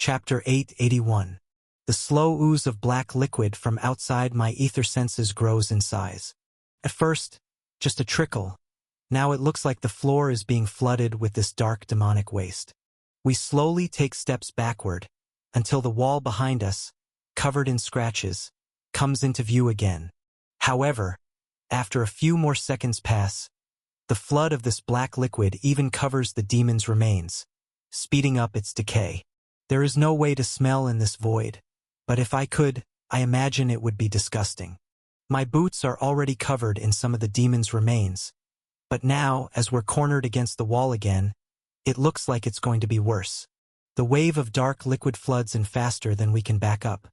Chapter 881. The slow ooze of black liquid from outside my ether senses grows in size. At first, just a trickle. Now it looks like the floor is being flooded with this dark demonic waste. We slowly take steps backward, until the wall behind us, covered in scratches, comes into view again. However, after a few more seconds pass, the flood of this black liquid even covers the demon's remains, speeding up its decay. There is no way to smell in this void, but if I could, I imagine it would be disgusting. My boots are already covered in some of the demon's remains, but now, as we're cornered against the wall again, it looks like it's going to be worse. The wave of dark liquid floods in faster than we can back up,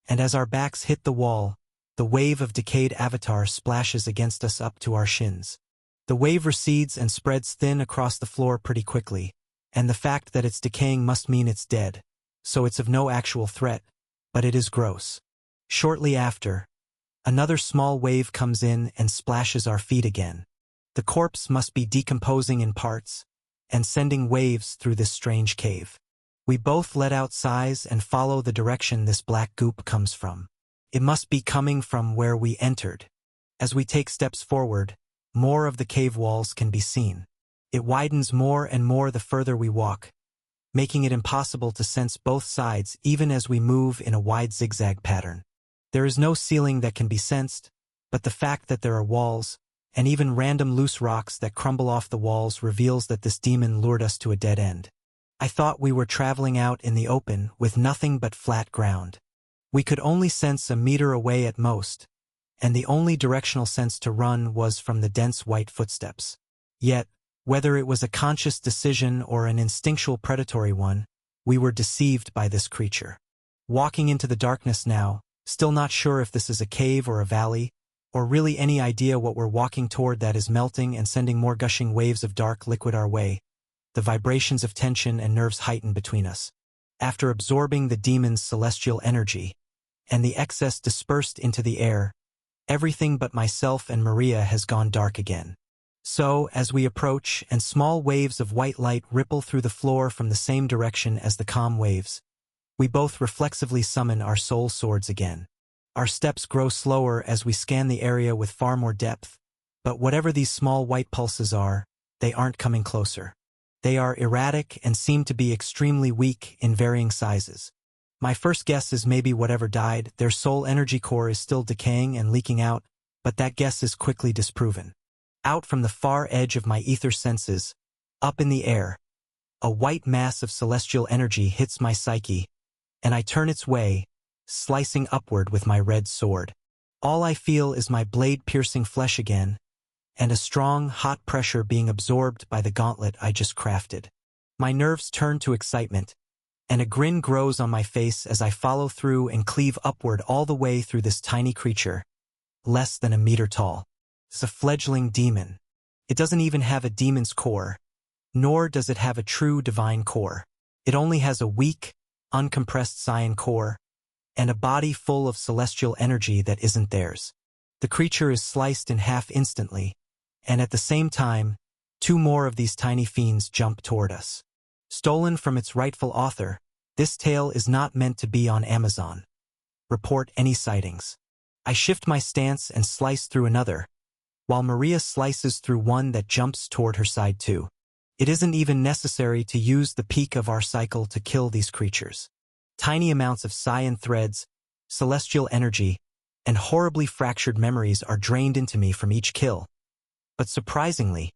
and as our backs hit the wall, the wave of decayed avatar splashes against us up to our shins. The wave recedes and spreads thin across the floor pretty quickly, and the fact that it's decaying must mean it's dead, so it's of no actual threat, but it is gross. Shortly after, another small wave comes in and splashes our feet again. The corpse must be decomposing in parts, and sending waves through this strange cave. We both let out sighs and follow the direction this black goop comes from. It must be coming from where we entered. As we take steps forward, more of the cave walls can be seen. It widens more and more the further we walk, making it impossible to sense both sides even as we move in a wide zigzag pattern. There is no ceiling that can be sensed, but the fact that there are walls, and even random loose rocks that crumble off the walls reveals that this demon lured us to a dead end. I thought we were traveling out in the open with nothing but flat ground. We could only sense a meter away at most, and the only directional sense to run was from the dense white footsteps. Yet, whether it was a conscious decision or an instinctual predatory one, we were deceived by this creature. Walking into the darkness now, still not sure if this is a cave or a valley, or really any idea what we're walking toward that is melting and sending more gushing waves of dark liquid our way, the vibrations of tension and nerves heighten between us. After absorbing the demon's celestial energy, and the excess dispersed into the air, everything but myself and Maria has gone dark again. So, as we approach and small waves of white light ripple through the floor from the same direction as the calm waves, we both reflexively summon our soul swords again. Our steps grow slower as we scan the area with far more depth, but whatever these small white pulses are, they aren't coming closer. They are erratic and seem to be extremely weak in varying sizes. My first guess is maybe whatever died, their soul energy core is still decaying and leaking out, but that guess is quickly disproven. Out from the far edge of my ether senses, up in the air, a white mass of celestial energy hits my psyche, and I turn its way, slicing upward with my red sword. All I feel is my blade piercing flesh again, and a strong, hot pressure being absorbed by the gauntlet I just crafted. My nerves turn to excitement, and a grin grows on my face as I follow through and cleave upward all the way through this tiny creature, less than a meter tall. It's a fledgling demon. It doesn't even have a demon's core, nor does it have a true divine core. It only has a weak, uncompressed Saiyan core, and a body full of celestial energy that isn't theirs. The creature is sliced in half instantly, and at the same time, two more of these tiny fiends jump toward us. Stolen from its rightful author, this tale is not meant to be on Amazon. Report any sightings. I shift my stance and slice through another, while Maria slices through one that jumps toward her side too. It isn't even necessary to use the peak of our cycle to kill these creatures. Tiny amounts of Saiyan threads, celestial energy, and horribly fractured memories are drained into me from each kill. But surprisingly,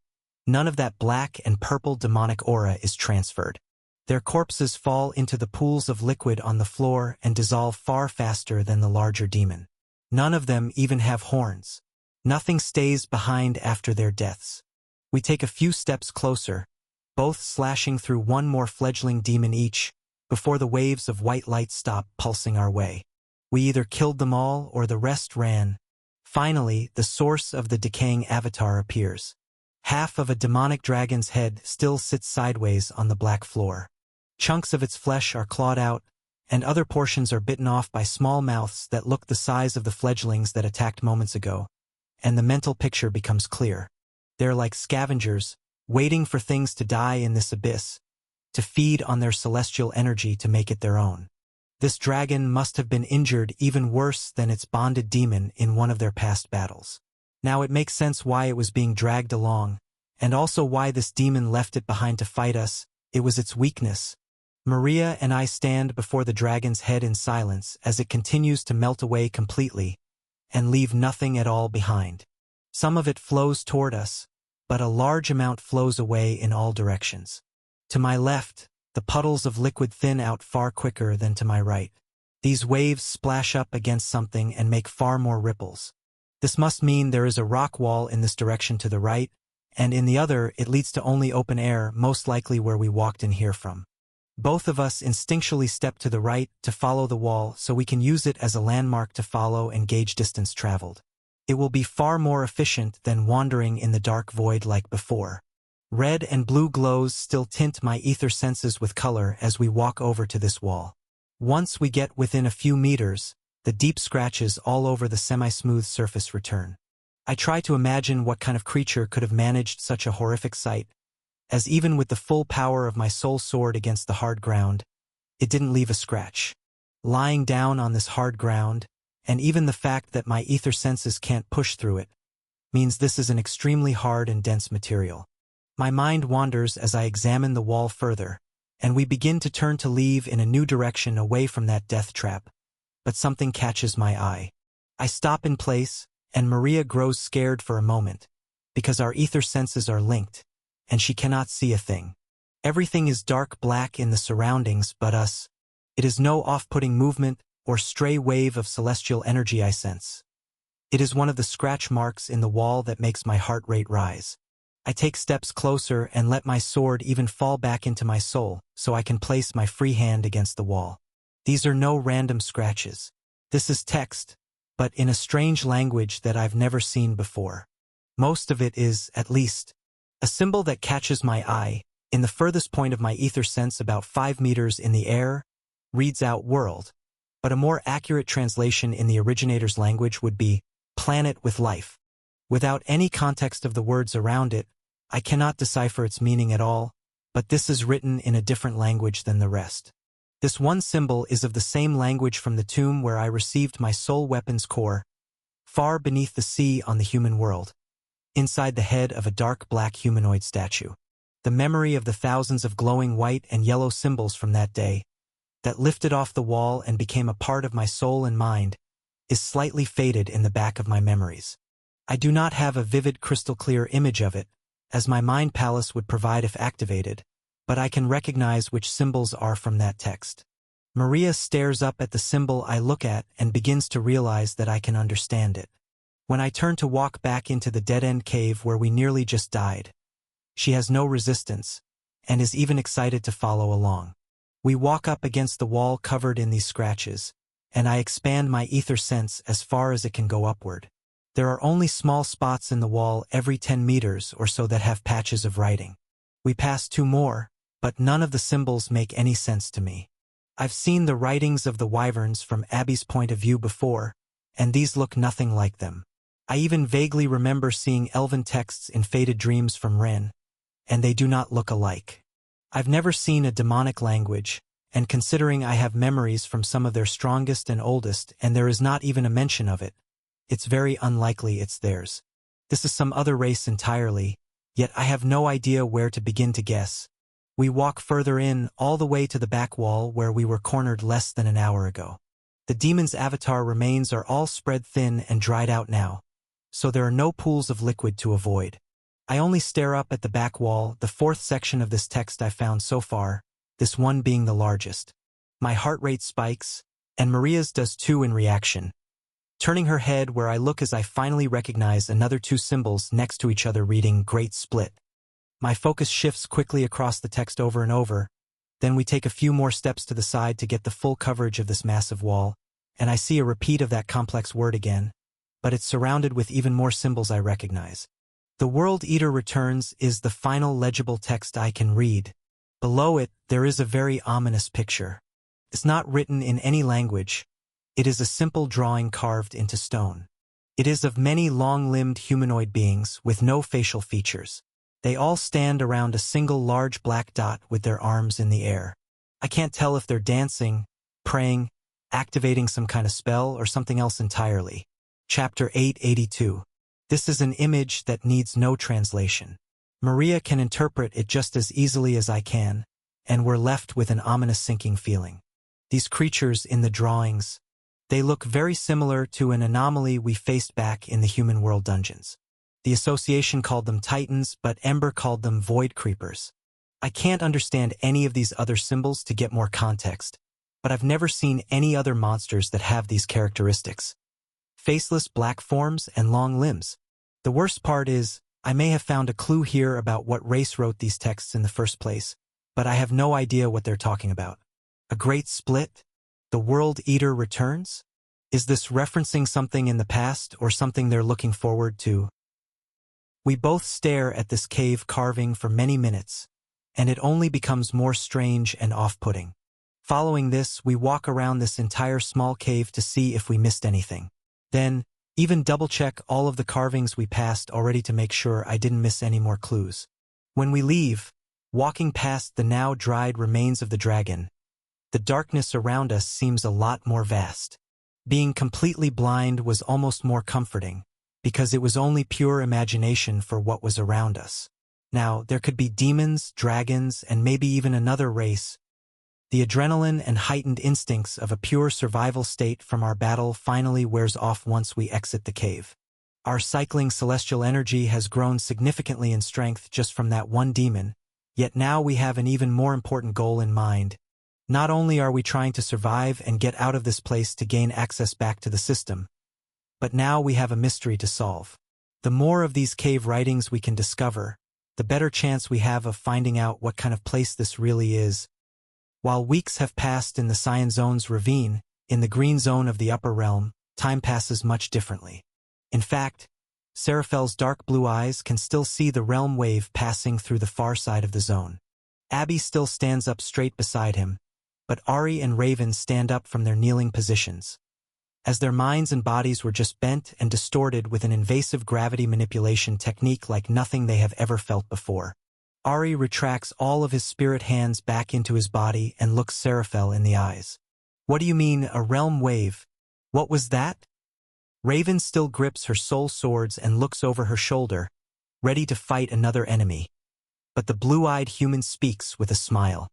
none of that black and purple demonic aura is transferred. Their corpses fall into the pools of liquid on the floor and dissolve far faster than the larger demon. None of them even have horns. Nothing stays behind after their deaths. We take a few steps closer, both slashing through one more fledgling demon each, before the waves of white light stop pulsing our way. We either killed them all or the rest ran. Finally, the source of the decaying avatar appears. Half of a demonic dragon's head still sits sideways on the black floor. Chunks of its flesh are clawed out, and other portions are bitten off by small mouths that look the size of the fledglings that attacked moments ago, and the mental picture becomes clear. They're like scavengers, waiting for things to die in this abyss, to feed on their celestial energy to make it their own. This dragon must have been injured even worse than its bonded demon in one of their past battles. Now it makes sense why it was being dragged along, and also why this demon left it behind to fight us. It was its weakness. Maria and I stand before the dragon's head in silence as it continues to melt away completely and leave nothing at all behind. Some of it flows toward us, but a large amount flows away in all directions. To my left, the puddles of liquid thin out far quicker than to my right. These waves splash up against something and make far more ripples. This must mean there is a rock wall in this direction to the right, and in the other it leads to only open air, most likely where we walked in here from. Both of us instinctually step to the right to follow the wall so we can use it as a landmark to follow and gauge distance traveled. It will be far more efficient than wandering in the dark void like before. Red and blue glows still tint my ether senses with color as we walk over to this wall. Once we get within a few meters, the deep scratches all over the semi-smooth surface return. I try to imagine what kind of creature could have managed such a horrific sight, as even with the full power of my soul sword against the hard ground, it didn't leave a scratch. Lying down on this hard ground, and even the fact that my ether senses can't push through it, means this is an extremely hard and dense material. My mind wanders as I examine the wall further, and we begin to turn to leave in a new direction away from that death trap, but something catches my eye. I stop in place, and Maria grows scared for a moment, because our ether senses are linked, and she cannot see a thing. Everything is dark black in the surroundings but us. It is no off-putting movement or stray wave of celestial energy I sense. It is one of the scratch marks in the wall that makes my heart rate rise. I take steps closer and let my sword even fall back into my soul so I can place my free hand against the wall. These are no random scratches. This is text, but in a strange language that I've never seen before. Most of it is, at least, a symbol that catches my eye. In the furthest point of my ether sense, about 5 meters in the air, reads out world, but a more accurate translation in the originator's language would be planet with life. Without any context of the words around it, I cannot decipher its meaning at all, but this is written in a different language than the rest. This one symbol is of the same language from the tomb where I received my soul weapon's core, far beneath the sea on the human world, inside the head of a dark black humanoid statue. The memory of the thousands of glowing white and yellow symbols from that day, that lifted off the wall and became a part of my soul and mind, is slightly faded in the back of my memories. I do not have a vivid crystal-clear image of it, as my mind palace would provide if activated, but I can recognize which symbols are from that text. Maria stares up at the symbol I look at and begins to realize that I can understand it. When I turn to walk back into the dead-end cave where we nearly just died, she has no resistance, and is even excited to follow along. We walk up against the wall covered in these scratches, and I expand my ether sense as far as it can go upward. There are only small spots in the wall every 10 meters or so that have patches of writing. We pass 2 more, but none of the symbols make any sense to me. I've seen the writings of the wyverns from Abby's point of view before, and these look nothing like them. I even vaguely remember seeing elven texts in Faded Dreams from Ren, and they do not look alike. I've never seen a demonic language, and considering I have memories from some of their strongest and oldest and there is not even a mention of it, it's very unlikely it's theirs. This is some other race entirely, yet I have no idea where to begin to guess. We walk further in, all the way to the back wall where we were cornered less than an hour ago. The demon's avatar remains are all spread thin and dried out now, so there are no pools of liquid to avoid. I only stare up at the back wall, the 4th section of this text I found so far, this one being the largest. My heart rate spikes, and Maria's does too in reaction, turning her head where I look as I finally recognize another 2 symbols next to each other reading Great Split. My focus shifts quickly across the text over and over, then we take a few more steps to the side to get the full coverage of this massive wall, and I see a repeat of that complex word again, but it's surrounded with even more symbols I recognize. The World Eater Returns is the final legible text I can read. Below it, there is a very ominous picture. It's not written in any language. It is a simple drawing carved into stone. It is of many long-limbed humanoid beings with no facial features. They all stand around a single large black dot with their arms in the air. I can't tell if they're dancing, praying, activating some kind of spell, or something else entirely. Chapter 882. This is an image that needs no translation. Maria can interpret it just as easily as I can, and we're left with an ominous sinking feeling. These creatures in the drawings, they look very similar to an anomaly we faced back in the Human World dungeons. The association called them Titans, but Ember called them Void Creepers. I can't understand any of these other symbols to get more context, but I've never seen any other monsters that have these characteristics. Faceless black forms and long limbs. The worst part is, I may have found a clue here about what race wrote these texts in the first place, but I have no idea what they're talking about. A great split? The World Eater returns? Is this referencing something in the past or something they're looking forward to? We both stare at this cave carving for many minutes, and it only becomes more strange and off-putting. Following this, we walk around this entire small cave to see if we missed anything. Then, even double-check all of the carvings we passed already to make sure I didn't miss any more clues. When we leave, walking past the now dried remains of the dragon, the darkness around us seems a lot more vast. Being completely blind was almost more comforting, because it was only pure imagination for what was around us. Now, there could be demons, dragons, and maybe even another race. The adrenaline and heightened instincts of a pure survival state from our battle finally wears off once we exit the cave. Our cycling celestial energy has grown significantly in strength just from that one demon, yet now we have an even more important goal in mind. Not only are we trying to survive and get out of this place to gain access back to the system, but now we have a mystery to solve. The more of these cave writings we can discover, the better chance we have of finding out what kind of place this really is. While weeks have passed in the Cyan Zone's ravine, in the green zone of the upper realm, time passes much differently. In fact, Seraphel's dark blue eyes can still see the realm wave passing through the far side of the zone. Abby still stands up straight beside him, but Ari and Raven stand up from their kneeling positions. As their minds and bodies were just bent and distorted with an invasive gravity manipulation technique like nothing they have ever felt before. Ari retracts all of his spirit hands back into his body and looks Seraphel in the eyes. What do you mean, a realm wave? What was that? Raven still grips her soul swords and looks over her shoulder, ready to fight another enemy. But the blue-eyed human speaks with a smile.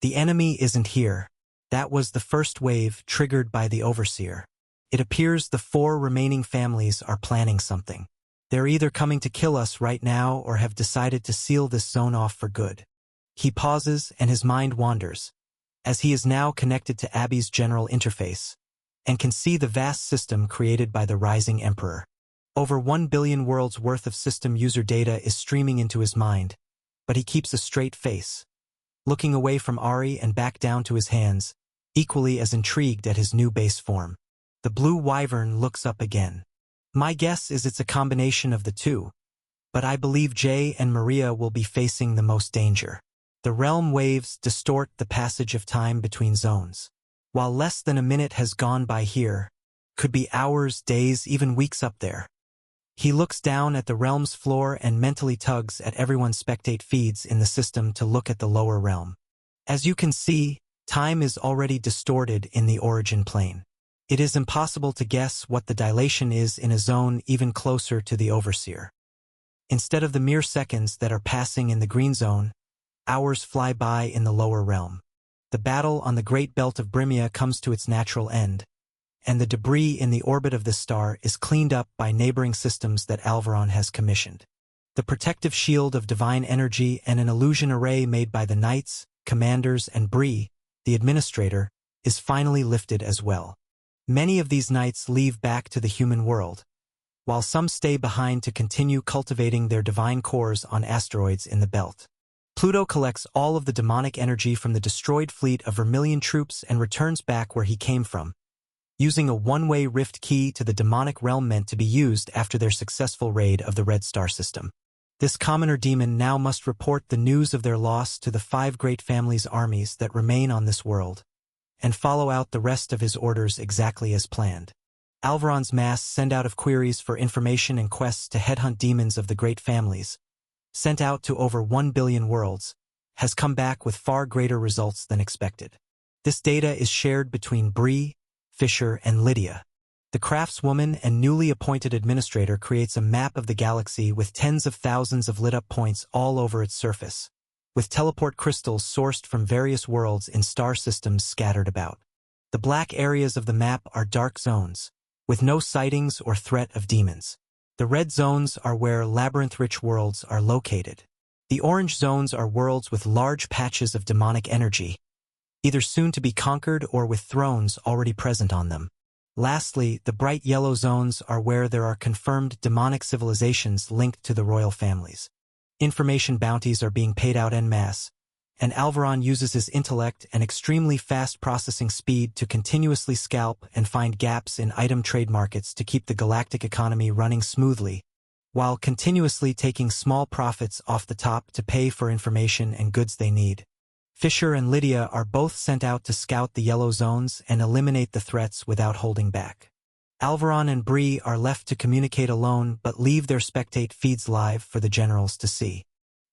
The enemy isn't here. That was the first wave triggered by the Overseer. It appears the 4 remaining families are planning something. They're either coming to kill us right now or have decided to seal this zone off for good. He pauses and his mind wanders, as he is now connected to Abby's general interface, and can see the vast system created by the Rising Emperor. Over 1 billion worlds worth of system user data is streaming into his mind, but he keeps a straight face, looking away from Ari and back down to his hands, equally as intrigued at his new base form. The blue wyvern looks up again. My guess is it's a combination of the two, but I believe Jay and Maria will be facing the most danger. The realm waves distort the passage of time between zones. While less than a minute has gone by here, could be hours, days, even weeks up there. He looks down at the realm's floor and mentally tugs at everyone's spectate feeds in the system to look at the lower realm. As you can see, time is already distorted in the origin plane. It is impossible to guess what the dilation is in a zone even closer to the Overseer. Instead of the mere seconds that are passing in the green zone, hours fly by in the lower realm. The battle on the Great Belt of Brimia comes to its natural end, and the debris in the orbit of this star is cleaned up by neighboring systems that Alvaron has commissioned. The protective shield of divine energy and an illusion array made by the Knights, Commanders, and Bree, the Administrator, is finally lifted as well. Many of these knights leave back to the human world, while some stay behind to continue cultivating their divine cores on asteroids in the belt. Pluto collects all of the demonic energy from the destroyed fleet of Vermilion troops and returns back where he came from, using a one-way rift key to the demonic realm meant to be used after their successful raid of the Red Star system. This commoner demon now must report the news of their loss to the 5 great families' armies that remain on this world, and follow out the rest of his orders exactly as planned. Alvaron's mass send out of queries for information and quests to headhunt demons of the great families, sent out to over 1 billion worlds, has come back with far greater results than expected. This data is shared between Bree, Fisher, and Lydia. The craftswoman and newly appointed administrator creates a map of the galaxy with tens of thousands of lit-up points all over its surface, with teleport crystals sourced from various worlds in star systems scattered about. The black areas of the map are dark zones, with no sightings or threat of demons. The red zones are where labyrinth-rich worlds are located. The orange zones are worlds with large patches of demonic energy, either soon to be conquered or with thrones already present on them. Lastly, the bright yellow zones are where there are confirmed demonic civilizations linked to the royal families. Information bounties are being paid out en masse, and Alvaron uses his intellect and extremely fast processing speed to continuously scalp and find gaps in item trade markets to keep the galactic economy running smoothly, while continuously taking small profits off the top to pay for information and goods they need. Fisher and Lydia are both sent out to scout the yellow zones and eliminate the threats without holding back. Alvaron and Bree are left to communicate alone but leave their spectate feeds live for the generals to see.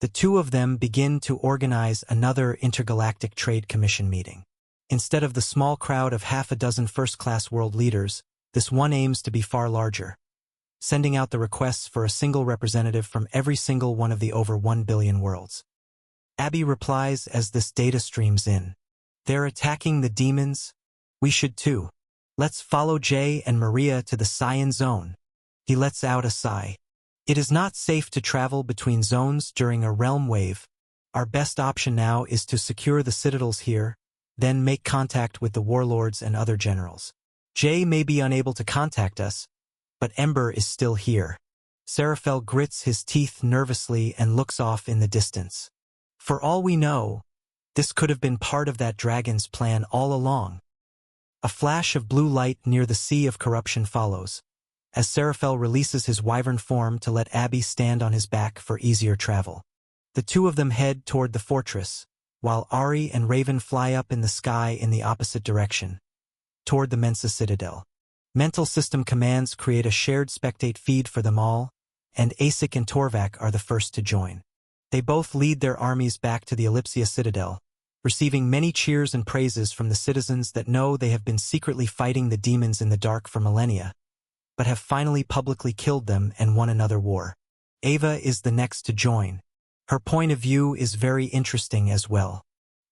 The two of them begin to organize another intergalactic trade commission meeting. Instead of the small crowd of half a dozen first-class world leaders, this one aims to be far larger, sending out the requests for a single representative from every single one of the over 1 billion worlds. Abby replies as this data streams in. They're attacking the demons? We should too. Let's follow Jay and Maria to the Cyan Zone. He lets out a sigh. It is not safe to travel between zones during a realm wave. Our best option now is to secure the citadels here, then make contact with the warlords and other generals. Jay may be unable to contact us, but Ember is still here. Seraphel grits his teeth nervously and looks off in the distance. For all we know, this could have been part of that dragon's plan all along. A flash of blue light near the Sea of Corruption follows, as Seraphel releases his wyvern form to let Abby stand on his back for easier travel. The two of them head toward the fortress, while Ari and Raven fly up in the sky in the opposite direction, toward the Mensa Citadel. Mental system commands create a shared spectate feed for them all, and Asik and Torvak are the first to join. They both lead their armies back to the Ellipsia Citadel, receiving many cheers and praises from the citizens that know they have been secretly fighting the demons in the dark for millennia, but have finally publicly killed them and won another war. Ava is the next to join. Her point of view is very interesting as well.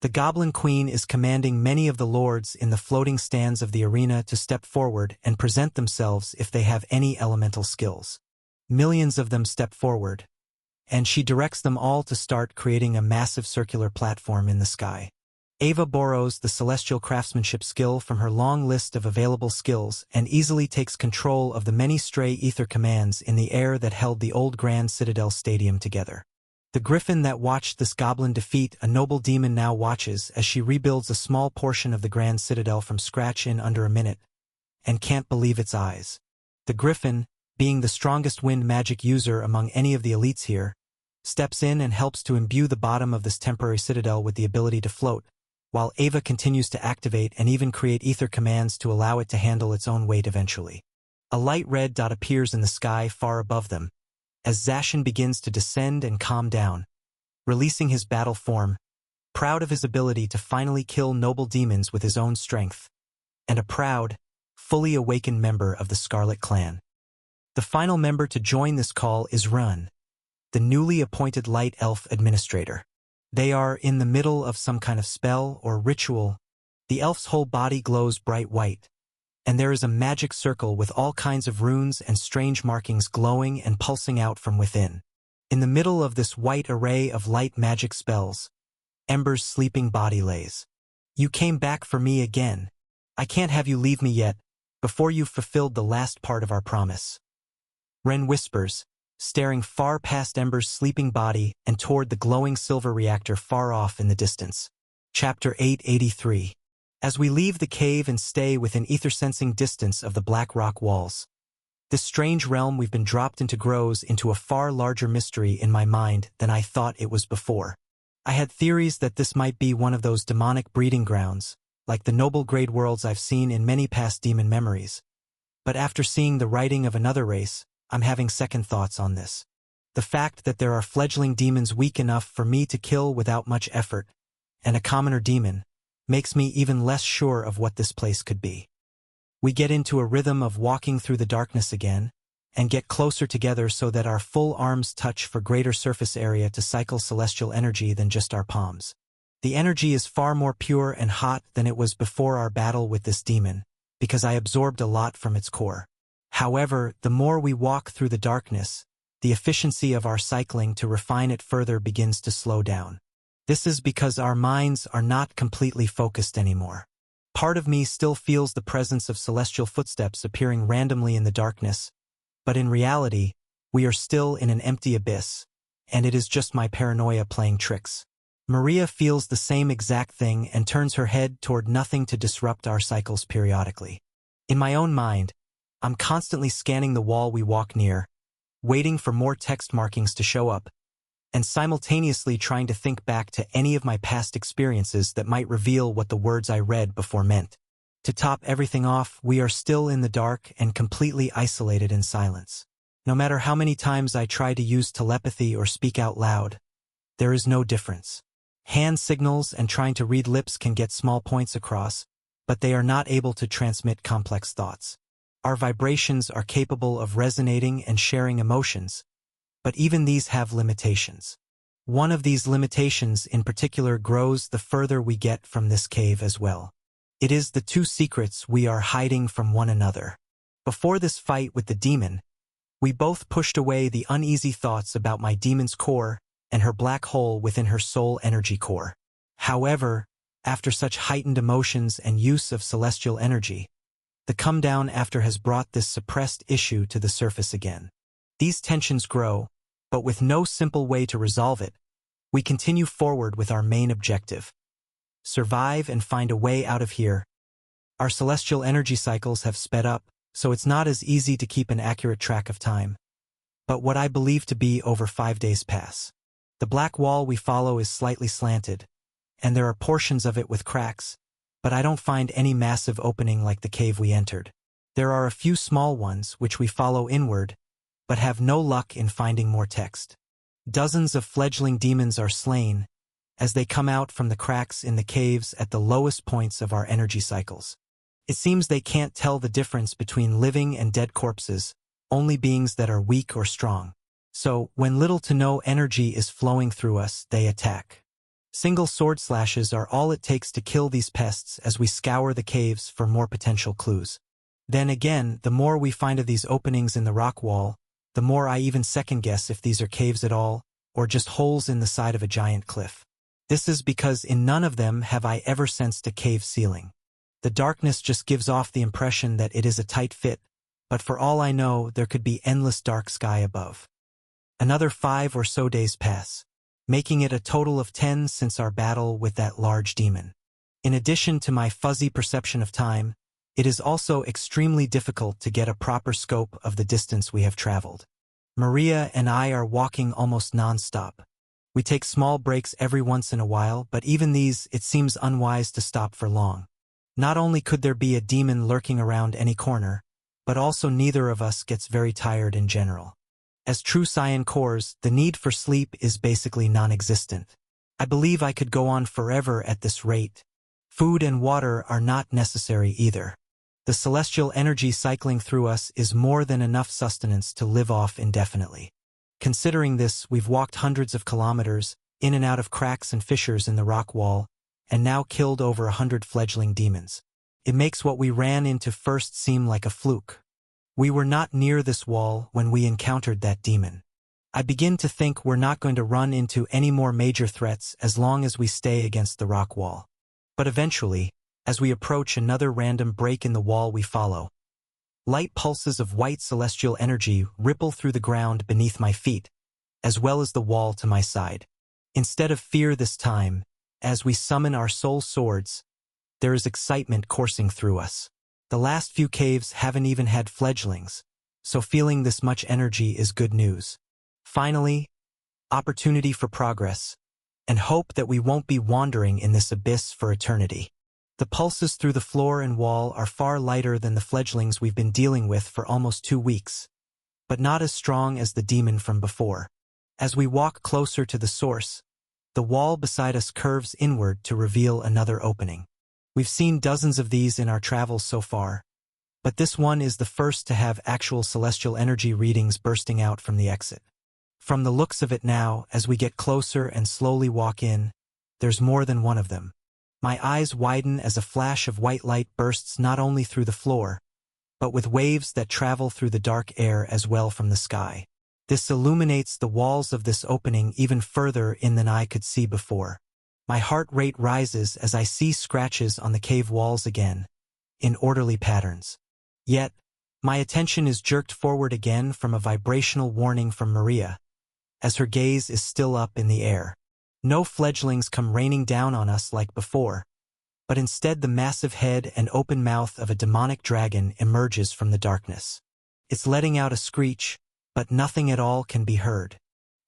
The Goblin Queen is commanding many of the lords in the floating stands of the arena to step forward and present themselves if they have any elemental skills. Millions of them step forward, and she directs them all to start creating a massive circular platform in the sky. Ava borrows the celestial craftsmanship skill from her long list of available skills and easily takes control of the many stray ether commands in the air that held the old Grand Citadel Stadium together. The griffin that watched this goblin defeat a noble demon now watches as she rebuilds a small portion of the Grand Citadel from scratch in under a minute, and can't believe its eyes. The griffin, being the strongest wind magic user among any of the elites here, steps in and helps to imbue the bottom of this temporary citadel with the ability to float, while Ava continues to activate and even create ether commands to allow it to handle its own weight eventually. A light red dot appears in the sky far above them, as Zacian begins to descend and calm down, releasing his battle form, proud of his ability to finally kill noble demons with his own strength, and a proud, fully awakened member of the Scarlet Clan. The final member to join this call is Run, the newly appointed Light Elf Administrator. They are in the middle of some kind of spell or ritual. The elf's whole body glows bright white, and there is a magic circle with all kinds of runes and strange markings glowing and pulsing out from within. In the middle of this white array of light magic spells, Ember's sleeping body lays. You came back for me again. I can't have you leave me yet, before you've fulfilled the last part of our promise. Ren whispers, staring far past Ember's sleeping body and toward the glowing silver reactor far off in the distance. Chapter 883. As we leave the cave and stay within ether-sensing distance of the black rock walls, this strange realm we've been dropped into grows into a far larger mystery in my mind than I thought it was before. I had theories that this might be one of those demonic breeding grounds, like the noble grade worlds I've seen in many past demon memories. But after seeing the writing of another race, I'm having second thoughts on this. The fact that there are fledgling demons weak enough for me to kill without much effort, and a commoner demon, makes me even less sure of what this place could be. We get into a rhythm of walking through the darkness again, and get closer together so that our full arms touch for greater surface area to cycle celestial energy than just our palms. The energy is far more pure and hot than it was before our battle with this demon, because I absorbed a lot from its core. However, the more we walk through the darkness, the efficiency of our cycling to refine it further begins to slow down. This is because our minds are not completely focused anymore. Part of me still feels the presence of celestial footsteps appearing randomly in the darkness, but in reality, we are still in an empty abyss, and it is just my paranoia playing tricks. Maria feels the same exact thing and turns her head toward nothing to disrupt our cycles periodically. In my own mind, I'm constantly scanning the wall we walk near, waiting for more text markings to show up, and simultaneously trying to think back to any of my past experiences that might reveal what the words I read before meant. To top everything off, we are still in the dark and completely isolated in silence. No matter how many times I try to use telepathy or speak out loud, there is no difference. Hand signals and trying to read lips can get small points across, but they are not able to transmit complex thoughts. Our vibrations are capable of resonating and sharing emotions, but even these have limitations. One of these limitations in particular grows the further we get from this cave as well. It is the two secrets we are hiding from one another. Before this fight with the demon, we both pushed away the uneasy thoughts about my demon's core and her black hole within her soul energy core. However, after such heightened emotions and use of celestial energy, the come down after has brought this suppressed issue to the surface again. These tensions grow, but with no simple way to resolve it, we continue forward with our main objective: survive and find a way out of here. Our celestial energy cycles have sped up, so it's not as easy to keep an accurate track of time. But what I believe to be over 5 days pass. The black wall we follow is slightly slanted, and there are portions of it with cracks, but I don't find any massive opening like the cave we entered. There are a few small ones which we follow inward, but have no luck in finding more text. Dozens of fledgling demons are slain as they come out from the cracks in the caves at the lowest points of our energy cycles. It seems they can't tell the difference between living and dead corpses, only beings that are weak or strong. So, when little to no energy is flowing through us, they attack. Single sword slashes are all it takes to kill these pests as we scour the caves for more potential clues. Then again, the more we find of these openings in the rock wall, the more I even second-guess if these are caves at all, or just holes in the side of a giant cliff. This is because in none of them have I ever sensed a cave ceiling. The darkness just gives off the impression that it is a tight fit, but for all I know, there could be endless dark sky above. Another 5 or so days pass, making it a total of 10 since our battle with that large demon. In addition to my fuzzy perception of time, it is also extremely difficult to get a proper scope of the distance we have traveled. Maria and I are walking almost non-stop. We take small breaks every once in a while, but even these, it seems unwise to stop for long. Not only could there be a demon lurking around any corner, but also neither of us gets very tired in general. As true Saiyan cores, the need for sleep is basically non-existent. I believe I could go on forever at this rate. Food and water are not necessary either. The celestial energy cycling through us is more than enough sustenance to live off indefinitely. Considering this, we've walked hundreds of kilometers, in and out of cracks and fissures in the rock wall, and now killed over 100 fledgling demons. It makes what we ran into first seem like a fluke. We were not near this wall when we encountered that demon. I begin to think we're not going to run into any more major threats as long as we stay against the rock wall. But eventually, as we approach another random break in the wall we follow, light pulses of white celestial energy ripple through the ground beneath my feet, as well as the wall to my side. Instead of fear this time, as we summon our soul swords, there is excitement coursing through us. The last few caves haven't even had fledglings, so feeling this much energy is good news. Finally, opportunity for progress, and hope that we won't be wandering in this abyss for eternity. The pulses through the floor and wall are far lighter than the fledglings we've been dealing with for almost 2 weeks, but not as strong as the demon from before. As we walk closer to the source, the wall beside us curves inward to reveal another opening. We've seen dozens of these in our travels so far, but this one is the first to have actual celestial energy readings bursting out from the exit. From the looks of it now, as we get closer and slowly walk in, there's more than one of them. My eyes widen as a flash of white light bursts not only through the floor, but with waves that travel through the dark air as well from the sky. This illuminates the walls of this opening even further in than I could see before. My heart rate rises as I see scratches on the cave walls again, in orderly patterns. Yet, my attention is jerked forward again from a vibrational warning from Maria, as her gaze is still up in the air. No fledglings come raining down on us like before, but instead the massive head and open mouth of a demonic dragon emerges from the darkness. It's letting out a screech, but nothing at all can be heard.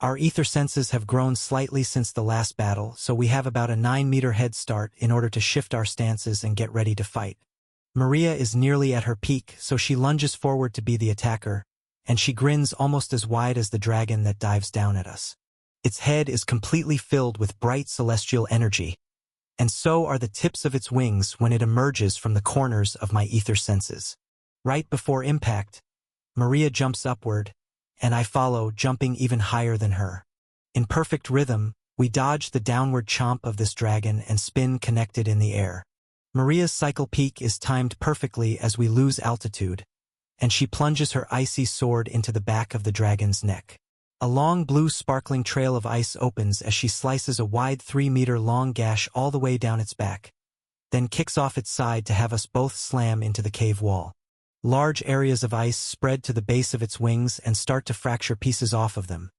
Our ether senses have grown slightly since the last battle, so we have about a 9-meter head start in order to shift our stances and get ready to fight. Maria is nearly at her peak, so she lunges forward to be the attacker, and she grins almost as wide as the dragon that dives down at us. Its head is completely filled with bright celestial energy, and so are the tips of its wings when it emerges from the corners of my ether senses. Right before impact, Maria jumps upward, and I follow, jumping even higher than her. In perfect rhythm, we dodge the downward chomp of this dragon and spin connected in the air. Maria's cycle peak is timed perfectly as we lose altitude, and she plunges her icy sword into the back of the dragon's neck. A long blue sparkling trail of ice opens as she slices a wide 3-meter-long gash all the way down its back, then kicks off its side to have us both slam into the cave wall. Large areas of ice spread to the base of its wings and start to fracture pieces off of them.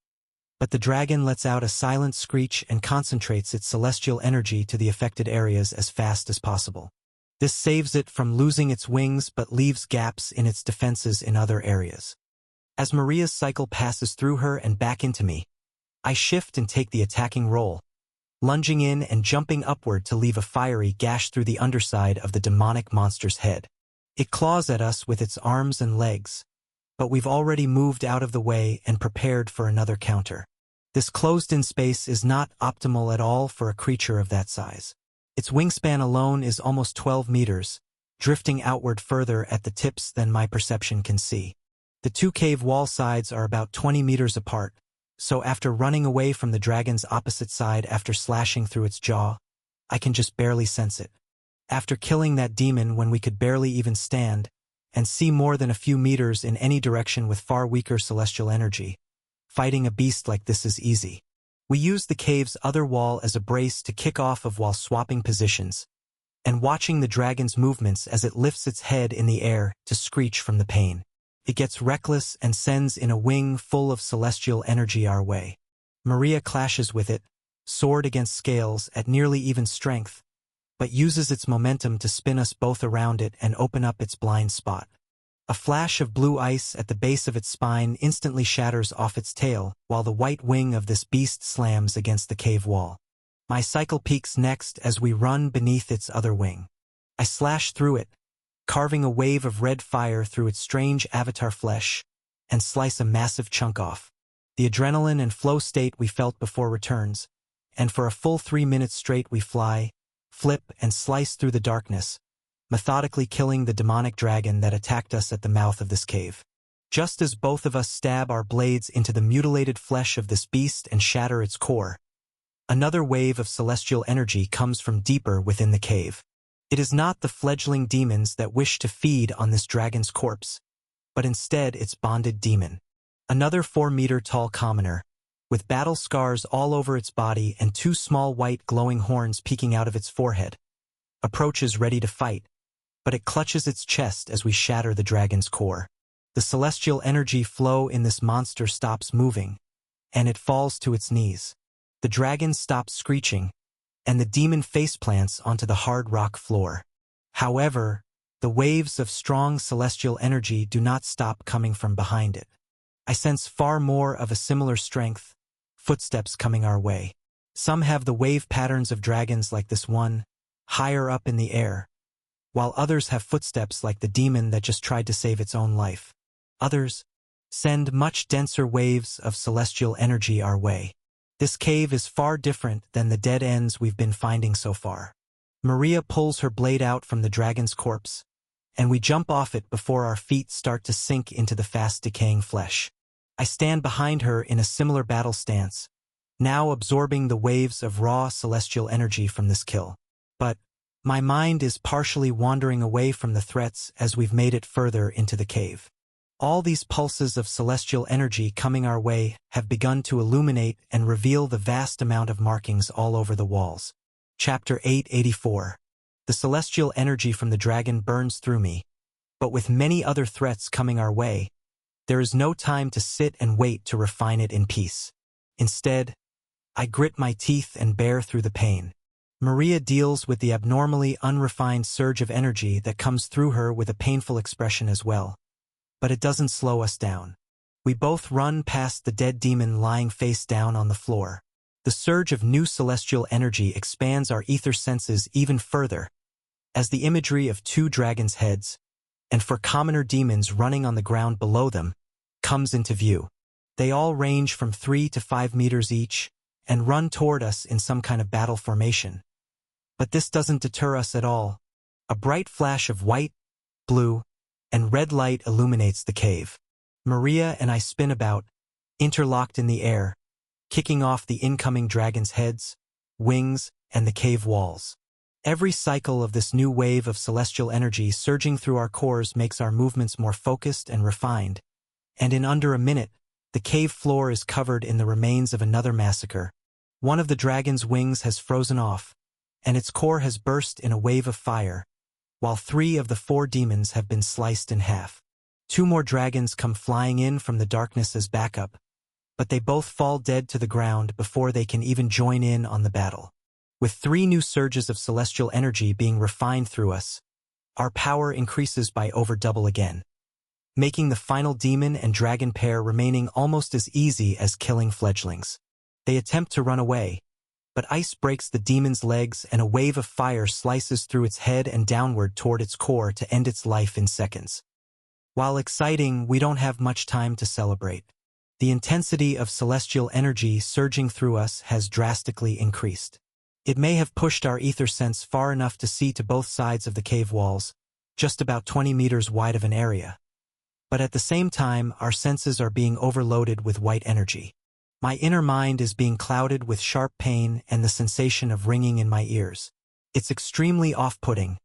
But the dragon lets out a silent screech and concentrates its celestial energy to the affected areas as fast as possible. This saves it from losing its wings but leaves gaps in its defenses in other areas. As Maria's cycle passes through her and back into me, I shift and take the attacking role, lunging in and jumping upward to leave a fiery gash through the underside of the demonic monster's head. It claws at us with its arms and legs, but we've already moved out of the way and prepared for another counter. This closed-in space is not optimal at all for a creature of that size. Its wingspan alone is almost 12 meters, drifting outward further at the tips than my perception can see. The two cave wall sides are about 20 meters apart, so after running away from the dragon's opposite side after slashing through its jaw, I can just barely sense it. After killing that demon when we could barely even stand, and see more than a few meters in any direction with far weaker celestial energy, fighting a beast like this is easy. We use the cave's other wall as a brace to kick off of while swapping positions, and watching the dragon's movements as it lifts its head in the air to screech from the pain. It gets reckless and sends in a wing full of celestial energy our way. Maria clashes with it, sword against scales at nearly even strength, but uses its momentum to spin us both around it and open up its blind spot. A flash of blue ice at the base of its spine instantly shatters off its tail, while the white wing of this beast slams against the cave wall. My cycle peaks next as we run beneath its other wing. I slash through it, carving a wave of red fire through its strange avatar flesh, and slice a massive chunk off. The adrenaline and flow state we felt before returns, and for a full 3 minutes straight we fly, flip, and slice through the darkness, methodically killing the demonic dragon that attacked us at the mouth of this cave. Just as both of us stab our blades into the mutilated flesh of this beast and shatter its core, another wave of celestial energy comes from deeper within the cave. It is not the fledgling demons that wish to feed on this dragon's corpse, but instead its bonded demon. Another 4-meter-tall commoner, with battle scars all over its body and 2 small white glowing horns peeking out of its forehead, approaches ready to fight, but it clutches its chest as we shatter the dragon's core. The celestial energy flow in this monster stops moving, and it falls to its knees. The dragon stops screeching, and the demon faceplants onto the hard rock floor. However, the waves of strong celestial energy do not stop coming from behind it. I sense far more of a similar strength, footsteps coming our way. Some have the wave patterns of dragons like this one, higher up in the air, while others have footsteps like the demon that just tried to save its own life. Others, send much denser waves of celestial energy our way. This cave is far different than the dead ends we've been finding so far. Maria pulls her blade out from the dragon's corpse, and we jump off it before our feet start to sink into the fast-decaying flesh. I stand behind her in a similar battle stance, now absorbing the waves of raw celestial energy from this kill. But my mind is partially wandering away from the threats as we've made it further into the cave. All these pulses of celestial energy coming our way have begun to illuminate and reveal the vast amount of markings all over the walls. Chapter 884. The celestial energy from the dragon burns through me, but with many other threats coming our way, there is no time to sit and wait to refine it in peace. Instead, I grit my teeth and bear through the pain. Maria deals with the abnormally unrefined surge of energy that comes through her with a painful expression as well. But it doesn't slow us down. We both run past the dead demon lying face down on the floor. The surge of new celestial energy expands our ether senses even further, as the imagery of two dragons' heads, and for commoner demons running on the ground below them, comes into view. They all range from 3 to 5 meters each, and run toward us in some kind of battle formation. But this doesn't deter us at all. A bright flash of white, blue, and red light illuminates the cave. Maria and I spin about, interlocked in the air, kicking off the incoming dragon's heads, wings, and the cave walls. Every cycle of this new wave of celestial energy surging through our cores makes our movements more focused and refined, and in under a minute, the cave floor is covered in the remains of another massacre. One of the dragon's wings has frozen off, and its core has burst in a wave of fire, while 3 of the 4 demons have been sliced in half. 2 more dragons come flying in from the darkness as backup, but they both fall dead to the ground before they can even join in on the battle. With 3 new surges of celestial energy being refined through us, our power increases by over double again, making the final demon and dragon pair remaining almost as easy as killing fledglings. They attempt to run away, but ice breaks the demon's legs and a wave of fire slices through its head and downward toward its core to end its life in seconds. While exciting, we don't have much time to celebrate. The intensity of celestial energy surging through us has drastically increased. It may have pushed our ether sense far enough to see to both sides of the cave walls, just about 20 meters wide of an area. But at the same time, our senses are being overloaded with white energy. My inner mind is being clouded with sharp pain and the sensation of ringing in my ears. It's extremely off-putting,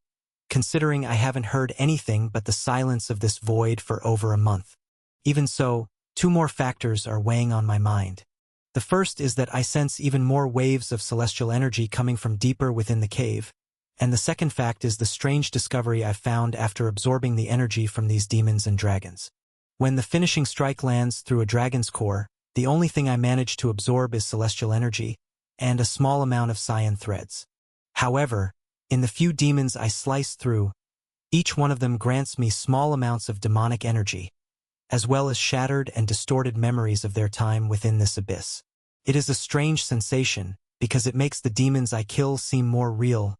considering I haven't heard anything but the silence of this void for over a month. Even so, 2 more factors are weighing on my mind. The first is that I sense even more waves of celestial energy coming from deeper within the cave, and the second fact is the strange discovery I found after absorbing the energy from these demons and dragons. When the finishing strike lands through a dragon's core, the only thing I manage to absorb is celestial energy, and a small amount of cyan threads. However, in the few demons I slice through, each one of them grants me small amounts of demonic energy, as well as shattered and distorted memories of their time within this abyss. It is a strange sensation, because it makes the demons I kill seem more real,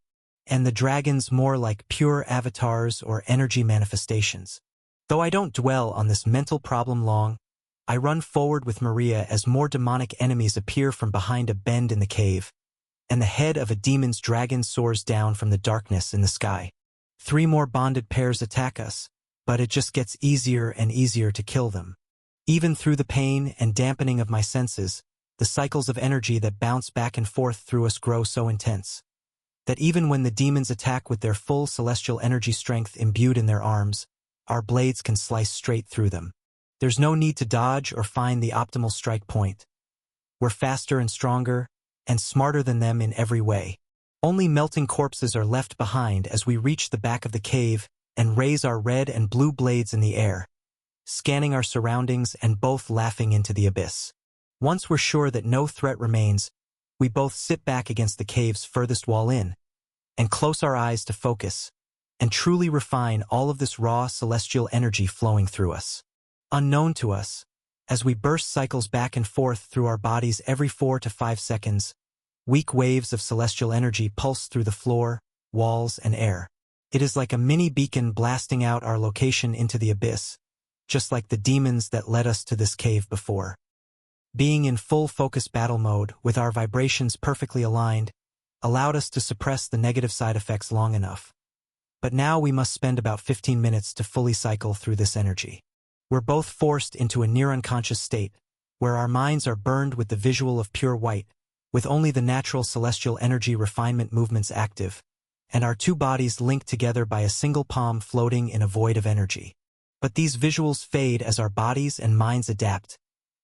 and the dragons more like pure avatars or energy manifestations. Though I don't dwell on this mental problem long, I run forward with Maria as more demonic enemies appear from behind a bend in the cave, and the head of a demon's dragon soars down from the darkness in the sky. 3 more bonded pairs attack us, but it just gets easier and easier to kill them. Even through the pain and dampening of my senses, the cycles of energy that bounce back and forth through us grow so intense that even when the demons attack with their full celestial energy strength imbued in their arms, our blades can slice straight through them. There's no need to dodge or find the optimal strike point. We're faster and stronger, and smarter than them in every way. Only melting corpses are left behind as we reach the back of the cave and raise our red and blue blades in the air, scanning our surroundings and both laughing into the abyss. Once we're sure that no threat remains, we both sit back against the cave's furthest wall in, and close our eyes to focus, and truly refine all of this raw celestial energy flowing through us. Unknown to us, as we burst cycles back and forth through our bodies every 4 to 5 seconds, weak waves of celestial energy pulse through the floor, walls, and air. It is like a mini beacon blasting out our location into the abyss, just like the demons that led us to this cave before. Being in full focus battle mode, with our vibrations perfectly aligned, allowed us to suppress the negative side effects long enough. But now we must spend about 15 minutes to fully cycle through this energy. We're both forced into a near-unconscious state, where our minds are burned with the visual of pure white, with only the natural celestial energy refinement movements active, and our two bodies linked together by a single palm floating in a void of energy. But these visuals fade as our bodies and minds adapt,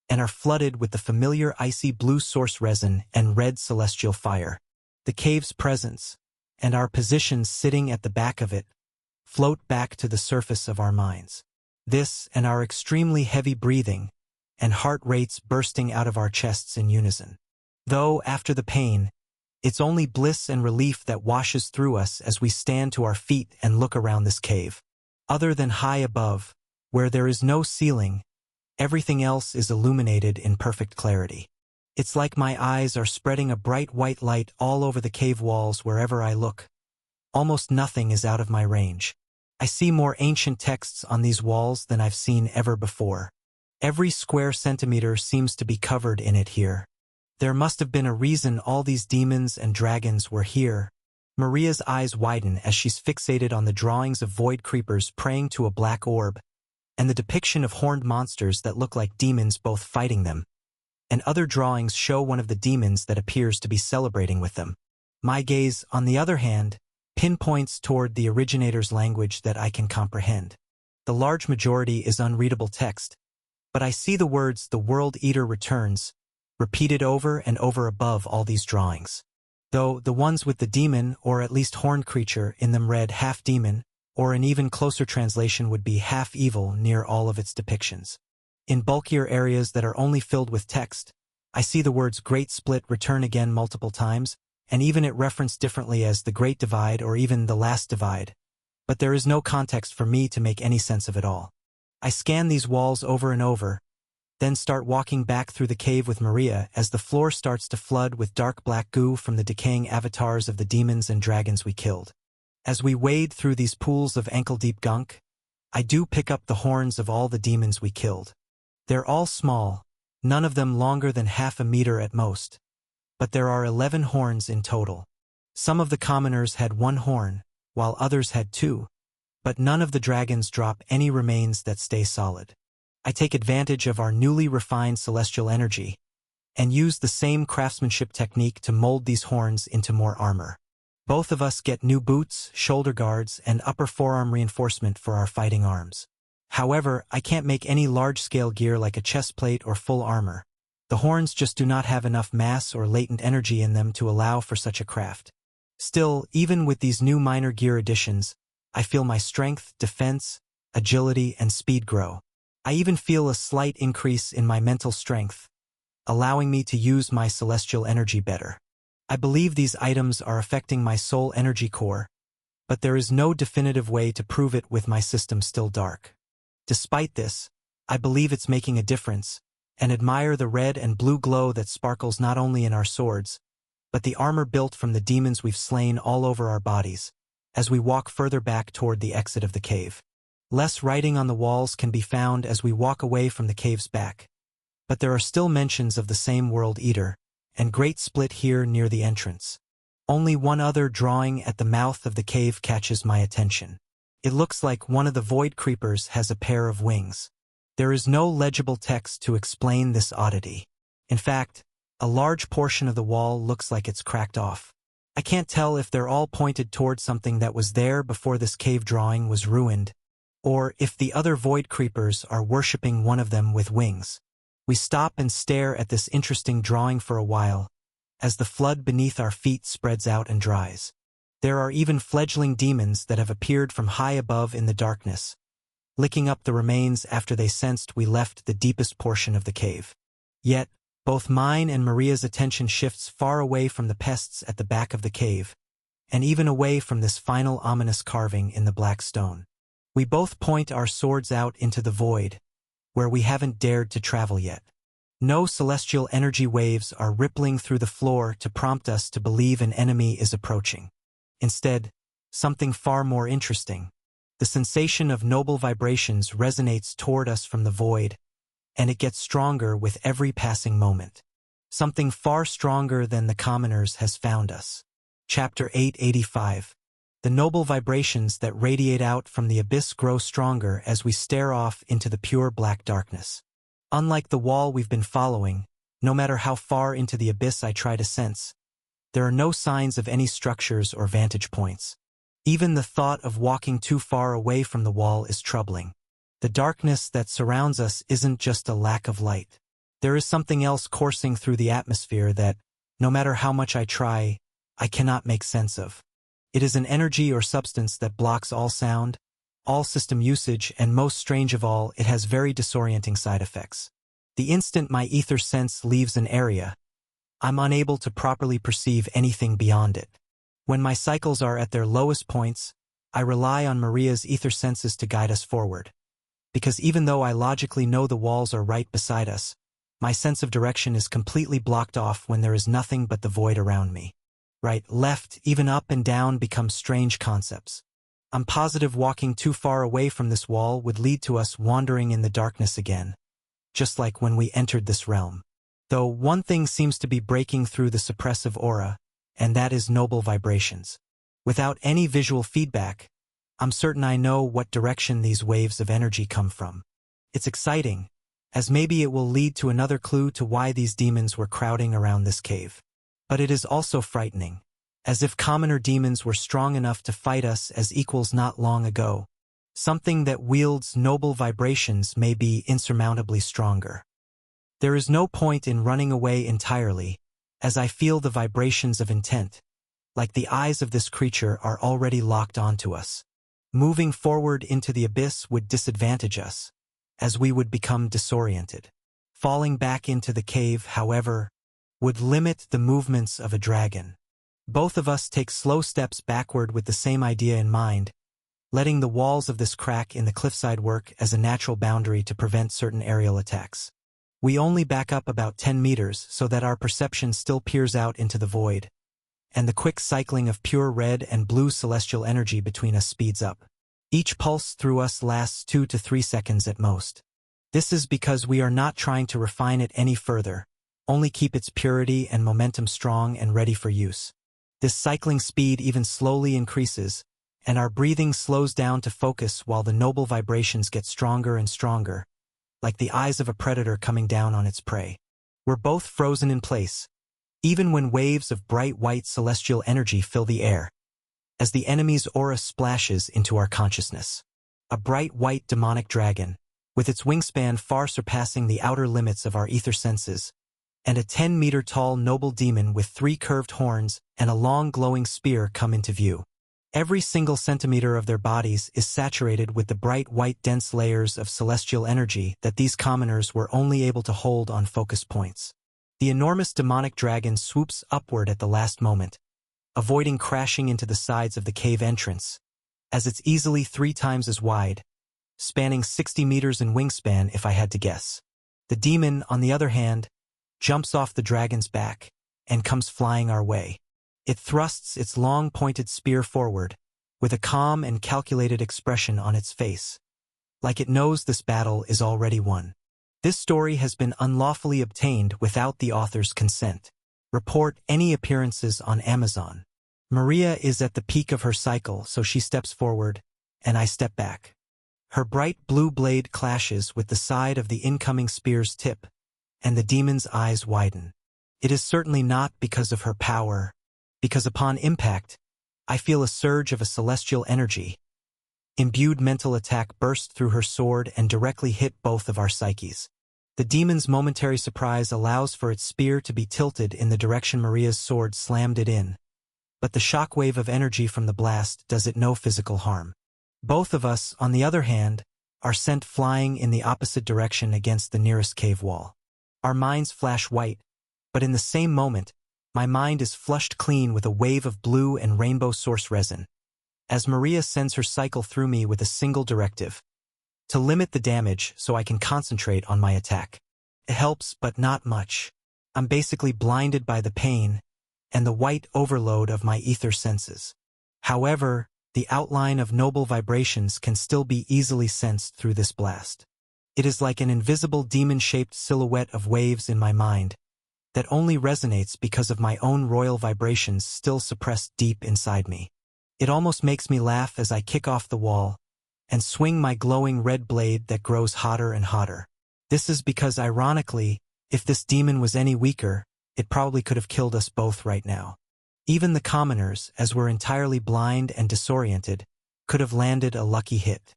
and are flooded with the familiar icy blue source resin and red celestial fire. The cave's presence, and our positions sitting at the back of it, float back to the surface of our minds. This, and our extremely heavy breathing, and heart rates bursting out of our chests in unison. Though, after the pain, it's only bliss and relief that washes through us as we stand to our feet and look around this cave. Other than high above, where there is no ceiling, everything else is illuminated in perfect clarity. It's like my eyes are spreading a bright white light all over the cave walls wherever I look. Almost nothing is out of my range. I see more ancient texts on these walls than I've seen ever before. Every square centimeter seems to be covered in it here. There must have been a reason all these demons and dragons were here. Maria's eyes widen as she's fixated on the drawings of void creepers praying to a black orb, and the depiction of horned monsters that look like demons both fighting them. And other drawings show one of the demons that appears to be celebrating with them. My gaze, on the other hand, pinpoints toward the originator's language that I can comprehend. The large majority is unreadable text, but I see the words "The World Eater returns" repeated over and over above all these drawings. Though the ones with the demon, or at least horned creature, in them read half demon, or an even closer translation would be half evil near all of its depictions. In bulkier areas that are only filled with text, I see the words Great Split return again multiple times, and even it referenced differently as the Great Divide or even the Last Divide. But there is no context for me to make any sense of it all. I scan these walls over and over, then start walking back through the cave with Maria as the floor starts to flood with dark black goo from the decaying avatars of the demons and dragons we killed. As we wade through these pools of ankle-deep gunk, I do pick up the horns of all the demons we killed. They're all small, none of them longer than half a meter at most. But there are 11 horns in total. Some of the commoners had one horn, while others had two, but none of the dragons drop any remains that stay solid. I take advantage of our newly refined celestial energy, and use the same craftsmanship technique to mold these horns into more armor. Both of us get new boots, shoulder guards, and upper forearm reinforcement for our fighting arms. However, I can't make any large-scale gear like a chest plate or full armor. The horns just do not have enough mass or latent energy in them to allow for such a craft. Still, even with these new minor gear additions, I feel my strength, defense, agility, and speed grow. I even feel a slight increase in my mental strength, allowing me to use my celestial energy better. I believe these items are affecting my soul energy core, but there is no definitive way to prove it with my system still dark. Despite this, I believe it's making a difference, and admire the red and blue glow that sparkles not only in our swords, but the armor built from the demons we've slain all over our bodies, as we walk further back toward the exit of the cave. Less writing on the walls can be found as we walk away from the cave's back, but there are still mentions of the same World Eater, and Great Split here near the entrance. Only one other drawing at the mouth of the cave catches my attention. It looks like one of the void creepers has a pair of wings. There is no legible text to explain this oddity. In fact, a large portion of the wall looks like it's cracked off. I can't tell if they're all pointed toward something that was there before this cave drawing was ruined, or if the other void creepers are worshipping one of them with wings. We stop and stare at this interesting drawing for a while, as the flood beneath our feet spreads out and dries. There are even fledgling demons that have appeared from high above in the darkness, licking up the remains after they sensed we left the deepest portion of the cave. Yet, both mine and Maria's attention shifts far away from the pests at the back of the cave, and even away from this final ominous carving in the black stone. We both point our swords out into the void, where we haven't dared to travel yet. No celestial energy waves are rippling through the floor to prompt us to believe an enemy is approaching. Instead, something far more interesting. The sensation of noble vibrations resonates toward us from the void, and it gets stronger with every passing moment. Something far stronger than the commoners has found us. Chapter 885. The noble vibrations that radiate out from the abyss grow stronger as we stare off into the pure black darkness. Unlike the wall we've been following, no matter how far into the abyss I try to sense, there are no signs of any structures or vantage points. Even the thought of walking too far away from the wall is troubling. The darkness that surrounds us isn't just a lack of light. There is something else coursing through the atmosphere that, no matter how much I try, I cannot make sense of. It is an energy or substance that blocks all sound, all system usage, and most strange of all, it has very disorienting side effects. The instant my ether sense leaves an area, I'm unable to properly perceive anything beyond it. When my cycles are at their lowest points, I rely on Maria's ether senses to guide us forward. Because even though I logically know the walls are right beside us, my sense of direction is completely blocked off when there is nothing but the void around me. Right, left, even up and down become strange concepts. I'm positive walking too far away from this wall would lead to us wandering in the darkness again, just like when we entered this realm. Though one thing seems to be breaking through the suppressive aura, and that is noble vibrations. Without any visual feedback, I'm certain I know what direction these waves of energy come from. It's exciting, as maybe it will lead to another clue to why these demons were crowding around this cave. But it is also frightening, as if commoner demons were strong enough to fight us as equals not long ago. Something that wields noble vibrations may be insurmountably stronger. There is no point in running away entirely, as I feel the vibrations of intent, like the eyes of this creature, are already locked onto us. Moving forward into the abyss would disadvantage us, as we would become disoriented. Falling back into the cave, however, would limit the movements of a dragon. Both of us take slow steps backward with the same idea in mind, letting the walls of this crack in the cliffside work as a natural boundary to prevent certain aerial attacks. We only back up about 10 meters so that our perception still peers out into the void, and the quick cycling of pure red and blue celestial energy between us speeds up. Each pulse through us lasts 2 to 3 seconds at most. This is because we are not trying to refine it any further, only keep its purity and momentum strong and ready for use. This cycling speed even slowly increases, and our breathing slows down to focus while the noble vibrations get stronger and stronger, like the eyes of a predator coming down on its prey. We're both frozen in place, even when waves of bright white celestial energy fill the air, as the enemy's aura splashes into our consciousness. A bright white demonic dragon, with its wingspan far surpassing the outer limits of our ether senses, and a 10-meter-tall noble demon with 3 curved horns and a long glowing spear come into view. Every single centimeter of their bodies is saturated with the bright white dense layers of celestial energy that these commoners were only able to hold on focus points. The enormous demonic dragon swoops upward at the last moment, avoiding crashing into the sides of the cave entrance, as it's easily 3 times as wide, spanning 60 meters in wingspan if I had to guess. The demon, on the other hand, jumps off the dragon's back and comes flying our way. It thrusts its long pointed spear forward, with a calm and calculated expression on its face, like it knows this battle is already won. This story has been unlawfully obtained without the author's consent. Report any appearances on Amazon. Maria is at the peak of her cycle, so she steps forward, and I step back. Her bright blue blade clashes with the side of the incoming spear's tip, and the demon's eyes widen. It is certainly not because of her power, because upon impact, I feel a surge of a celestial energy. Imbued mental attack burst through her sword and directly hit both of our psyches. The demon's momentary surprise allows for its spear to be tilted in the direction Maria's sword slammed it in, but the shockwave of energy from the blast does it no physical harm. Both of us, on the other hand, are sent flying in the opposite direction against the nearest cave wall. Our minds flash white, but in the same moment, my mind is flushed clean with a wave of blue and rainbow source resin, as Maria sends her cycle through me with a single directive: to limit the damage so I can concentrate on my attack. It helps, but not much. I'm basically blinded by the pain and the white overload of my ether senses. However, the outline of noble vibrations can still be easily sensed through this blast. It is like an invisible demon-shaped silhouette of waves in my mind that only resonates because of my own royal vibrations still suppressed deep inside me. It almost makes me laugh as I kick off the wall and swing my glowing red blade that grows hotter and hotter. This is because, ironically, if this demon was any weaker, it probably could have killed us both right now. Even the commoners, as we're entirely blind and disoriented, could have landed a lucky hit.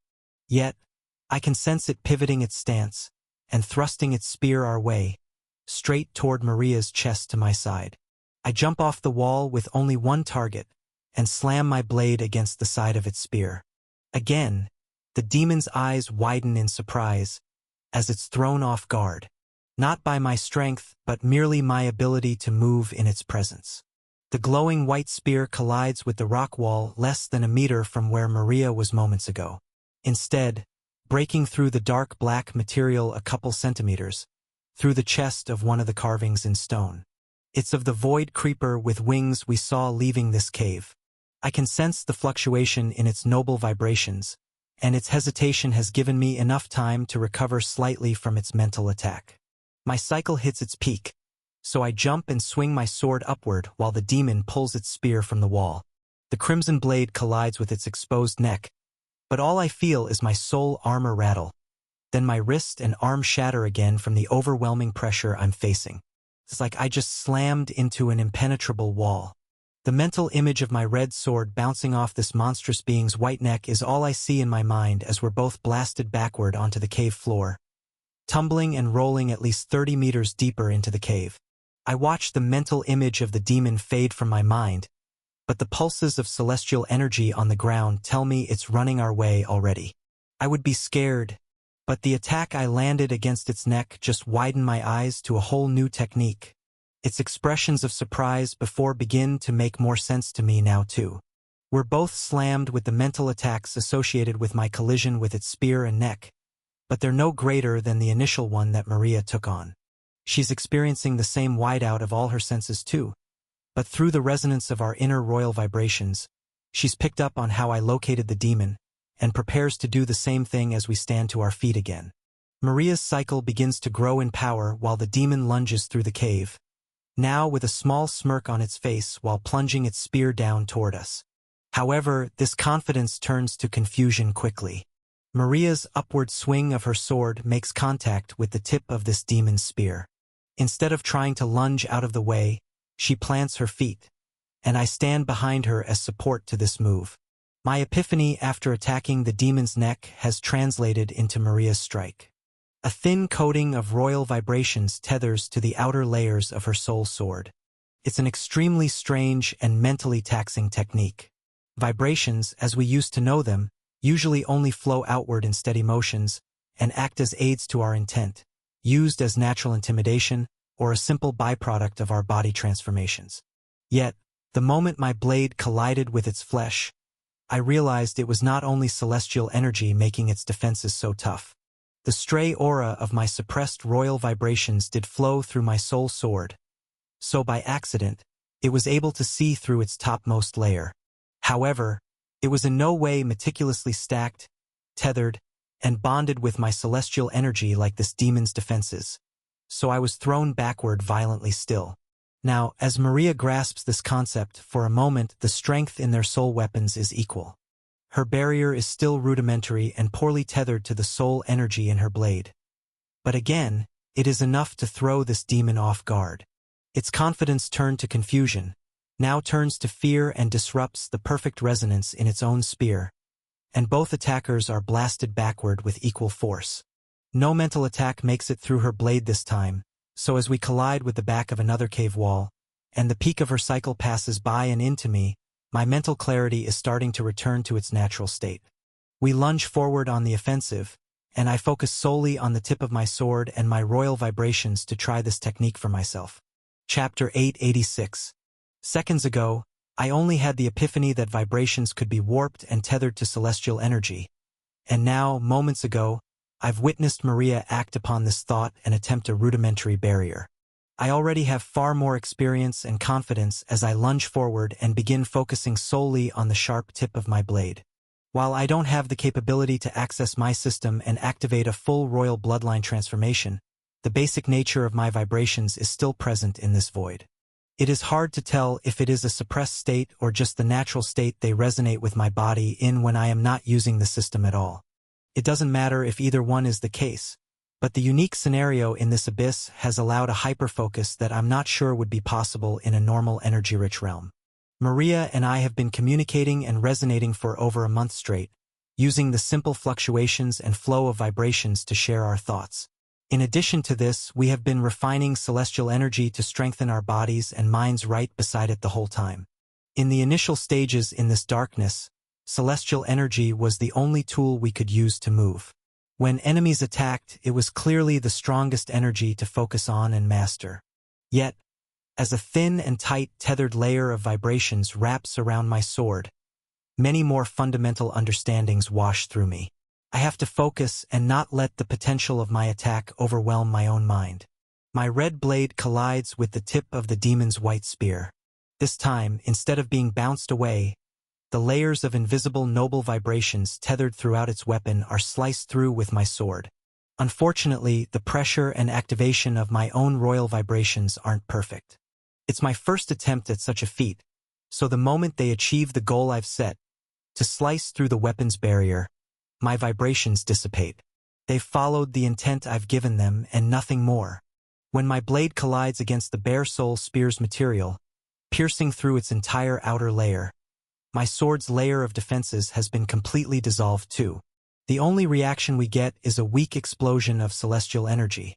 Yet, I can sense it pivoting its stance and thrusting its spear our way, straight toward Maria's chest to my side. I jump off the wall with only one target and slam my blade against the side of its spear. Again, the demon's eyes widen in surprise as it's thrown off guard, not by my strength but merely my ability to move in its presence. The glowing white spear collides with the rock wall less than a meter from where Maria was moments ago. Instead, breaking through the dark black material a couple centimeters, through the chest of one of the carvings in stone. It's of the void creeper with wings we saw leaving this cave. I can sense the fluctuation in its noble vibrations, and its hesitation has given me enough time to recover slightly from its mental attack. My cycle hits its peak, so I jump and swing my sword upward while the demon pulls its spear from the wall. The crimson blade collides with its exposed neck, but all I feel is my soul armor rattle. Then my wrist and arm shatter again from the overwhelming pressure I'm facing. It's like I just slammed into an impenetrable wall. The mental image of my red sword bouncing off this monstrous being's white neck is all I see in my mind as we're both blasted backward onto the cave floor, tumbling and rolling at least 30 meters deeper into the cave. I watch the mental image of the demon fade from my mind, but the pulses of celestial energy on the ground tell me it's running our way already. I would be scared, but the attack I landed against its neck just widened my eyes to a whole new technique. Its expressions of surprise before begin to make more sense to me now too. We're both slammed with the mental attacks associated with my collision with its spear and neck, but they're no greater than the initial one that Maria took on. She's experiencing the same whiteout of all her senses too, but through the resonance of our inner royal vibrations, she's picked up on how I located the demon, and prepares to do the same thing as we stand to our feet again. Maria's cycle begins to grow in power while the demon lunges through the cave, now with a small smirk on its face while plunging its spear down toward us. However, this confidence turns to confusion quickly. Maria's upward swing of her sword makes contact with the tip of this demon's spear. Instead of trying to lunge out of the way, she plants her feet, and I stand behind her as support to this move. My epiphany after attacking the demon's neck has translated into Maria's strike. A thin coating of royal vibrations tethers to the outer layers of her soul sword. It's an extremely strange and mentally taxing technique. Vibrations, as we used to know them, usually only flow outward in steady motions and act as aids to our intent, used as natural intimidation or a simple byproduct of our body transformations. Yet, the moment my blade collided with its flesh, I realized it was not only celestial energy making its defenses so tough. The stray aura of my suppressed royal vibrations did flow through my soul sword, so by accident, it was able to see through its topmost layer. However, it was in no way meticulously stacked, tethered, and bonded with my celestial energy like this demon's defenses, so I was thrown backward violently still. Now, as Maria grasps this concept, for a moment the strength in their soul weapons is equal. Her barrier is still rudimentary and poorly tethered to the soul energy in her blade. But again, it is enough to throw this demon off guard. Its confidence turned to confusion, now turns to fear and disrupts the perfect resonance in its own spear, and both attackers are blasted backward with equal force. No mental attack makes it through her blade this time, so as we collide with the back of another cave wall, and the peak of her cycle passes by and into me, my mental clarity is starting to return to its natural state. We lunge forward on the offensive, and I focus solely on the tip of my sword and my royal vibrations to try this technique for myself. Chapter 886. Seconds ago, I only had the epiphany that vibrations could be warped and tethered to celestial energy, and now, moments ago, I've witnessed Maria act upon this thought and attempt a rudimentary barrier. I already have far more experience and confidence as I lunge forward and begin focusing solely on the sharp tip of my blade. While I don't have the capability to access my system and activate a full royal bloodline transformation, the basic nature of my vibrations is still present in this void. It is hard to tell if it is a suppressed state or just the natural state they resonate with my body in when I am not using the system at all. It doesn't matter if either one is the case, but the unique scenario in this abyss has allowed a hyperfocus that I'm not sure would be possible in a normal energy-rich realm. Maria and I have been communicating and resonating for over a month straight, using the simple fluctuations and flow of vibrations to share our thoughts. In addition to this, we have been refining celestial energy to strengthen our bodies and minds right beside it the whole time. In the initial stages in this darkness, celestial energy was the only tool we could use to move. When enemies attacked, it was clearly the strongest energy to focus on and master. Yet, as a thin and tight tethered layer of vibrations wraps around my sword, many more fundamental understandings wash through me. I have to focus and not let the potential of my attack overwhelm my own mind. My red blade collides with the tip of the demon's white spear. This time, instead of being bounced away, the layers of invisible noble vibrations tethered throughout its weapon are sliced through with my sword. Unfortunately, the pressure and activation of my own royal vibrations aren't perfect. It's my first attempt at such a feat, so the moment they achieve the goal I've set, to slice through the weapon's barrier, my vibrations dissipate. They've followed the intent I've given them and nothing more. When my blade collides against the bare soul spear's material, piercing through its entire outer layer, my sword's layer of defenses has been completely dissolved too. The only reaction we get is a weak explosion of celestial energy,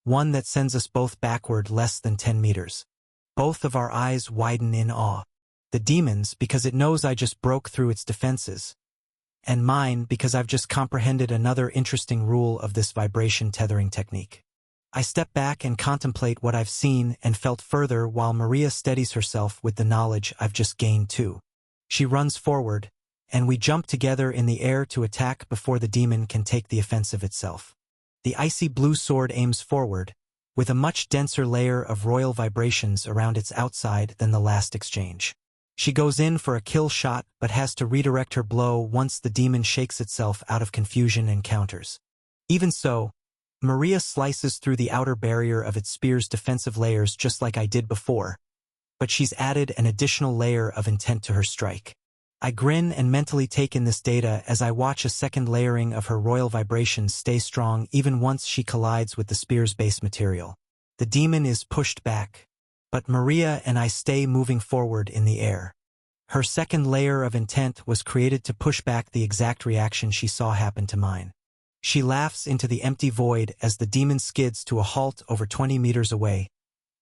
one that sends us both backward less than 10 meters. Both of our eyes widen in awe. The demon's because it knows I just broke through its defenses, and mine because I've just comprehended another interesting rule of this vibration tethering technique. I step back and contemplate what I've seen and felt further while Maria steadies herself with the knowledge I've just gained too. She runs forward, and we jump together in the air to attack before the demon can take the offensive itself. The icy blue sword aims forward, with a much denser layer of royal vibrations around its outside than the last exchange. She goes in for a kill shot but has to redirect her blow once the demon shakes itself out of confusion and counters. Even so, Maria slices through the outer barrier of its spear's defensive layers just like I did before, but she's added an additional layer of intent to her strike. I grin and mentally take in this data as I watch a second layering of her royal vibrations stay strong even once she collides with the spear's base material. The demon is pushed back, but Maria and I stay moving forward in the air. Her second layer of intent was created to push back the exact reaction she saw happen to mine. She laughs into the empty void as the demon skids to a halt over 20 meters away,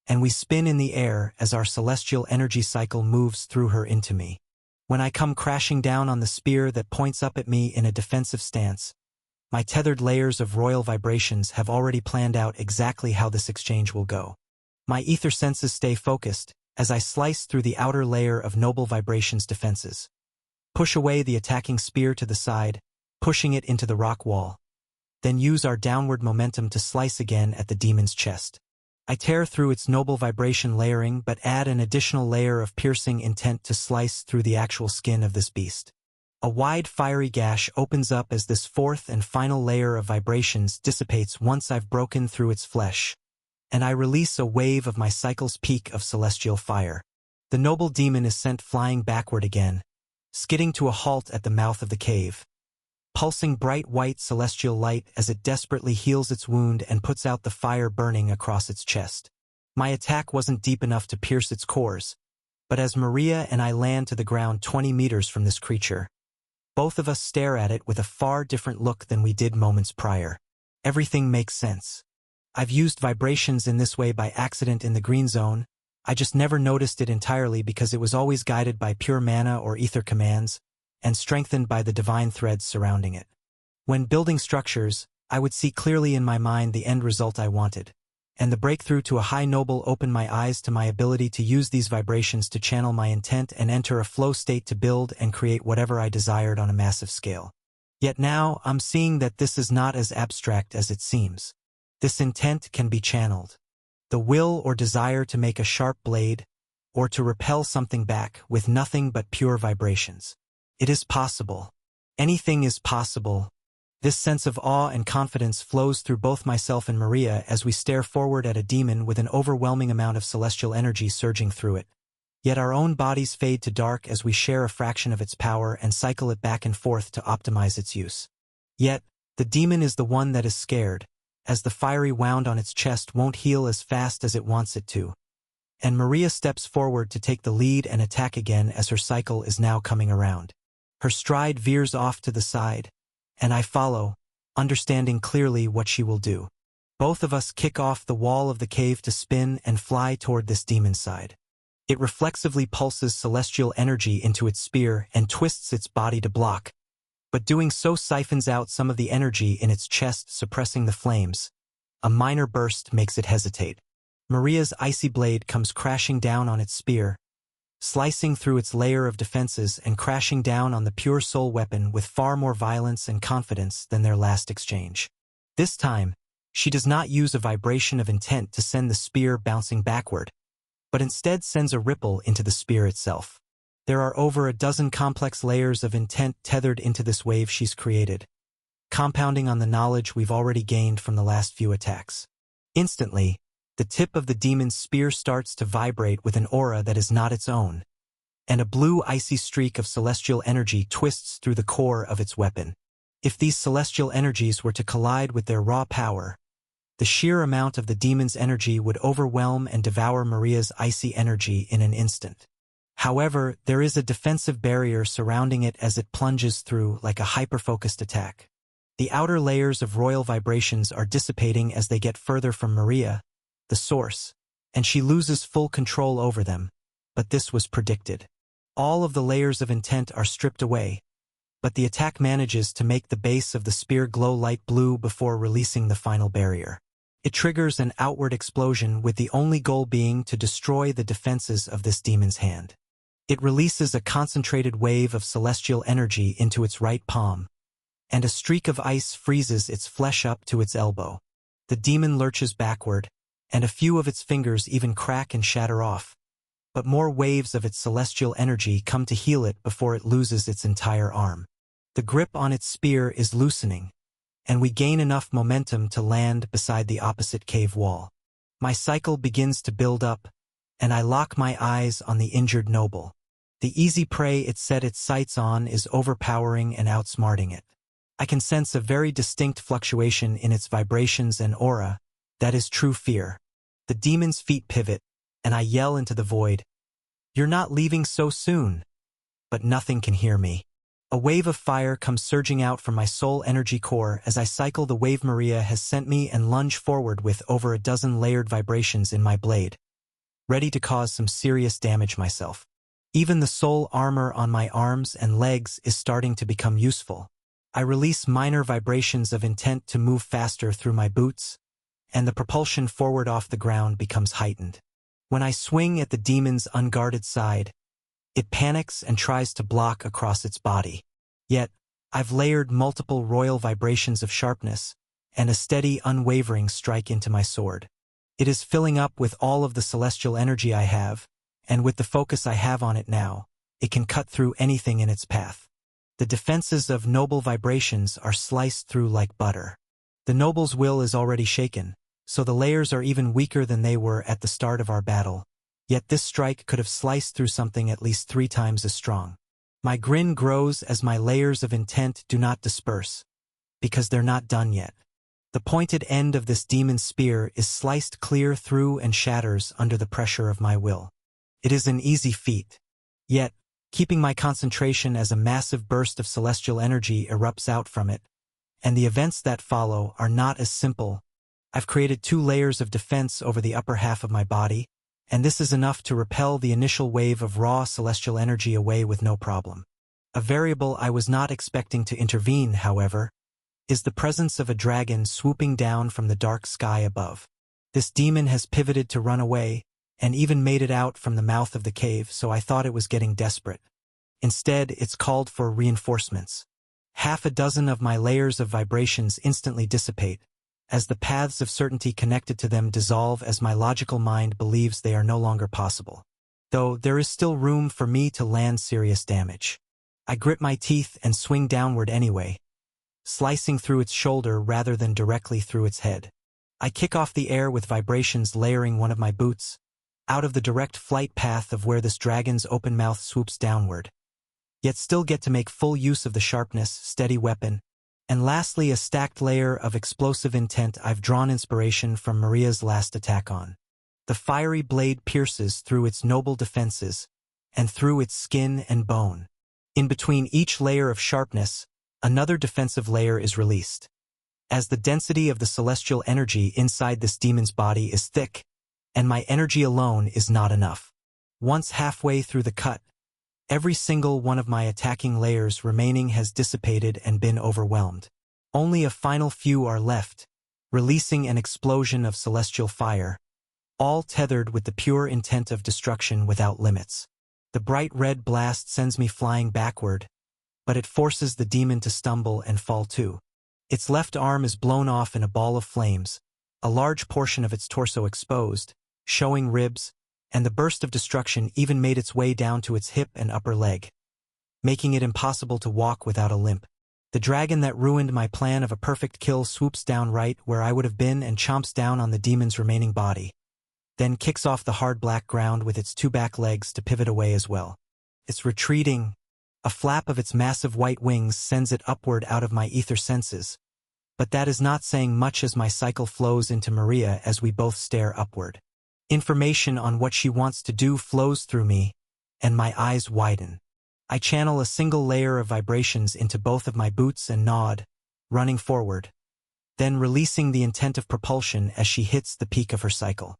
and we spin in the air as our celestial energy cycle moves through her into me. When I come crashing down on the spear that points up at me in a defensive stance, my tethered layers of royal vibrations have already planned out exactly how this exchange will go. My ether senses stay focused as I slice through the outer layer of noble vibrations defenses, push away the attacking spear to the side, pushing it into the rock wall, then use our downward momentum to slice again at the demon's chest. I tear through its noble vibration layering but add an additional layer of piercing intent to slice through the actual skin of this beast. A wide fiery gash opens up as this fourth and final layer of vibrations dissipates once I've broken through its flesh, and I release a wave of my cycle's peak of celestial fire. The noble demon is sent flying backward again, skidding to a halt at the mouth of the cave, pulsing bright white celestial light as it desperately heals its wound and puts out the fire burning across its chest. My attack wasn't deep enough to pierce its cores, but as Maria and I land to the ground 20 meters from this creature, both of us stare at it with a far different look than we did moments prior. Everything makes sense. I've used vibrations in this way by accident in the green zone. I just never noticed it entirely because it was always guided by pure mana or ether commands, and strengthened by the divine threads surrounding it. When building structures, I would see clearly in my mind the end result I wanted, and the breakthrough to a high noble opened my eyes to my ability to use these vibrations to channel my intent and enter a flow state to build and create whatever I desired on a massive scale. Yet now, I'm seeing that this is not as abstract as it seems. This intent can be channeled. the will or desire to make a sharp blade, or to repel something back with nothing but pure vibrations. It is possible. Anything is possible. This sense of awe and confidence flows through both myself and Maria as we stare forward at a demon with an overwhelming amount of celestial energy surging through it. Yet our own bodies fade to dark as we share a fraction of its power and cycle it back and forth to optimize its use. Yet, the demon is the one that is scared, as the fiery wound on its chest won't heal as fast as it wants it to. And Maria steps forward to take the lead and attack again as her cycle is now coming around. Her stride veers off to the side, and I follow, understanding clearly what she will do. Both of us kick off the wall of the cave to spin and fly toward this demon's side. It reflexively pulses celestial energy into its spear and twists its body to block, but doing so siphons out some of the energy in its chest, suppressing the flames. A minor burst makes it hesitate. Maria's icy blade comes crashing down on its spear, slicing through its layer of defenses and crashing down on the pure soul weapon with far more violence and confidence than their last exchange. This time, she does not use a vibration of intent to send the spear bouncing backward, but instead sends a ripple into the spear itself. There are over a dozen complex layers of intent tethered into this wave she's created, compounding on the knowledge we've already gained from the last few attacks. Instantly, the tip of the demon's spear starts to vibrate with an aura that is not its own, and a blue icy streak of celestial energy twists through the core of its weapon. If these celestial energies were to collide with their raw power, the sheer amount of the demon's energy would overwhelm and devour Maria's icy energy in an instant. However, there is a defensive barrier surrounding it as it plunges through like a hyper-focused attack. The outer layers of royal vibrations are dissipating as they get further from Maria, the source, and she loses full control over them, but this was predicted. All of the layers of intent are stripped away, but the attack manages to make the base of the spear glow light blue before releasing the final barrier. It triggers an outward explosion with the only goal being to destroy the defenses of this demon's hand. It releases a concentrated wave of celestial energy into its right palm, and a streak of ice freezes its flesh up to its elbow. The demon lurches backward, and a few of its fingers even crack and shatter off, but more waves of its celestial energy come to heal it before it loses its entire arm. The grip on its spear is loosening, and we gain enough momentum to land beside the opposite cave wall. My cycle begins to build up, and I lock my eyes on the injured noble. The easy prey it set its sights on is overpowering and outsmarting it. I can sense a very distinct fluctuation in its vibrations and aura. That is true fear. The demon's feet pivot, and I yell into the void, "You're not leaving so soon!" But nothing can hear me. A wave of fire comes surging out from my soul energy core as I cycle the wave Maria has sent me and lunge forward with over a dozen layered vibrations in my blade, ready to cause some serious damage myself. Even the soul armor on my arms and legs is starting to become useful. I release minor vibrations of intent to move faster through my boots, and the propulsion forward off the ground becomes heightened. When I swing at the demon's unguarded side, it panics and tries to block across its body. Yet, I've layered multiple royal vibrations of sharpness, and a steady, unwavering strike into my sword. It is filling up with all of the celestial energy I have, and with the focus I have on it now, it can cut through anything in its path. The defenses of noble vibrations are sliced through like butter. The noble's will is already shaken, so the layers are even weaker than they were at the start of our battle. Yet this strike could have sliced through something at least 3 times as strong. My grin grows as my layers of intent do not disperse, because they're not done yet. The pointed end of this demon's spear is sliced clear through and shatters under the pressure of my will. It is an easy feat. Yet, keeping my concentration as a massive burst of celestial energy erupts out from it, and the events that follow are not as simple. I've created 2 layers of defense over the upper half of my body, and this is enough to repel the initial wave of raw celestial energy away with no problem. A variable I was not expecting to intervene, however, is the presence of a dragon swooping down from the dark sky above. This demon has pivoted to run away, and even made it out from the mouth of the cave, so I thought it was getting desperate. Instead, it's called for reinforcements. Half a dozen of my layers of vibrations instantly dissipate, as the paths of certainty connected to them dissolve as my logical mind believes they are no longer possible. Though there is still room for me to land serious damage. I grit my teeth and swing downward anyway, slicing through its shoulder rather than directly through its head. I kick off the air with vibrations layering one of my boots, out of the direct flight path of where this dragon's open mouth swoops downward, yet still get to make full use of the sharpness, steady weapon, and lastly a stacked layer of explosive intent I've drawn inspiration from Maria's last attack on. The fiery blade pierces through its noble defenses, and through its skin and bone. In between each layer of sharpness, another defensive layer is released. As the density of the celestial energy inside this demon's body is thick, and my energy alone is not enough. Once halfway through the cut, every single one of my attacking layers remaining has dissipated and been overwhelmed. Only a final few are left, releasing an explosion of celestial fire, all tethered with the pure intent of destruction without limits. The bright red blast sends me flying backward, but it forces the demon to stumble and fall too. Its left arm is blown off in a ball of flames, a large portion of its torso exposed, showing ribs, and the burst of destruction even made its way down to its hip and upper leg, making it impossible to walk without a limp. The dragon that ruined my plan of a perfect kill swoops down right where I would have been and chomps down on the demon's remaining body, then kicks off the hard black ground with its two back legs to pivot away as well. It's retreating. A flap of its massive white wings sends it upward out of my ether senses, but that is not saying much as my cycle flows into Maria as we both stare upward. Information on what she wants to do flows through me, and my eyes widen. I channel a single layer of vibrations into both of my boots and nod, running forward, then releasing the intent of propulsion as she hits the peak of her cycle.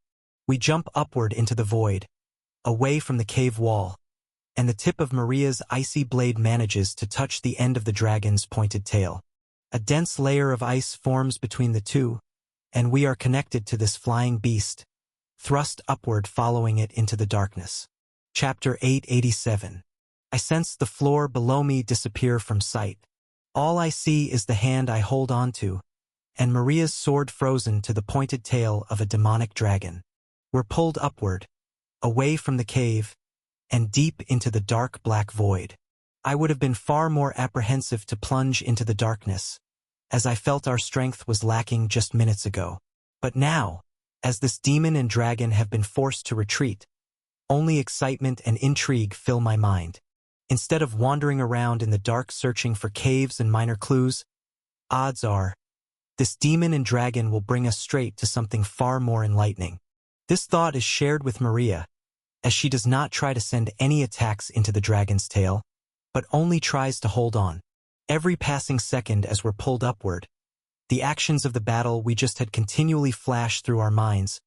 We jump upward into the void, away from the cave wall, and the tip of Maria's icy blade manages to touch the end of the dragon's pointed tail. A dense layer of ice forms between the two, and we are connected to this flying beast, thrust upward following it into the darkness. Chapter 887. I sense the floor below me disappear from sight. All I see is the hand I hold onto, and Maria's sword frozen to the pointed tail of a demonic dragon. We're pulled upward, away from the cave, and deep into the dark black void. I would have been far more apprehensive to plunge into the darkness, as I felt our strength was lacking just minutes ago. But now, as this demon and dragon have been forced to retreat, only excitement and intrigue fill my mind. Instead of wandering around in the dark searching for caves and minor clues, odds are, this demon and dragon will bring us straight to something far more enlightening. This thought is shared with Maria, as she does not try to send any attacks into the dragon's tail, but only tries to hold on. Every passing second as we're pulled upward, the actions of the battle we just had continually flash through our minds,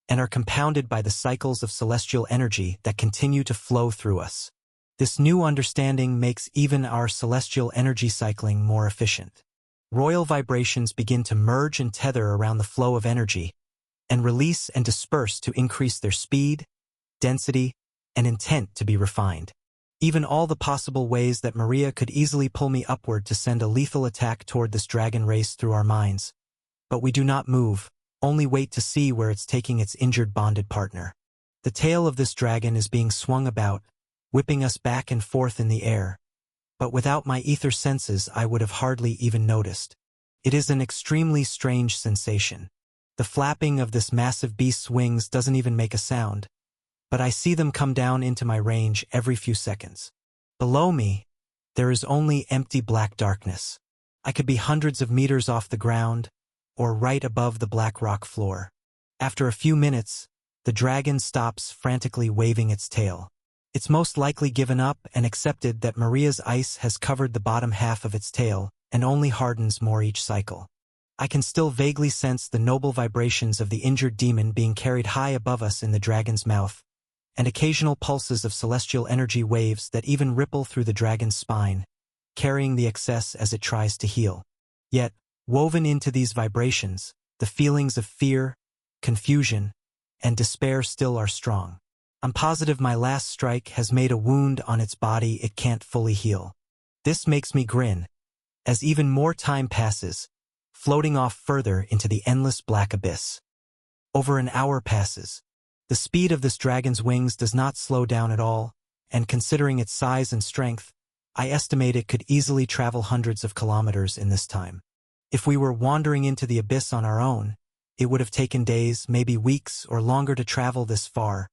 and are compounded by the cycles of celestial energy that continue to flow through us. This new understanding makes even our celestial energy cycling more efficient. Royal vibrations begin to merge and tether around the flow of energy, and release and disperse to increase their speed, density, and intent to be refined. Even all the possible ways that Maria could easily pull me upward to send a lethal attack toward this dragon race through our minds. But we do not move, only wait to see where it's taking its injured bonded partner. The tail of this dragon is being swung about, whipping us back and forth in the air. But without my ether senses I would have hardly even noticed. It is an extremely strange sensation. The flapping of this massive beast's wings doesn't even make a sound, but I see them come down into my range every few seconds. Below me, there is only empty black darkness. I could be hundreds of meters off the ground, or right above the black rock floor. After a few minutes, the dragon stops frantically waving its tail. It's most likely given up and accepted that Maria's ice has covered the bottom half of its tail and only hardens more each cycle. I can still vaguely sense the noble vibrations of the injured demon being carried high above us in the dragon's mouth, and occasional pulses of celestial energy waves that even ripple through the dragon's spine, carrying the excess as it tries to heal. Yet, woven into these vibrations, the feelings of fear, confusion, and despair still are strong. I'm positive my last strike has made a wound on its body it can't fully heal. This makes me grin, as even more time passes, floating off further into the endless black abyss. Over an hour passes. The speed of this dragon's wings does not slow down at all, and considering its size and strength, I estimate it could easily travel hundreds of kilometers in this time. If we were wandering into the abyss on our own, it would have taken days, maybe weeks, or longer to travel this far.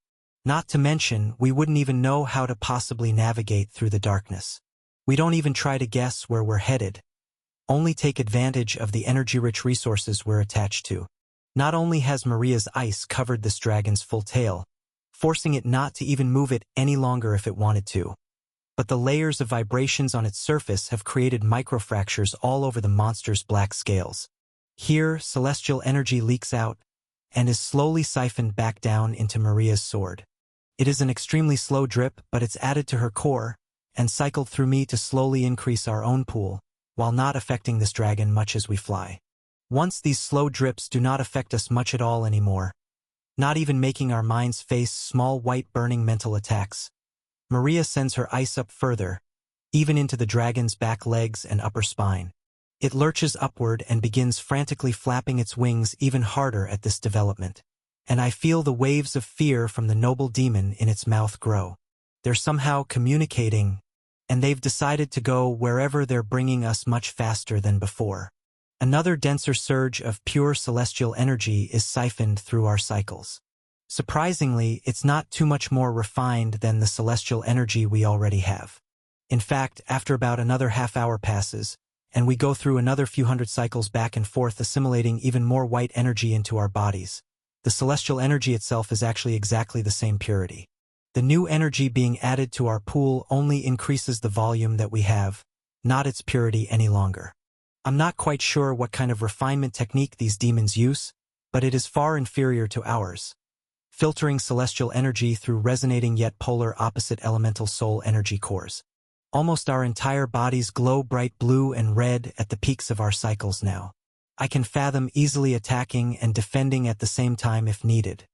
Not to mention, we wouldn't even know how to possibly navigate through the darkness. We don't even try to guess where we're headed. Only take advantage of the energy-rich resources we're attached to. Not only has Maria's ice covered this dragon's full tail, forcing it not to even move it any longer if it wanted to, but the layers of vibrations on its surface have created microfractures all over the monster's black scales. Here, celestial energy leaks out and is slowly siphoned back down into Maria's sword. It is an extremely slow drip, but it's added to her core and cycled through me to slowly increase our own pool, while not affecting this dragon much as we fly. Once these slow drips do not affect us much at all anymore, not even making our minds face small white burning mental attacks, Maria sends her ice up further, even into the dragon's back legs and upper spine. It lurches upward and begins frantically flapping its wings even harder at this development, and I feel the waves of fear from the noble demon in its mouth grow. They're somehow communicating, and they've decided to go wherever they're bringing us much faster than before. Another denser surge of pure celestial energy is siphoned through our cycles. Surprisingly, it's not too much more refined than the celestial energy we already have. In fact, after about another half-hour passes, and we go through another few hundred cycles back and forth assimilating even more white energy into our bodies, the celestial energy itself is actually exactly the same purity. The new energy being added to our pool only increases the volume that we have, not its purity any longer. I'm not quite sure what kind of refinement technique these demons use, but it is far inferior to ours, filtering celestial energy through resonating yet polar opposite elemental soul energy cores. Almost our entire bodies glow bright blue and red at the peaks of our cycles now. I can fathom easily attacking and defending at the same time if needed.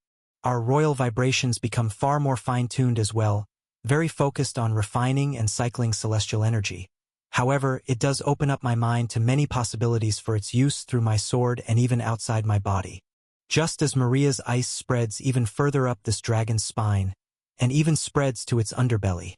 Our royal vibrations become far more fine-tuned as well, very focused on refining and cycling celestial energy. However, it does open up my mind to many possibilities for its use through my sword and even outside my body. Just as Maria's ice spreads even further up this dragon's spine, and even spreads to its underbelly,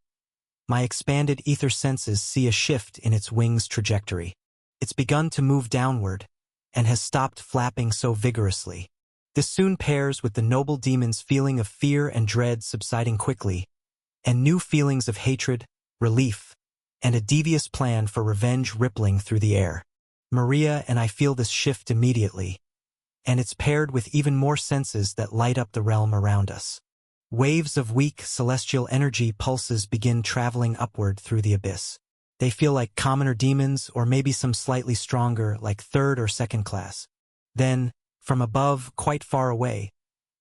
my expanded ether senses see a shift in its wings' trajectory. It's begun to move downward, and has stopped flapping so vigorously. This soon pairs with the noble demon's feeling of fear and dread subsiding quickly, and new feelings of hatred, relief, and a devious plan for revenge rippling through the air. Maria and I feel this shift immediately, and it's paired with even more senses that light up the realm around us. Waves of weak celestial energy pulses begin traveling upward through the abyss. They feel like commoner demons or maybe some slightly stronger, like third or second class. Then, from above, quite far away,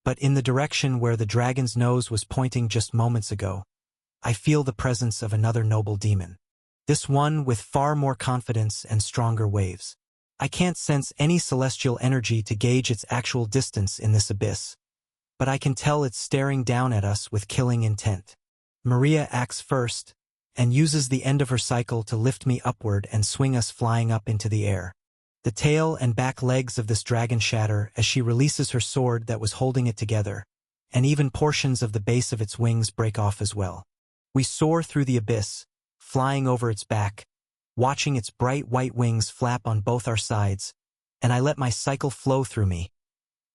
but in the direction where the dragon's nose was pointing just moments ago, I feel the presence of another noble demon. This one with far more confidence and stronger waves. I can't sense any celestial energy to gauge its actual distance in this abyss, but I can tell it's staring down at us with killing intent. Maria acts first, and uses the end of her cycle to lift me upward and swing us flying up into the air. The tail and back legs of this dragon shatter as she releases her sword that was holding it together, and even portions of the base of its wings break off as well. We soar through the abyss, flying over its back, watching its bright white wings flap on both our sides, and I let my cycle flow through me,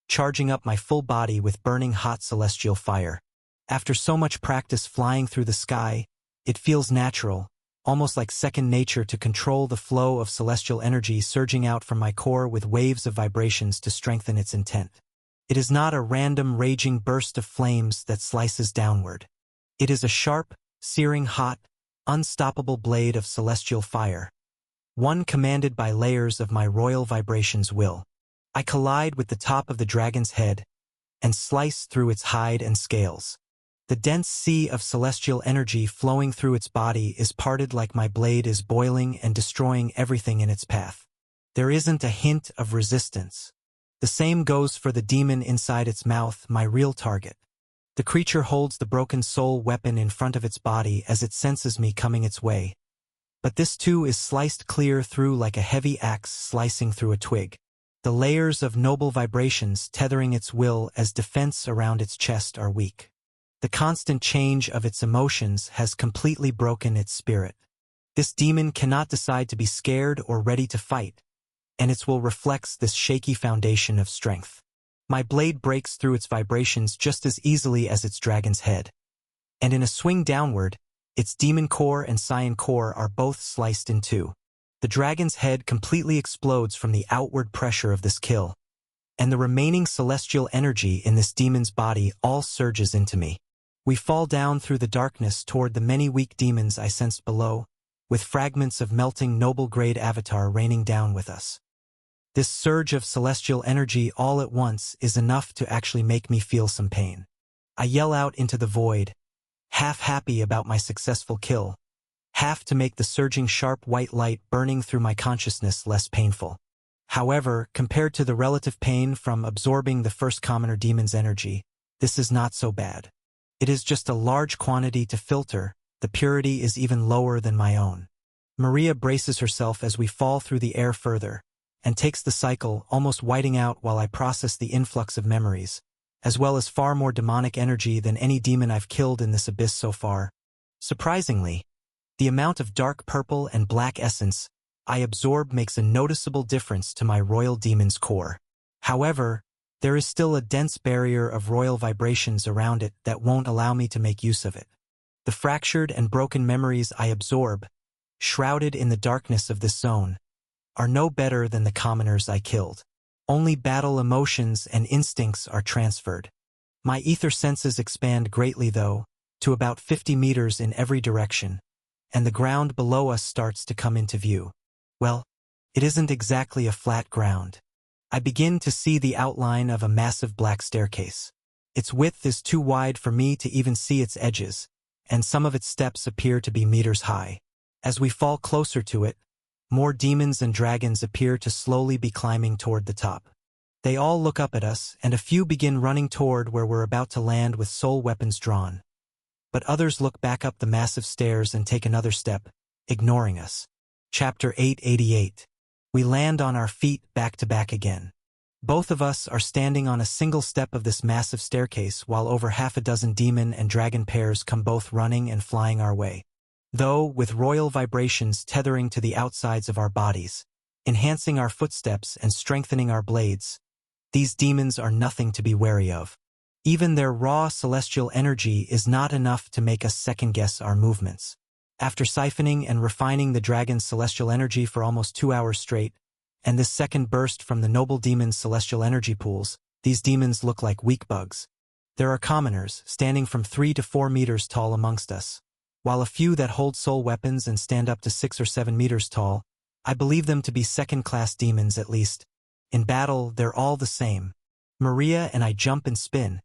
charging up my full body with burning hot celestial fire. After so much practice flying through the sky, it feels natural, almost like second nature to control the flow of celestial energy surging out from my core with waves of vibrations to strengthen its intent. It is not a random raging burst of flames that slices downward. It is a sharp, searing hot, unstoppable blade of celestial fire, one commanded by layers of my royal vibrations will. I collide with the top of the dragon's head and slice through its hide and scales. The dense sea of celestial energy flowing through its body is parted like my blade is boiling and destroying everything in its path. There isn't a hint of resistance. The same goes for the demon inside its mouth, my real target. The creature holds the broken soul weapon in front of its body as it senses me coming its way. But this too is sliced clear through like a heavy axe slicing through a twig. The layers of noble vibrations tethering its will as defense around its chest are weak. The constant change of its emotions has completely broken its spirit. This demon cannot decide to be scared or ready to fight, and its will reflects this shaky foundation of strength. My blade breaks through its vibrations just as easily as its dragon's head. And in a swing downward, its demon core and cyan core are both sliced in two. The dragon's head completely explodes from the outward pressure of this kill, and the remaining celestial energy in this demon's body all surges into me. We fall down through the darkness toward the many weak demons I sensed below, with fragments of melting noble-grade avatar raining down with us. This surge of celestial energy all at once is enough to actually make me feel some pain. I yell out into the void, half happy about my successful kill, half to make the surging sharp white light burning through my consciousness less painful. However, compared to the relative pain from absorbing the first commoner demon's energy, this is not so bad. It is just a large quantity to filter, the purity is even lower than my own. Maria braces herself as we fall through the air further, and takes the cycle, almost whiting out while I process the influx of memories, as well as far more demonic energy than any demon I've killed in this abyss so far. Surprisingly, the amount of dark purple and black essence I absorb makes a noticeable difference to my royal demon's core. However, there is still a dense barrier of royal vibrations around it that won't allow me to make use of it. The fractured and broken memories I absorb, shrouded in the darkness of this zone, are no better than the commoners I killed. Only battle emotions and instincts are transferred. My ether senses expand greatly though, to about 50 meters in every direction, and the ground below us starts to come into view. Well, it isn't exactly a flat ground. I begin to see the outline of a massive black staircase. Its width is too wide for me to even see its edges, and some of its steps appear to be meters high. As we fall closer to it, more demons and dragons appear to slowly be climbing toward the top. They all look up at us, and a few begin running toward where we're about to land with soul weapons drawn. But others look back up the massive stairs and take another step, ignoring us. Chapter 888. We land on our feet back to back again. Both of us are standing on a single step of this massive staircase while over half a dozen demon and dragon pairs come both running and flying our way. Though, with royal vibrations tethering to the outsides of our bodies, enhancing our footsteps and strengthening our blades, these demons are nothing to be wary of. Even their raw celestial energy is not enough to make us second-guess our movements. After siphoning and refining the dragon's celestial energy for almost 2 hours straight, and this second burst from the noble demon's celestial energy pools, these demons look like weak bugs. There are commoners, standing from 3 to 4 meters tall amongst us, while a few that hold soul weapons and stand up to 6 or 7 meters tall, I believe them to be second-class demons at least. In battle, they're all the same. Maria and I jump and spin,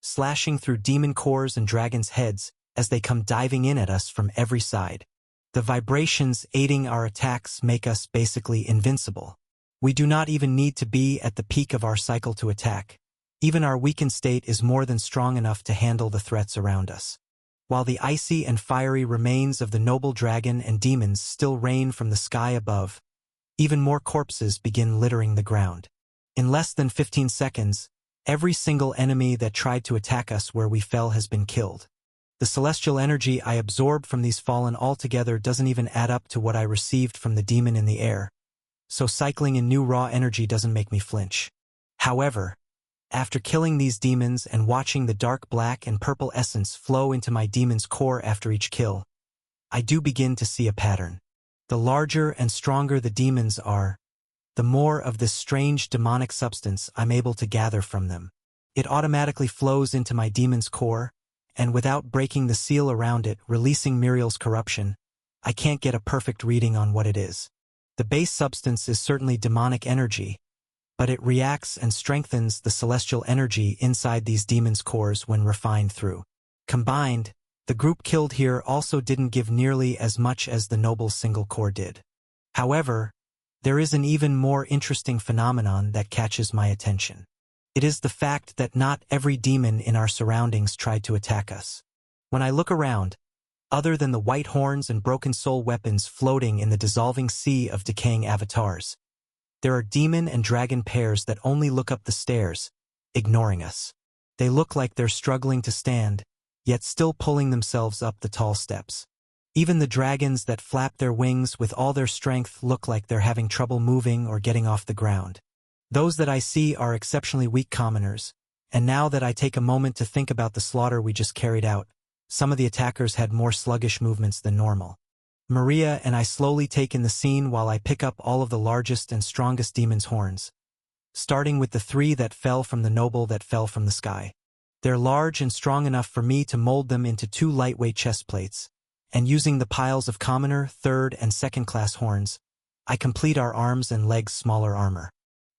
slashing through demon cores and dragons' heads as they come diving in at us from every side. The vibrations aiding our attacks make us basically invincible. We do not even need to be at the peak of our cycle to attack. Even our weakened state is more than strong enough to handle the threats around us. While the icy and fiery remains of the noble dragon and demons still rain from the sky above, even more corpses begin littering the ground. In less than 15 seconds, every single enemy that tried to attack us where we fell has been killed. The celestial energy I absorb from these fallen altogether doesn't even add up to what I received from the demon in the air, so cycling in new raw energy doesn't make me flinch. However, after killing these demons and watching the dark black and purple essence flow into my demon's core after each kill, I do begin to see a pattern. The larger and stronger the demons are, the more of this strange demonic substance I'm able to gather from them. It automatically flows into my demon's core, and without breaking the seal around it, releasing Muriel's corruption, I can't get a perfect reading on what it is. The base substance is certainly demonic energy, but it reacts and strengthens the celestial energy inside these demons' cores when refined through. Combined, the group killed here also didn't give nearly as much as the noble single core did. However, there is an even more interesting phenomenon that catches my attention. It is the fact that not every demon in our surroundings tried to attack us. When I look around, other than the white horns and broken soul weapons floating in the dissolving sea of decaying avatars, There are demon and dragon pairs that only look up the stairs, ignoring us. They look like they're struggling to stand, yet still pulling themselves up the tall steps. Even the dragons that flap their wings with all their strength look like they're having trouble moving or getting off the ground. Those that I see are exceptionally weak commoners, and now that I take a moment to think about the slaughter we just carried out, some of the attackers had more sluggish movements than normal. Maria and I slowly take in the scene while I pick up all of the largest and strongest demon's horns, starting with the 3 that fell from the noble that fell from the sky. They're large and strong enough for me to mold them into 2 lightweight chest plates, and using the piles of commoner, 3rd and 2nd class horns, I complete our arms and legs' smaller armor.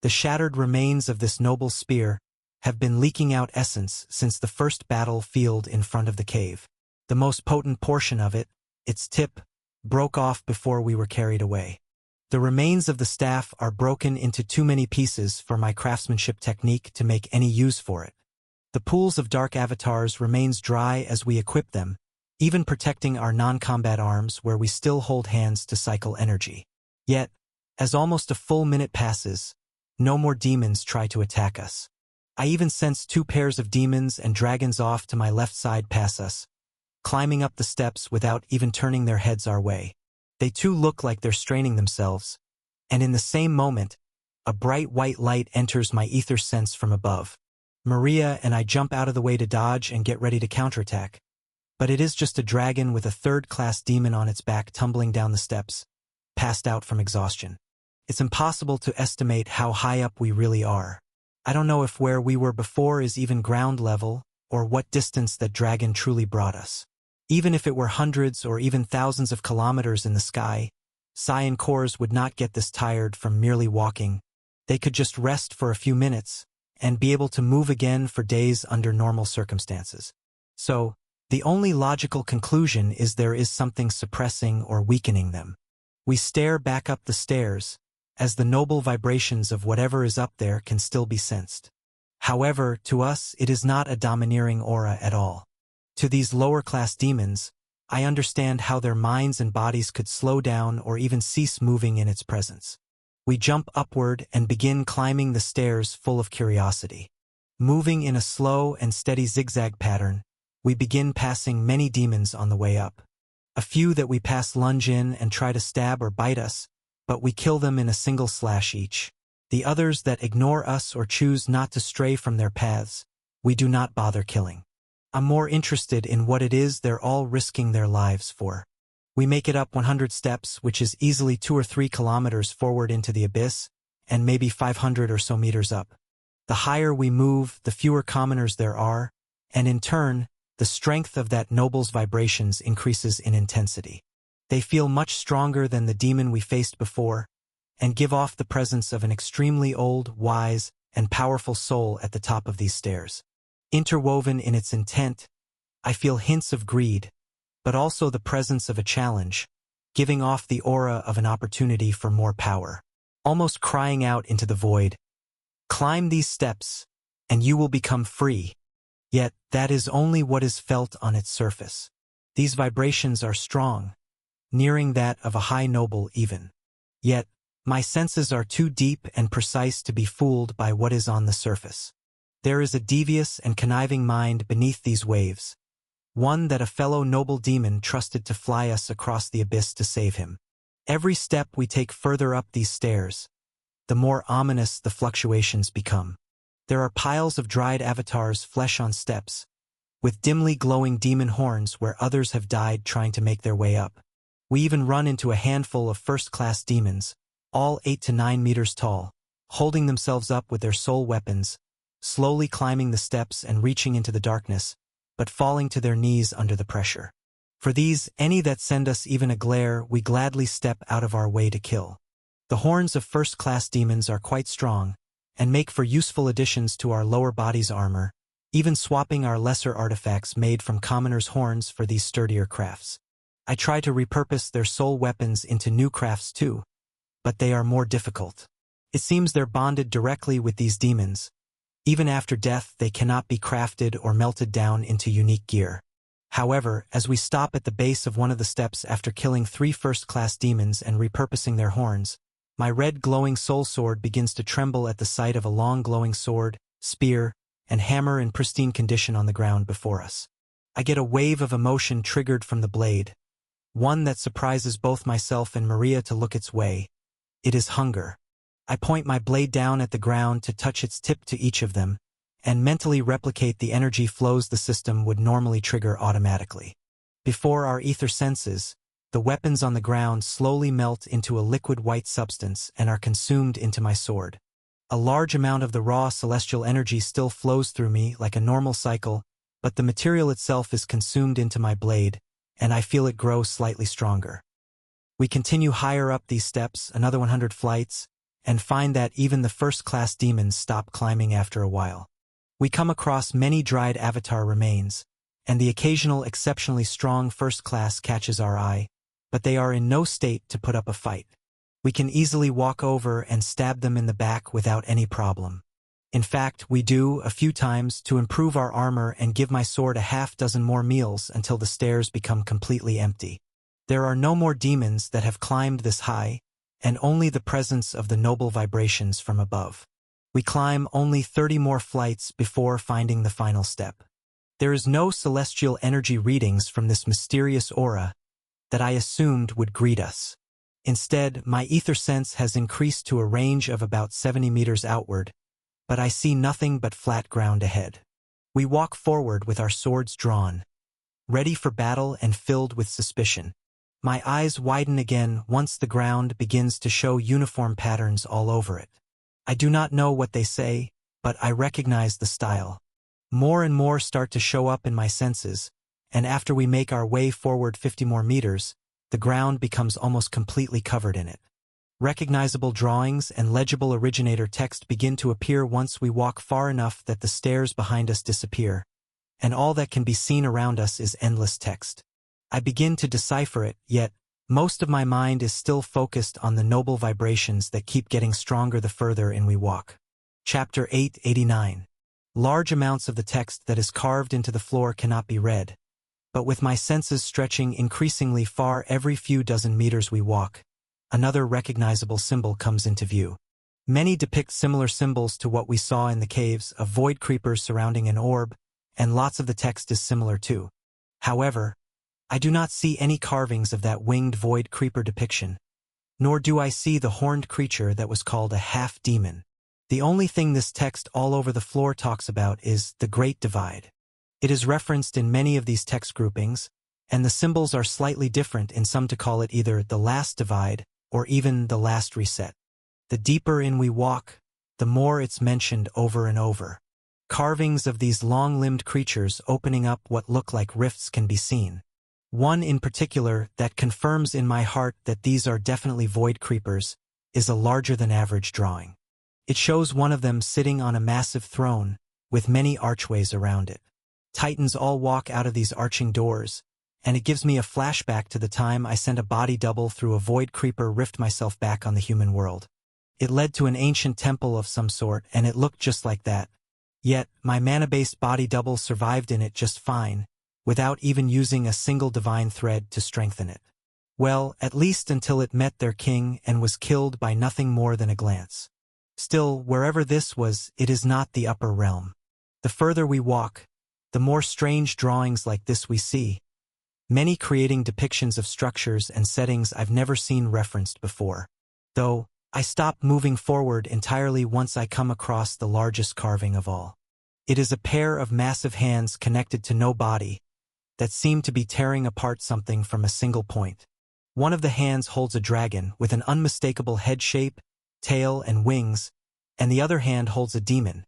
The shattered remains of this noble spear have been leaking out essence since the first battlefield in front of the cave. The most potent portion of it, its tip, broke off before we were carried away. The remains of the staff are broken into too many pieces for my craftsmanship technique to make any use for it. The pools of dark avatars remains dry as we equip them, even protecting our non-combat arms where we still hold hands to cycle energy. Yet, as almost a full minute passes, no more demons try to attack us. I even sense 2 pairs of demons and dragons off to my left side pass us, climbing up the steps without even turning their heads our way. They too look like they're straining themselves, and in the same moment, a bright white light enters my ether sense from above. Maria and I jump out of the way to dodge and get ready to counterattack, but it is just a dragon with a 3rd-class demon on its back tumbling down the steps, passed out from exhaustion. It's impossible to estimate how high up we really are. I don't know if where we were before is even ground level, or what distance that dragon truly brought us. Even if it were hundreds or even thousands of kilometers in the sky, Sai and Kors would not get this tired from merely walking. They could just rest for a few minutes, and be able to move again for days under normal circumstances. So, the only logical conclusion is there is something suppressing or weakening them. We stare back up the stairs, as the noble vibrations of whatever is up there can still be sensed. However, to us it is not a domineering aura at all. To these lower-class demons, I understand how their minds and bodies could slow down or even cease moving in its presence. We jump upward and begin climbing the stairs full of curiosity. Moving in a slow and steady zigzag pattern, we begin passing many demons on the way up. A few that we pass lunge in and try to stab or bite us, but we kill them in a single slash each. The others that ignore us or choose not to stray from their paths, we do not bother killing. I'm more interested in what it is they're all risking their lives for. We make it up 100 steps, which is easily 2 or 3 kilometers forward into the abyss, and maybe 500 or so meters up. The higher we move, the fewer commoners there are, and in turn, the strength of that noble's vibrations increases in intensity. They feel much stronger than the demon we faced before, and give off the presence of an extremely old, wise, and powerful soul at the top of these stairs. Interwoven in its intent, I feel hints of greed, but also the presence of a challenge, giving off the aura of an opportunity for more power, almost crying out into the void. Climb these steps, and you will become free. Yet, that is only what is felt on its surface. These vibrations are strong, nearing that of a high noble even. Yet, my senses are too deep and precise to be fooled by what is on the surface. There is a devious and conniving mind beneath these waves, one that a fellow noble demon trusted to fly us across the abyss to save him. Every step we take further up these stairs, the more ominous the fluctuations become. There are piles of dried avatars' flesh on steps, with dimly glowing demon horns where others have died trying to make their way up. We even run into a handful of first-class demons, all 8 to 9 meters tall, holding themselves up with their soul weapons, slowly climbing the steps and reaching into the darkness, but falling to their knees under the pressure. For these, any that send us even a glare, we gladly step out of our way to kill. The horns of first-class demons are quite strong, and make for useful additions to our lower body's armor, even swapping our lesser artifacts made from commoners' horns for these sturdier crafts. I try to repurpose their soul weapons into new crafts too, but they are more difficult. It seems they're bonded directly with these demons. Even after death, they cannot be crafted or melted down into unique gear. However, as we stop at the base of one of the steps after killing 3 first-class demons and repurposing their horns, My red glowing soul sword begins to tremble at the sight of a long glowing sword, spear, and hammer in pristine condition on the ground before us. I get a wave of emotion triggered from the blade, one that surprises both myself and Maria to look its way. It is hunger. I point my blade down at the ground to touch its tip to each of them, and mentally replicate the energy flows the system would normally trigger automatically. Before our ether senses, the weapons on the ground slowly melt into a liquid white substance and are consumed into my sword. A large amount of the raw celestial energy still flows through me like a normal cycle, but the material itself is consumed into my blade, and I feel it grow slightly stronger. We continue higher up these steps, another 100 flights, and find that even the first-class demons stop climbing after a while. We come across many dried avatar remains, and the occasional exceptionally strong first class catches our eye, but they are in no state to put up a fight. We can easily walk over and stab them in the back without any problem. In fact, we do, a few times, to improve our armor and give my sword a half-dozen more meals until the stairs become completely empty. There are no more demons that have climbed this high, and only the presence of the noble vibrations from above. We climb only 30 more flights before finding the final step. There is no celestial energy readings from this mysterious aura that I assumed would greet us. Instead, my ether sense has increased to a range of about 70 meters outward, but I see nothing but flat ground ahead. We walk forward with our swords drawn, ready for battle and filled with suspicion. My eyes widen again once the ground begins to show uniform patterns all over it. I do not know what they say, but I recognize the style. More and more start to show up in my senses, and after we make our way forward 50 more meters, the ground becomes almost completely covered in it. Recognizable drawings and legible originator text begin to appear once we walk far enough that the stairs behind us disappear, and all that can be seen around us is endless text. I begin to decipher it, yet most of my mind is still focused on the noble vibrations that keep getting stronger the further in we walk. Chapter 889. Large amounts of the text that is carved into the floor cannot be read, but with my senses stretching increasingly far every few dozen meters we walk, another recognizable symbol comes into view. Many depict similar symbols to what we saw in the caves of void creepers surrounding an orb, and lots of the text is similar too. However, I do not see any carvings of that winged void creeper depiction, nor do I see the horned creature that was called a half-demon. The only thing this text all over the floor talks about is the Great Divide. It is referenced in many of these text groupings, and the symbols are slightly different in some to call it either the Last Divide or even the Last Reset. The deeper in we walk, the more it's mentioned over and over. Carvings of these long-limbed creatures opening up what look like rifts can be seen. One in particular that confirms in my heart that these are definitely void creepers is a larger-than-average drawing. It shows one of them sitting on a massive throne, with many archways around it. Titans all walk out of these arching doors, and it gives me a flashback to the time I sent a body double through a void creeper rift myself back on the human world. It led to an ancient temple of some sort, and it looked just like that. Yet, my mana-based body double survived in it just fine, without even using a single divine thread to strengthen it. Well, at least until it met their king and was killed by nothing more than a glance. Still, wherever this was, it is not the upper realm. The further we walk, the more strange drawings like this we see, many creating depictions of structures and settings I've never seen referenced before. Though, I stop moving forward entirely once I come across the largest carving of all. It is a pair of massive hands connected to no body that seem to be tearing apart something from a single point. One of the hands holds a dragon with an unmistakable head shape, tail, and wings, and the other hand holds a demon,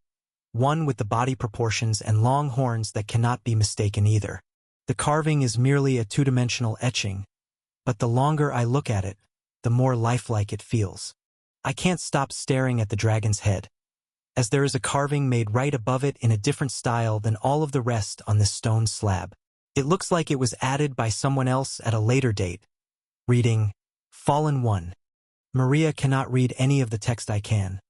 one with the body proportions and long horns that cannot be mistaken either. The carving is merely a two-dimensional etching, but the longer I look at it, the more lifelike it feels. I can't stop staring at the dragon's head, as there is a carving made right above it in a different style than all of the rest on this stone slab. It looks like it was added by someone else at a later date. Reading, Fallen One. Maria cannot read any of the text I can,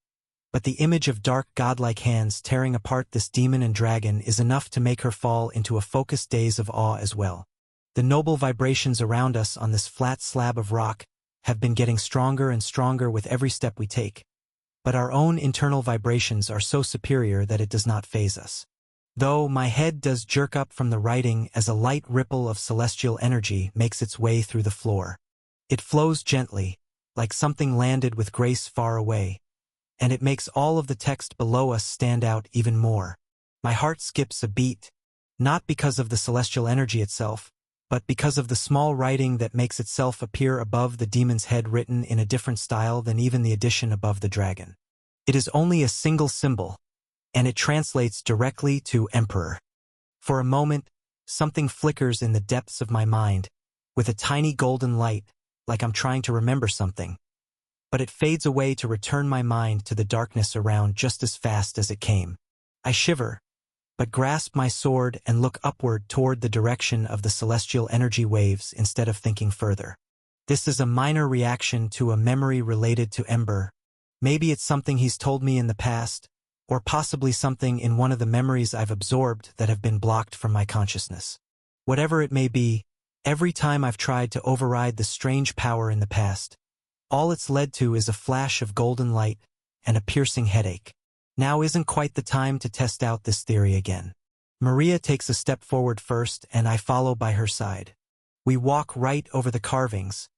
but the image of dark godlike hands tearing apart this demon and dragon is enough to make her fall into a focused daze of awe as well. The noble vibrations around us on this flat slab of rock have been getting stronger and stronger with every step we take, but our own internal vibrations are so superior that it does not faze us. Though my head does jerk up from the writing as a light ripple of celestial energy makes its way through the floor. It flows gently, like something landed with grace far away, and it makes all of the text below us stand out even more. My heart skips a beat, not because of the celestial energy itself, but because of the small writing that makes itself appear above the demon's head, written in a different style than even the addition above the dragon. It is only a single symbol, and it translates directly to Emperor. For a moment, something flickers in the depths of my mind, with a tiny golden light, like I'm trying to remember something. But it fades away to return my mind to the darkness around just as fast as it came. I shiver, but grasp my sword and look upward toward the direction of the celestial energy waves instead of thinking further. This is a minor reaction to a memory related to Ember. Maybe it's something he's told me in the past, or possibly something in one of the memories I've absorbed that have been blocked from my consciousness. Whatever it may be, every time I've tried to override the strange power in the past, all it's led to is a flash of golden light and a piercing headache. Now isn't quite the time to test out this theory again. Maria takes a step forward first, and I follow by her side. We walk right over the carvings,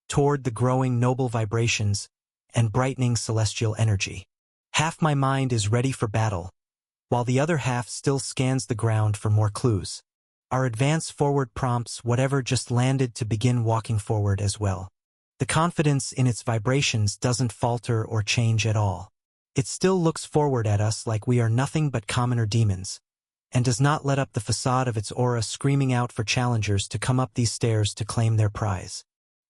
toward the growing noble vibrations and brightening celestial energy. Half my mind is ready for battle, while the other half still scans the ground for more clues. Our advance forward prompts whatever just landed to begin walking forward as well. The confidence in its vibrations doesn't falter or change at all. It still looks forward at us like we are nothing but commoner demons, and does not let up the facade of its aura, screaming out for challengers to come up these stairs to claim their prize.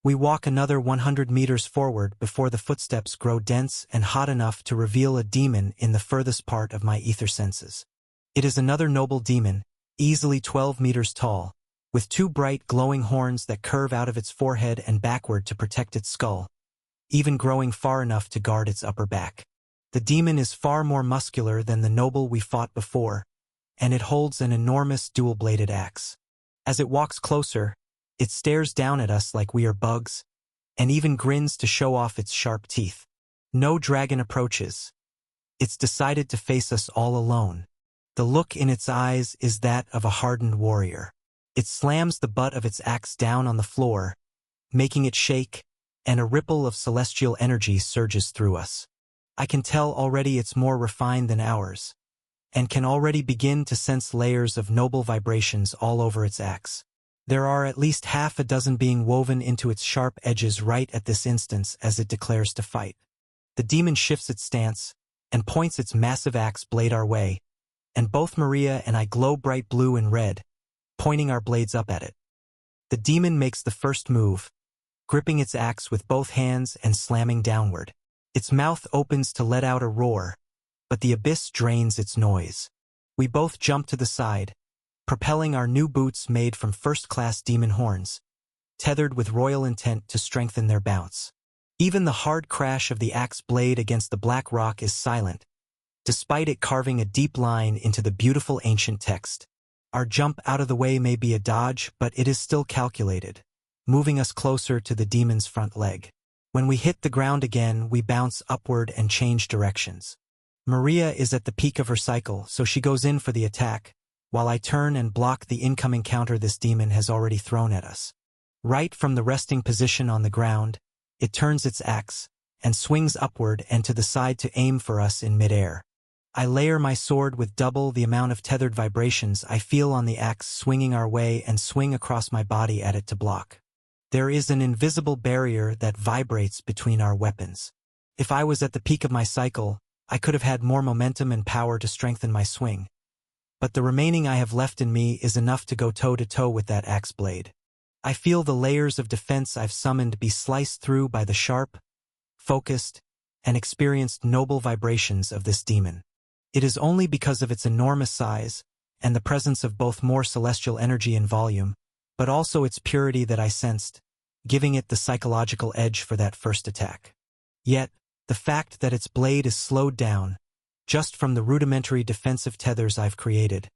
We walk another 100 meters forward before the footsteps grow dense and hot enough to reveal a demon in the furthest part of my ether senses. It is another noble demon, easily 12 meters tall, with two bright glowing horns that curve out of its forehead and backward to protect its skull, even growing far enough to guard its upper back. The demon is far more muscular than the noble we fought before, and it holds an enormous dual-bladed axe. As it walks closer, it stares down at us like we are bugs, and even grins to show off its sharp teeth. No dragon approaches. It's decided to face us all alone. The look in its eyes is that of a hardened warrior. It slams the butt of its axe down on the floor, making it shake, and a ripple of celestial energy surges through us. I can tell already it's more refined than ours, and can already begin to sense layers of noble vibrations all over its axe. There are at least half a dozen being woven into its sharp edges right at this instance as it declares to fight. The demon shifts its stance and points its massive axe blade our way, and both Maria and I glow bright blue and red, pointing our blades up at it. The demon makes the first move, gripping its axe with both hands and slamming downward. Its mouth opens to let out a roar, but the abyss drains its noise. We both jump to the side, propelling our new boots made from first-class demon horns, tethered with royal intent to strengthen their bounce. Even the hard crash of the axe blade against the black rock is silent, despite it carving a deep line into the beautiful ancient text. Our jump out of the way may be a dodge, but it is still calculated, moving us closer to the demon's front leg. When we hit the ground again, we bounce upward and change directions. Maria is at the peak of her cycle, so she goes in for the attack, while I turn and block the incoming counter this demon has already thrown at us. Right from the resting position on the ground, it turns its axe and swings upward and to the side to aim for us in midair. I layer my sword with double the amount of tethered vibrations I feel on the axe swinging our way and swing across my body at it to block. There is an invisible barrier that vibrates between our weapons. If I was at the peak of my cycle, I could have had more momentum and power to strengthen my swing. But the remaining I have left in me is enough to go toe-to-toe with that axe blade. I feel the layers of defense I've summoned be sliced through by the sharp, focused, and experienced noble vibrations of this demon. It is only because of its enormous size, and the presence of both more celestial energy and volume, but also its purity that I sensed, giving it the psychological edge for that first attack. Yet, the fact that its blade is slowed down, just from the rudimentary defensive tethers I've created,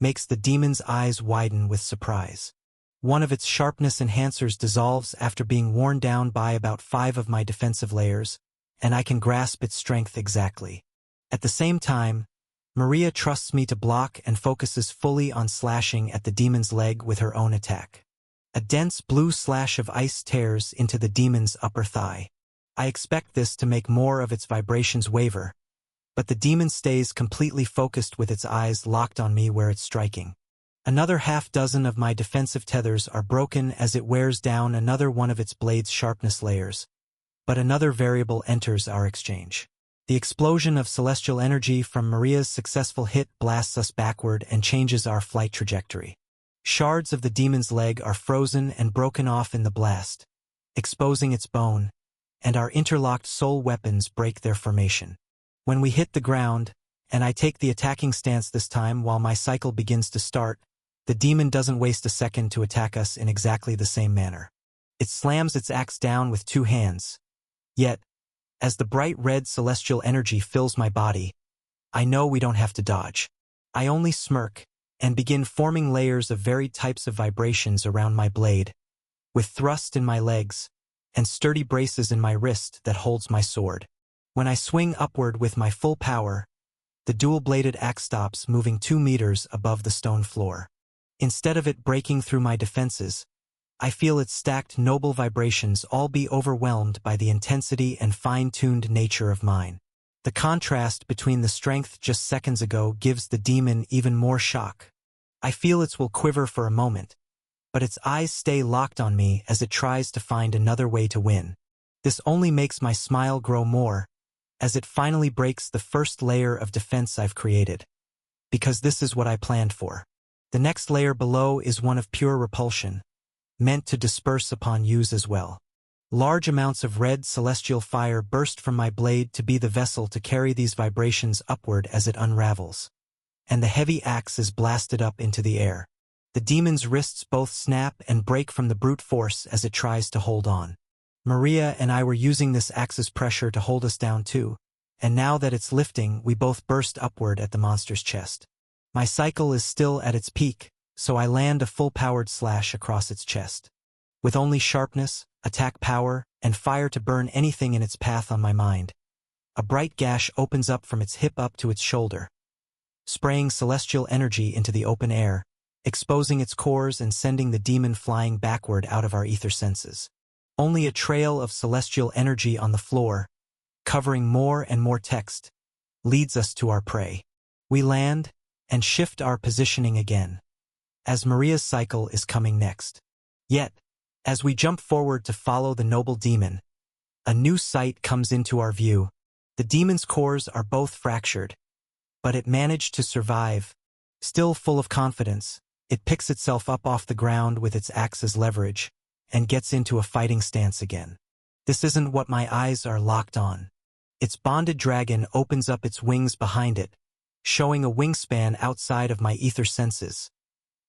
makes the demon's eyes widen with surprise. One of its sharpness enhancers dissolves after being worn down by about 5 of my defensive layers, and I can grasp its strength exactly. At the same time, Maria trusts me to block and focuses fully on slashing at the demon's leg with her own attack. A dense blue slash of ice tears into the demon's upper thigh. I expect this to make more of its vibrations waver, but the demon stays completely focused with its eyes locked on me where it's striking. Another half-dozen of my defensive tethers are broken as it wears down another one of its blade's sharpness layers, but another variable enters our exchange. The explosion of celestial energy from Maria's successful hit blasts us backward and changes our flight trajectory. Shards of the demon's leg are frozen and broken off in the blast, exposing its bone, and our interlocked soul weapons break their formation. When we hit the ground, and I take the attacking stance this time while my cycle begins to start, the demon doesn't waste a second to attack us in exactly the same manner. It slams its axe down with 2 hands. Yet, as the bright red celestial energy fills my body, I know we don't have to dodge. I only smirk and begin forming layers of varied types of vibrations around my blade, with thrust in my legs and sturdy braces in my wrist that holds my sword. When I swing upward with my full power, the dual-bladed axe stops moving 2 meters above the stone floor. Instead of it breaking through my defenses, I feel its stacked noble vibrations all be overwhelmed by the intensity and fine-tuned nature of mine. The contrast between the strength just seconds ago gives the demon even more shock. I feel it will quiver for a moment, but its eyes stay locked on me as it tries to find another way to win. This only makes my smile grow more, as it finally breaks the first layer of defense I've created. Because this is what I planned for. The next layer below is one of pure repulsion, meant to disperse upon use as well. Large amounts of red celestial fire burst from my blade to be the vessel to carry these vibrations upward as it unravels. And the heavy axe is blasted up into the air. The demon's wrists both snap and break from the brute force as it tries to hold on. Maria and I were using this axe's pressure to hold us down too, and now that it's lifting, we both burst upward at the monster's chest. My cycle is still at its peak, so I land a full-powered slash across its chest. With only sharpness, attack power, and fire to burn anything in its path on my mind, a bright gash opens up from its hip up to its shoulder, spraying celestial energy into the open air, exposing its cores and sending the demon flying backward out of our ether senses. Only a trail of celestial energy on the floor, covering more and more text, leads us to our prey. We land and shift our positioning again, as Maria's cycle is coming next. Yet, as we jump forward to follow the noble demon, a new sight comes into our view. The demon's cores are both fractured, but it managed to survive. Still full of confidence, it picks itself up off the ground with its axe as leverage, and gets into a fighting stance again. This isn't what my eyes are locked on. Its bonded dragon opens up its wings behind it, showing a wingspan outside of my ether senses.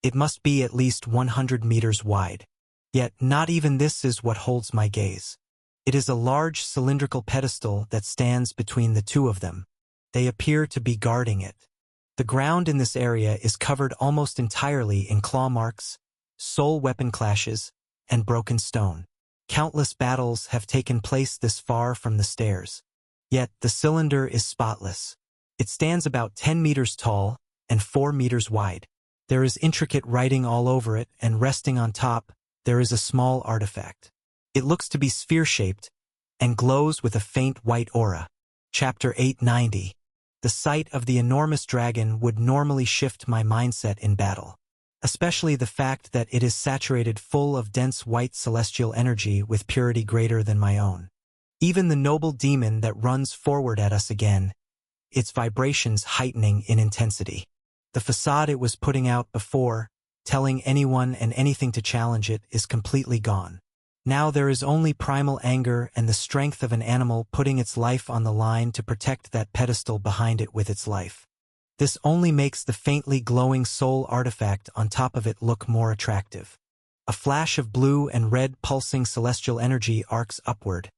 It must be at least 100 meters wide. Yet not even this is what holds my gaze. It is a large cylindrical pedestal that stands between the two of them. They appear to be guarding it. The ground in this area is covered almost entirely in claw marks, soul weapon clashes, and broken stone. Countless battles have taken place this far from the stairs. Yet the cylinder is spotless. It stands about 10 meters tall and 4 meters wide. There is intricate writing all over it, and resting on top, there is a small artifact. It looks to be sphere-shaped and glows with a faint white aura. Chapter 890. The sight of the enormous dragon would normally shift my mindset in battle, especially the fact that it is saturated full of dense white celestial energy with purity greater than my own. Even the noble demon that runs forward at us again, its vibrations heightening in intensity. The facade it was putting out before, telling anyone and anything to challenge it, is completely gone. Now there is only primal anger and the strength of an animal putting its life on the line to protect that pedestal behind it with its life. This only makes the faintly glowing soul artifact on top of it look more attractive. A flash of blue and red pulsing celestial energy arcs upward,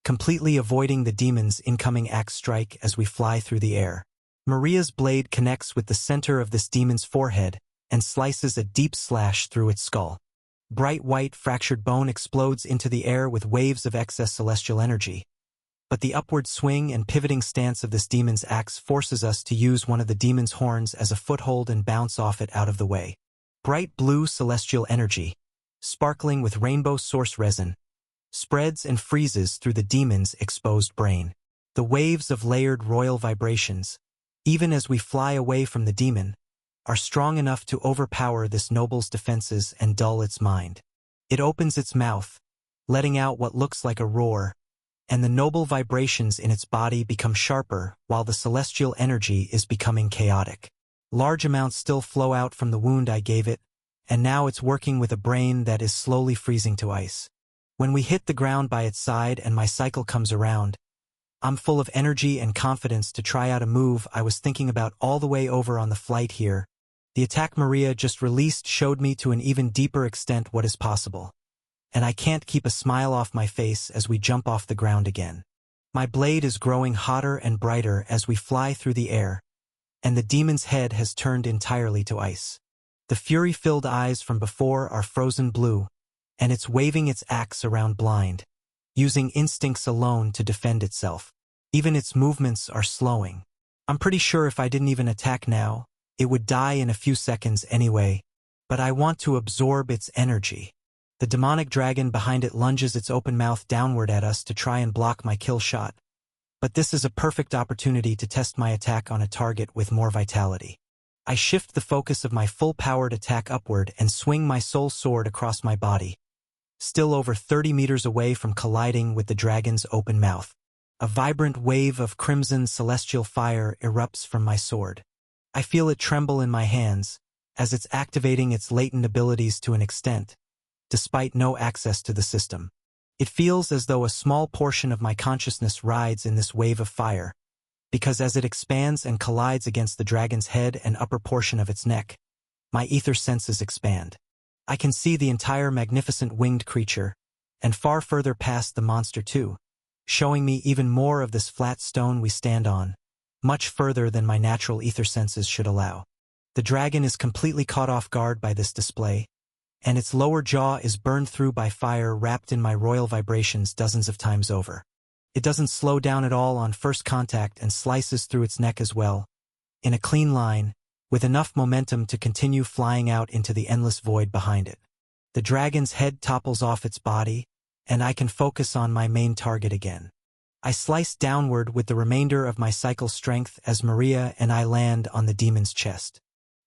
completely avoiding the demon's incoming axe strike as we fly through the air. Maria's blade connects with the center of this demon's forehead and slices a deep slash through its skull. Bright white fractured bone explodes into the air with waves of excess celestial energy. But the upward swing and pivoting stance of this demon's axe forces us to use one of the demon's horns as a foothold and bounce off it out of the way. Bright blue celestial energy, sparkling with rainbow source resin, spreads and freezes through the demon's exposed brain. The waves of layered royal vibrations, even as we fly away from the demon, are strong enough to overpower this noble's defenses and dull its mind. It opens its mouth, letting out what looks like a roar, and the noble vibrations in its body become sharper while the celestial energy is becoming chaotic. Large amounts still flow out from the wound I gave it, and now it's working with a brain that is slowly freezing to ice. When we hit the ground by its side and my cycle comes around, I'm full of energy and confidence to try out a move I was thinking about all the way over on the flight here. The attack Maria just released showed me to an even deeper extent what is possible, and I can't keep a smile off my face as we jump off the ground again. My blade is growing hotter and brighter as we fly through the air, and the demon's head has turned entirely to ice. The fury-filled eyes from before are frozen blue, and it's waving its axe around blind, using instincts alone to defend itself. Even its movements are slowing. I'm pretty sure if I didn't even attack now, it would die in a few seconds anyway, but I want to absorb its energy. The demonic dragon behind it lunges its open mouth downward at us to try and block my kill shot. But this is a perfect opportunity to test my attack on a target with more vitality. I shift the focus of my full-powered attack upward and swing my soul sword across my body, still over 30 meters away from colliding with the dragon's open mouth. A vibrant wave of crimson celestial fire erupts from my sword. I feel it tremble in my hands, as it's activating its latent abilities to an extent, despite no access to the system. It feels as though a small portion of my consciousness rides in this wave of fire, because as it expands and collides against the dragon's head and upper portion of its neck, my ether senses expand. I can see the entire magnificent winged creature, and far further past the monster too, showing me even more of this flat stone we stand on, much further than my natural ether senses should allow. The dragon is completely caught off guard by this display, and its lower jaw is burned through by fire wrapped in my royal vibrations dozens of times over. It doesn't slow down at all on first contact and slices through its neck as well, in a clean line, with enough momentum to continue flying out into the endless void behind it. The dragon's head topples off its body, and I can focus on my main target again. I slice downward with the remainder of my cycle strength as Maria and I land on the demon's chest.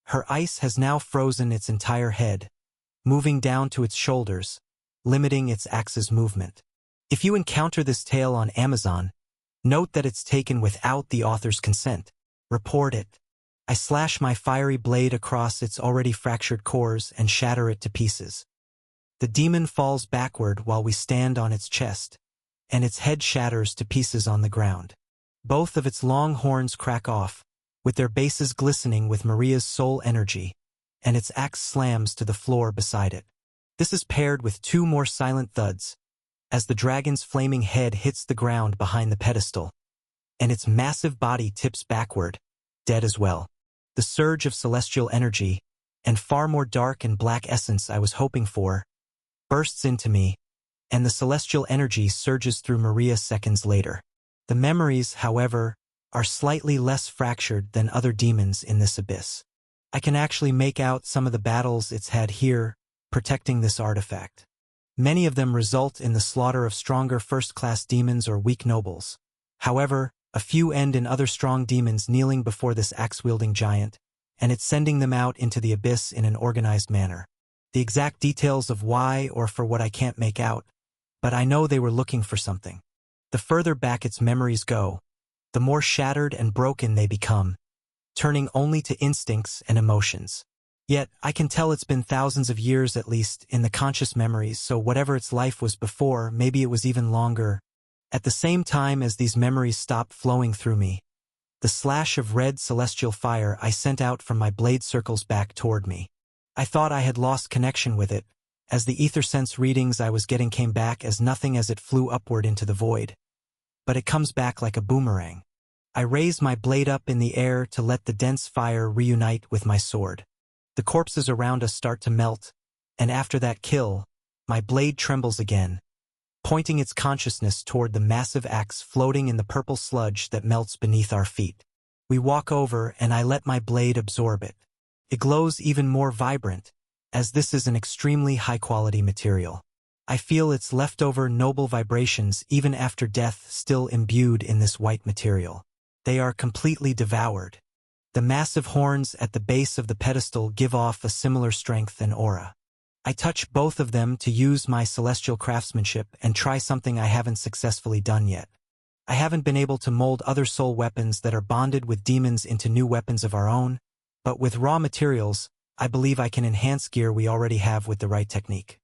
Her ice has now frozen its entire head, moving down to its shoulders, limiting its axe's movement. If you encounter this tale on Amazon, note that it's taken without the author's consent. Report it. I slash my fiery blade across its already fractured cores and shatter it to pieces. The demon falls backward while we stand on its chest, and its head shatters to pieces on the ground. Both of its long horns crack off, with their bases glistening with Maria's soul energy, and its axe slams to the floor beside it. This is paired with two more silent thuds, as the dragon's flaming head hits the ground behind the pedestal, and its massive body tips backward, dead as well. The surge of celestial energy, and far more dark and black essence I was hoping for, bursts into me, and the celestial energy surges through Maria seconds later. The memories, however, are slightly less fractured than other demons in this abyss. I can actually make out some of the battles it's had here, protecting this artifact. Many of them result in the slaughter of stronger first-class demons or weak nobles. However, a few end in other strong demons kneeling before this axe-wielding giant, and it's sending them out into the abyss in an organized manner. The exact details of why or for what I can't make out, but I know they were looking for something. The further back its memories go, the more shattered and broken they become, turning only to instincts and emotions. Yet, I can tell it's been thousands of years at least in the conscious memories, so whatever its life was before, maybe it was even longer. At the same time as these memories stop flowing through me, the slash of red celestial fire I sent out from my blade circles back toward me. I thought I had lost connection with it, as the ether sense readings I was getting came back as nothing as it flew upward into the void. But it comes back like a boomerang. I raise my blade up in the air to let the dense fire reunite with my sword. The corpses around us start to melt, And after that kill, my blade trembles again, pointing its consciousness toward the massive axe floating in the purple sludge that melts beneath our feet. We walk over and I let my blade absorb it. It glows even more vibrant, as this is an extremely high-quality material. I feel its leftover noble vibrations even after death still imbued in this white material. They are completely devoured. The massive horns at the base of the pedestal give off a similar strength and aura. I touch both of them to use my celestial craftsmanship and try something I haven't successfully done yet. I haven't been able to mold other soul weapons that are bonded with demons into new weapons of our own, but with raw materials, I believe I can enhance gear we already have with the right technique.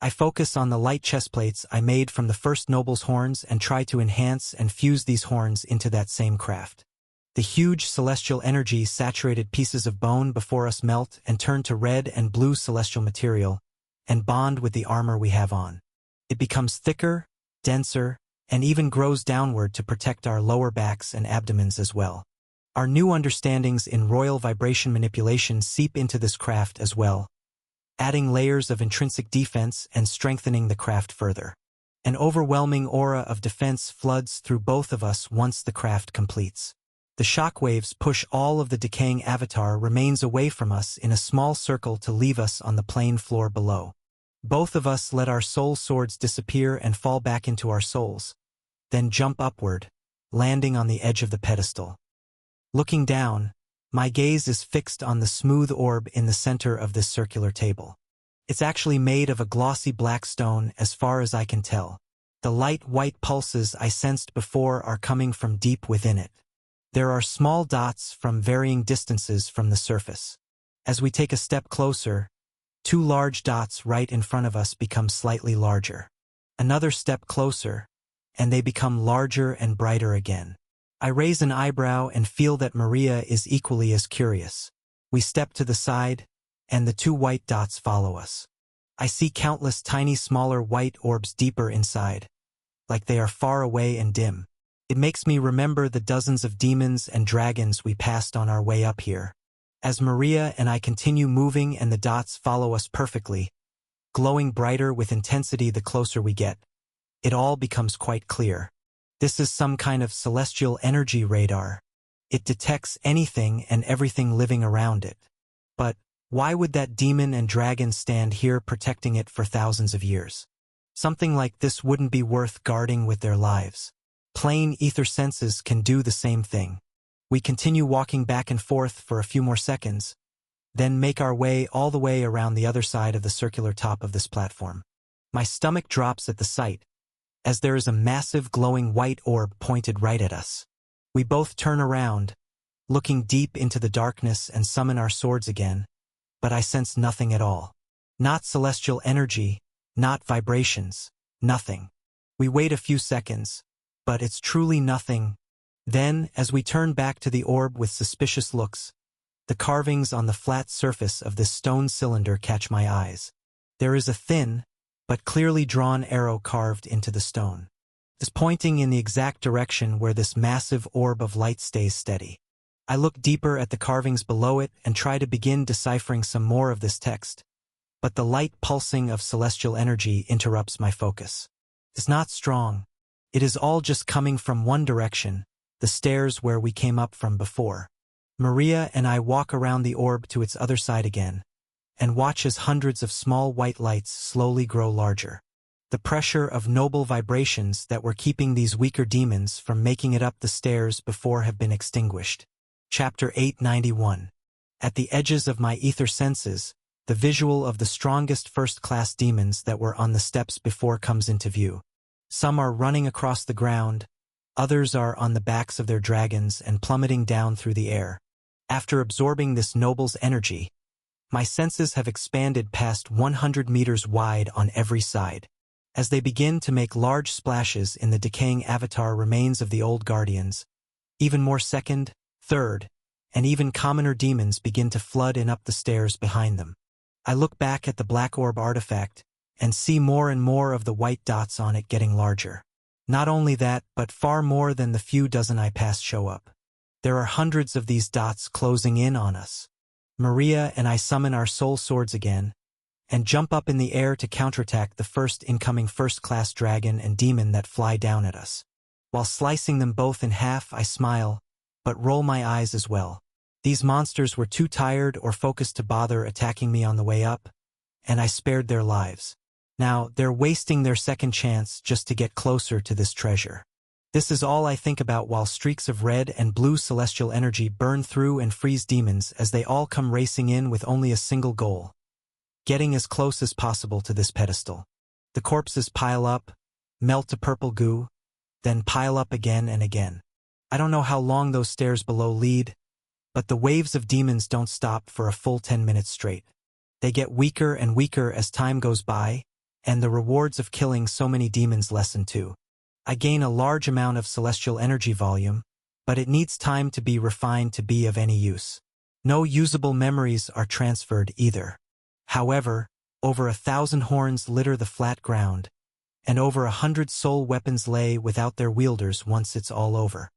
I focus on the light chestplates I made from the first noble's horns and try to enhance and fuse these horns into that same craft. The huge celestial energy saturated pieces of bone before us melt and turn to red and blue celestial material, and bond with the armor we have on. It becomes thicker, denser, and even grows downward to protect our lower backs and abdomens as well. Our new understandings in royal vibration manipulation seep into this craft as well, adding layers of intrinsic defense and strengthening the craft further. An overwhelming aura of defense floods through both of us once the craft completes. The shockwaves push all of the decaying avatar remains away from us in a small circle to leave us on the plain floor below. Both of us let our soul swords disappear and fall back into our souls, then jump upward, landing on the edge of the pedestal. Looking down, my gaze is fixed on the smooth orb in the center of this circular table. It's actually made of a glossy black stone as far as I can tell. The light white pulses I sensed before are coming from deep within it. There are small dots from varying distances from the surface. As we take a step closer, two large dots right in front of us become slightly larger. Another step closer, and they become larger and brighter again. I raise an eyebrow and feel that Maria is equally as curious. We step to the side, and the two white dots follow us. I see countless tiny smaller white orbs deeper inside, like they are far away and dim. It makes me remember the dozens of demons and dragons we passed on our way up here. As Maria and I continue moving and the dots follow us perfectly, glowing brighter with intensity the closer we get, it all becomes quite clear. This is some kind of celestial energy radar. It detects anything and everything living around it. But why would that demon and dragon stand here protecting it for thousands of years? Something like this wouldn't be worth guarding with their lives. Plain ether senses can do the same thing. We continue walking back and forth for a few more seconds, then make our way all the way around the other side of the circular top of this platform. My stomach drops at the sight, as there is a massive glowing white orb pointed right at us. We both turn around, looking deep into the darkness and summon our swords again, but I sense nothing at all. Not celestial energy, not vibrations, nothing. We wait a few seconds, but it's truly nothing. Then, as we turn back to the orb with suspicious looks, the carvings on the flat surface of this stone cylinder catch my eyes. There is a thin, but clearly drawn arrow carved into the stone. It's pointing in the exact direction where this massive orb of light stays steady. I look deeper at the carvings below it and try to begin deciphering some more of this text, but the light pulsing of celestial energy interrupts my focus. It's not strong. It is all just coming from one direction, the stairs where we came up from before. Maria and I walk around the orb to its other side again, and watch as hundreds of small white lights slowly grow larger. The pressure of noble vibrations that were keeping these weaker demons from making it up the stairs before have been extinguished. Chapter 891. At the edges of my ether senses, the visual of the strongest first-class demons that were on the steps before comes into view. Some are running across the ground, others are on the backs of their dragons and plummeting down through the air. After absorbing this noble's energy, my senses have expanded past 100 meters wide on every side. As they begin to make large splashes in the decaying avatar remains of the old guardians, even more second, third, and even commoner demons begin to flood in up the stairs behind them. I look back at the black orb artifact and see more and more of the white dots on it getting larger. Not only that, but far more than the few dozen I passed show up. There are hundreds of these dots closing in on us. Maria and I summon our soul swords again, and jump up in the air to counterattack the first incoming first-class dragon and demon that fly down at us. While slicing them both in half, I smile, but roll my eyes as well. These monsters were too tired or focused to bother attacking me on the way up, and I spared their lives. Now, they're wasting their second chance just to get closer to this treasure. This is all I think about while streaks of red and blue celestial energy burn through and freeze demons as they all come racing in with only a single goal: getting as close as possible to this pedestal. The corpses pile up, melt to purple goo, then pile up again and again. I don't know how long those stairs below lead, but the waves of demons don't stop for a full 10 minutes straight. They get weaker and weaker as time goes by, and the rewards of killing so many demons lessen too. I gain a large amount of celestial energy volume, but it needs time to be refined to be of any use. No usable memories are transferred either. However, over 1,000 horns litter the flat ground, and over 100 soul weapons lay without their wielders once it's all over.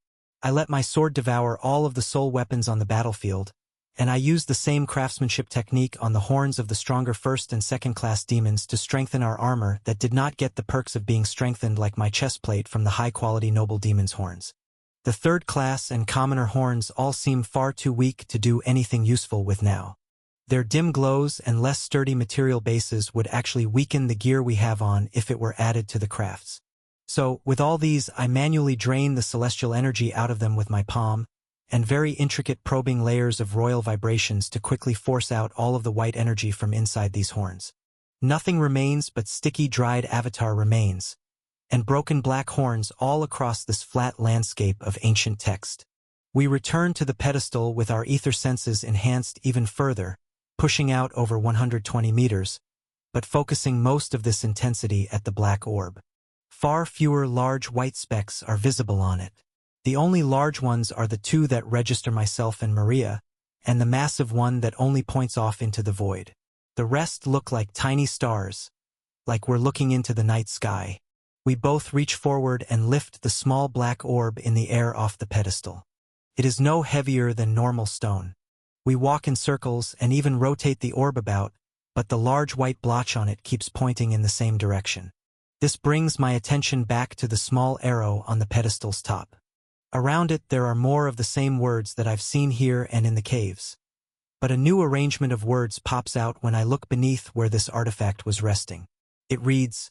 I let my sword devour all of the soul weapons on the battlefield, and I use the same craftsmanship technique on the horns of the stronger first and second class demons to strengthen our armor that did not get the perks of being strengthened like my chestplate from the high-quality noble demon's horns. The third class and commoner horns all seem far too weak to do anything useful with now. Their dim glows and less sturdy material bases would actually weaken the gear we have on if it were added to the crafts. So, with all these, I manually drain the celestial energy out of them with my palm, and very intricate probing layers of royal vibrations to quickly force out all of the white energy from inside these horns. Nothing remains but sticky dried avatar remains, and broken black horns all across this flat landscape of ancient text. We return to the pedestal with our ether senses enhanced even further, pushing out over 120 meters, but focusing most of this intensity at the black orb. Far fewer large white specks are visible on it. The only large ones are the two that register myself and Maria, and the massive one that only points off into the void. The rest look like tiny stars, like we're looking into the night sky. We both reach forward and lift the small black orb in the air off the pedestal. It is no heavier than normal stone. We walk in circles and even rotate the orb about, but the large white blotch on it keeps pointing in the same direction. This brings my attention back to the small arrow on the pedestal's top. Around it there are more of the same words that I've seen here and in the caves. But a new arrangement of words pops out when I look beneath where this artifact was resting. It reads,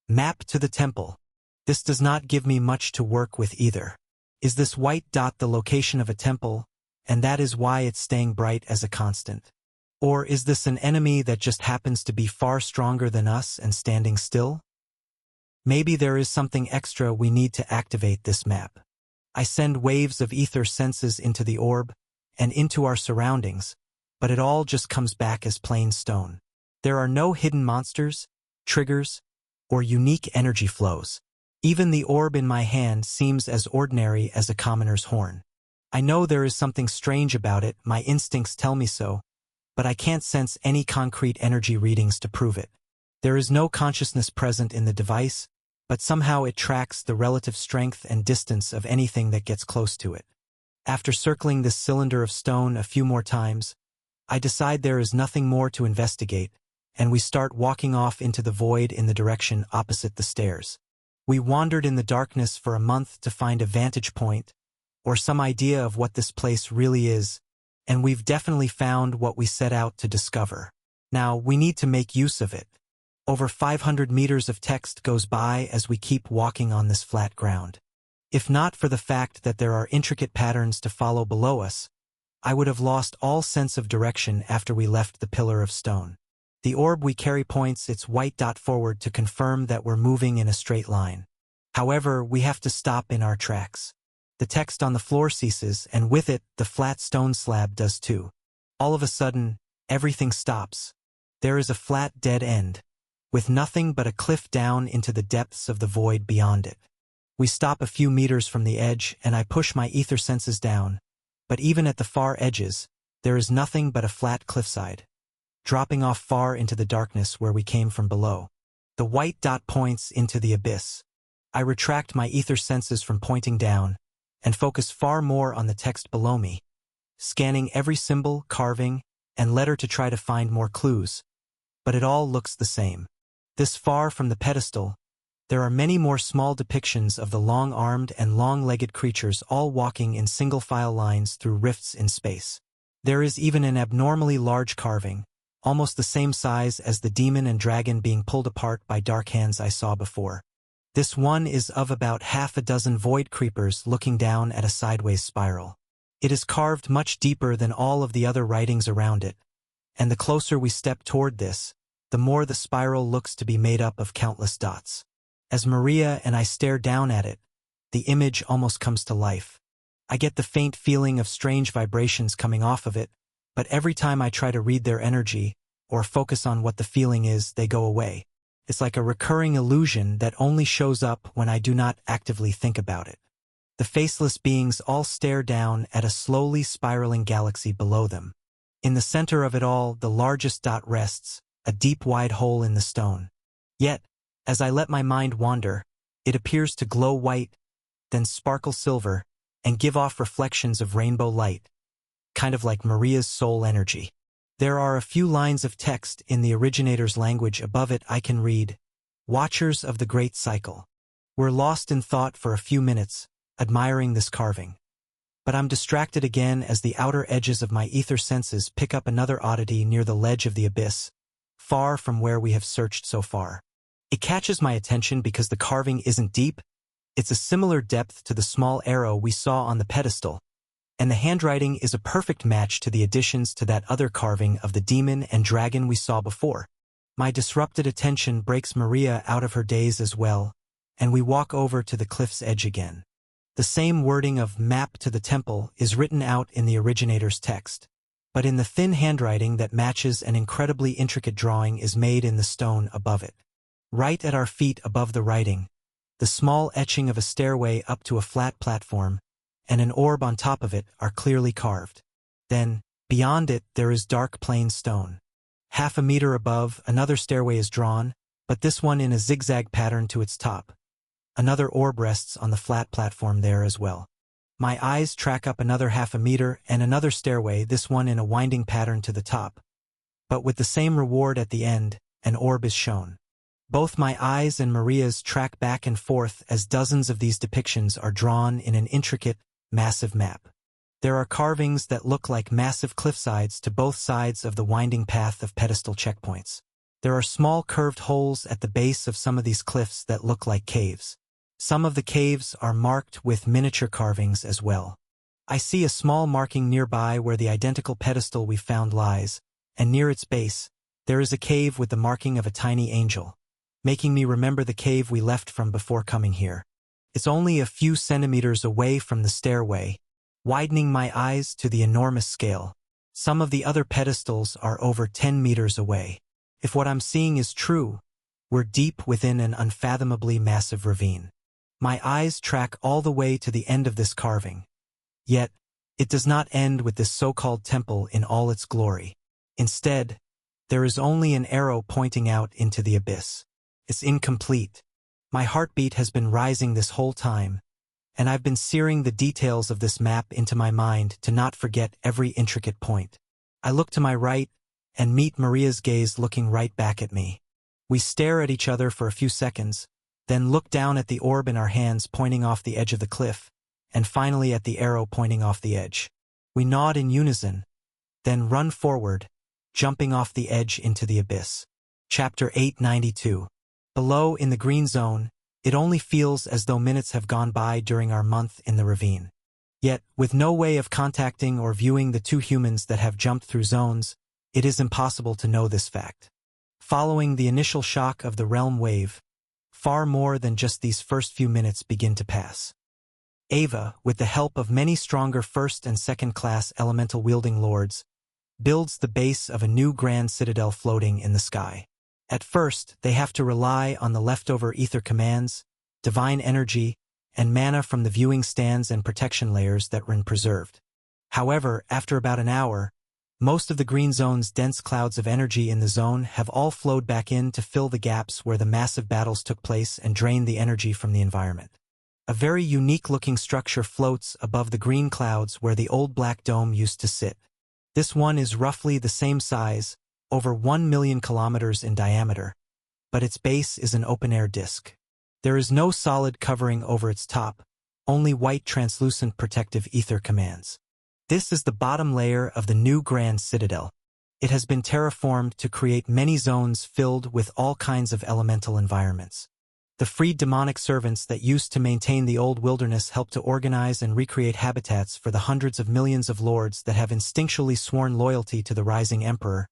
"Map to the temple." This does not give me much to work with either. Is this white dot the location of a temple, and that is why it's staying bright as a constant? Or is this an enemy that just happens to be far stronger than us and standing still? Maybe there is something extra we need to activate this map. I send waves of ether senses into the orb and into our surroundings, but it all just comes back as plain stone. There are no hidden monsters, triggers, or unique energy flows. Even the orb in my hand seems as ordinary as a commoner's horn. I know there is something strange about it, my instincts tell me so, but I can't sense any concrete energy readings to prove it. There is no consciousness present in the device, but somehow it tracks the relative strength and distance of anything that gets close to it. After circling this cylinder of stone a few more times, I decide there is nothing more to investigate, and we start walking off into the void in the direction opposite the stairs. We wandered in the darkness for a month to find a vantage point, or some idea of what this place really is, and we've definitely found what we set out to discover. Now, we need to make use of it. Over 500 meters of text goes by as we keep walking on this flat ground. If not for the fact that there are intricate patterns to follow below us, I would have lost all sense of direction after we left the pillar of stone. The orb we carry points its white dot forward to confirm that we're moving in a straight line. However, we have to stop in our tracks. The text on the floor ceases, and with it, the flat stone slab does too. All of a sudden, everything stops. There is a flat dead end, with nothing but a cliff down into the depths of the void beyond it. We stop a few meters from the edge, and I push my ether senses down, but even at the far edges, there is nothing but a flat cliffside, dropping off far into the darkness where we came from below. The white dot points into the abyss. I retract my ether senses from pointing down, and focus far more on the text below me, scanning every symbol, carving, and letter to try to find more clues. but it all looks the same. This far from the pedestal, there are many more small depictions of the long-armed and long-legged creatures all walking in single-file lines through rifts in space. There is even an abnormally large carving, almost the same size as the demon and dragon being pulled apart by dark hands I saw before. This one is of about half a dozen void creepers looking down at a sideways spiral. It is carved much deeper than all of the other writings around it, and the closer we step toward this, the more the spiral looks to be made up of countless dots. As Maria and I stare down at it, the image almost comes to life. I get the faint feeling of strange vibrations coming off of it, but every time I try to read their energy, or focus on what the feeling is, they go away. It's like a recurring illusion that only shows up when I do not actively think about it. The faceless beings all stare down at a slowly spiraling galaxy below them. In the center of it all, the largest dot rests, a deep wide hole in the stone. Yet, as I let my mind wander, it appears to glow white, then sparkle silver, and give off reflections of rainbow light, kind of like Maria's soul energy. There are a few lines of text in the originator's language above it I can read. Watchers of the Great Cycle. We're lost in thought for a few minutes, admiring this carving. But I'm distracted again as the outer edges of my ether senses pick up another oddity near the ledge of the abyss, far from where we have searched so far. It catches my attention because the carving isn't deep, it's a similar depth to the small arrow we saw on the pedestal, and the handwriting is a perfect match to the additions to that other carving of the demon and dragon we saw before. My disrupted attention breaks Maria out of her daze as well, and we walk over to the cliff's edge again. The same wording of map to the temple is written out in the originator's text, but in the thin handwriting that matches an incredibly intricate drawing is made in the stone above it. Right at our feet above the writing, the small etching of a stairway up to a flat platform, and an orb on top of it are clearly carved. Then, beyond it there is dark plain stone. Half a meter above, another stairway is drawn, but this one in a zigzag pattern to its top. Another orb rests on the flat platform there as well. My eyes track up another half a meter and another stairway, this one in a winding pattern to the top. But with the same reward at the end, an orb is shown. Both my eyes and Maria's track back and forth as dozens of these depictions are drawn in an intricate, massive map. There are carvings that look like massive cliffsides to both sides of the winding path of pedestal checkpoints. There are small curved holes at the base of some of these cliffs that look like caves. Some of the caves are marked with miniature carvings as well. I see a small marking nearby where the identical pedestal we found lies, and near its base, there is a cave with the marking of a tiny angel, making me remember the cave we left from before coming here. It's only a few centimeters away from the stairway, widening my eyes to the enormous scale. Some of the other pedestals are over 10 meters away. If what I'm seeing is true, we're deep within an unfathomably massive ravine. My eyes track all the way to the end of this carving. Yet, it does not end with this so-called temple in all its glory. Instead, there is only an arrow pointing out into the abyss. It's incomplete. My heartbeat has been rising this whole time, and I've been searing the details of this map into my mind to not forget every intricate point. I look to my right and meet Maria's gaze looking right back at me. We stare at each other for a few seconds, then look down at the orb in our hands pointing off the edge of the cliff, and finally at the arrow pointing off the edge. We nod in unison, then run forward, jumping off the edge into the abyss. Chapter 892. Below, in the green zone, it only feels as though minutes have gone by during our month in the ravine. Yet, with no way of contacting or viewing the two humans that have jumped through zones, it is impossible to know this fact. Following the initial shock of the realm wave, far more than just these first few minutes begin to pass. Ava, with the help of many stronger first and second class elemental-wielding lords, builds the base of a new grand citadel floating in the sky. At first, they have to rely on the leftover ether commands, divine energy, and mana from the viewing stands and protection layers that were preserved. However, after about an hour, most of the green zone's dense clouds of energy in the zone have all flowed back in to fill the gaps where the massive battles took place and drain the energy from the environment. A very unique-looking structure floats above the green clouds where the old black dome used to sit. This one is roughly the same size, over 1 million kilometers in diameter, but its base is an open-air disk. There is no solid covering over its top, only white translucent protective ether commands. This is the bottom layer of the new Grand Citadel. It has been terraformed to create many zones filled with all kinds of elemental environments. The freed demonic servants that used to maintain the old wilderness help to organize and recreate habitats for the hundreds of millions of lords that have instinctually sworn loyalty to the rising emperor,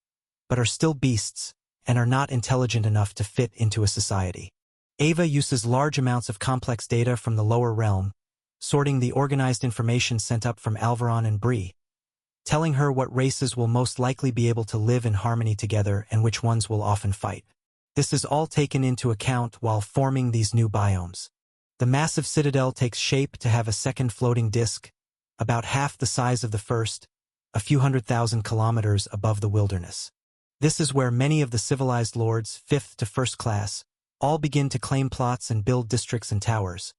but are still beasts and are not intelligent enough to fit into a society. Ava uses large amounts of complex data from the lower realm, sorting the organized information sent up from Alvaron and Bree, telling her what races will most likely be able to live in harmony together and which ones will often fight. This is all taken into account while forming these new biomes. The massive citadel takes shape to have a second floating disk, about half the size of the first, a few 100,000 kilometers above the wilderness. This is where many of the civilized lords, 5th to 1st class, all begin to claim plots and build districts and towers,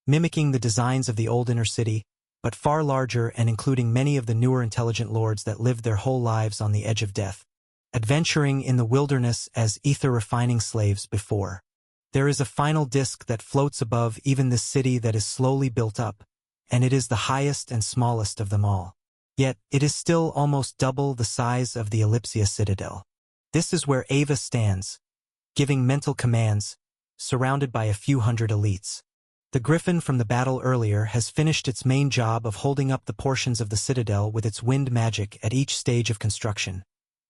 mimicking the designs of the old inner city, but far larger and including many of the newer intelligent lords that lived their whole lives on the edge of death, adventuring in the wilderness as ether-refining slaves before. There is a final disk that floats above even this city that is slowly built up, and it is the highest and smallest of them all. Yet, it is still almost double the size of the Ellipsia Citadel. This is where Ava stands, giving mental commands, surrounded by a few hundred elites. The Griffin from the battle earlier has finished its main job of holding up the portions of the citadel with its wind magic at each stage of construction,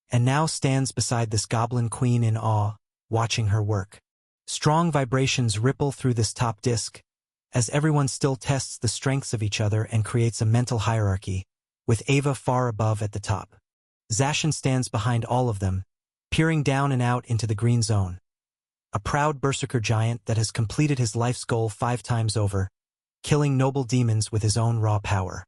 and now stands beside this goblin queen in awe, watching her work. Strong vibrations ripple through this top disk, as everyone still tests the strengths of each other and creates a mental hierarchy, with Ava far above at the top. Zacian stands behind all of them, peering down and out into the green zone. A proud berserker giant that has completed his life's goal 5 times over, killing noble demons with his own raw power.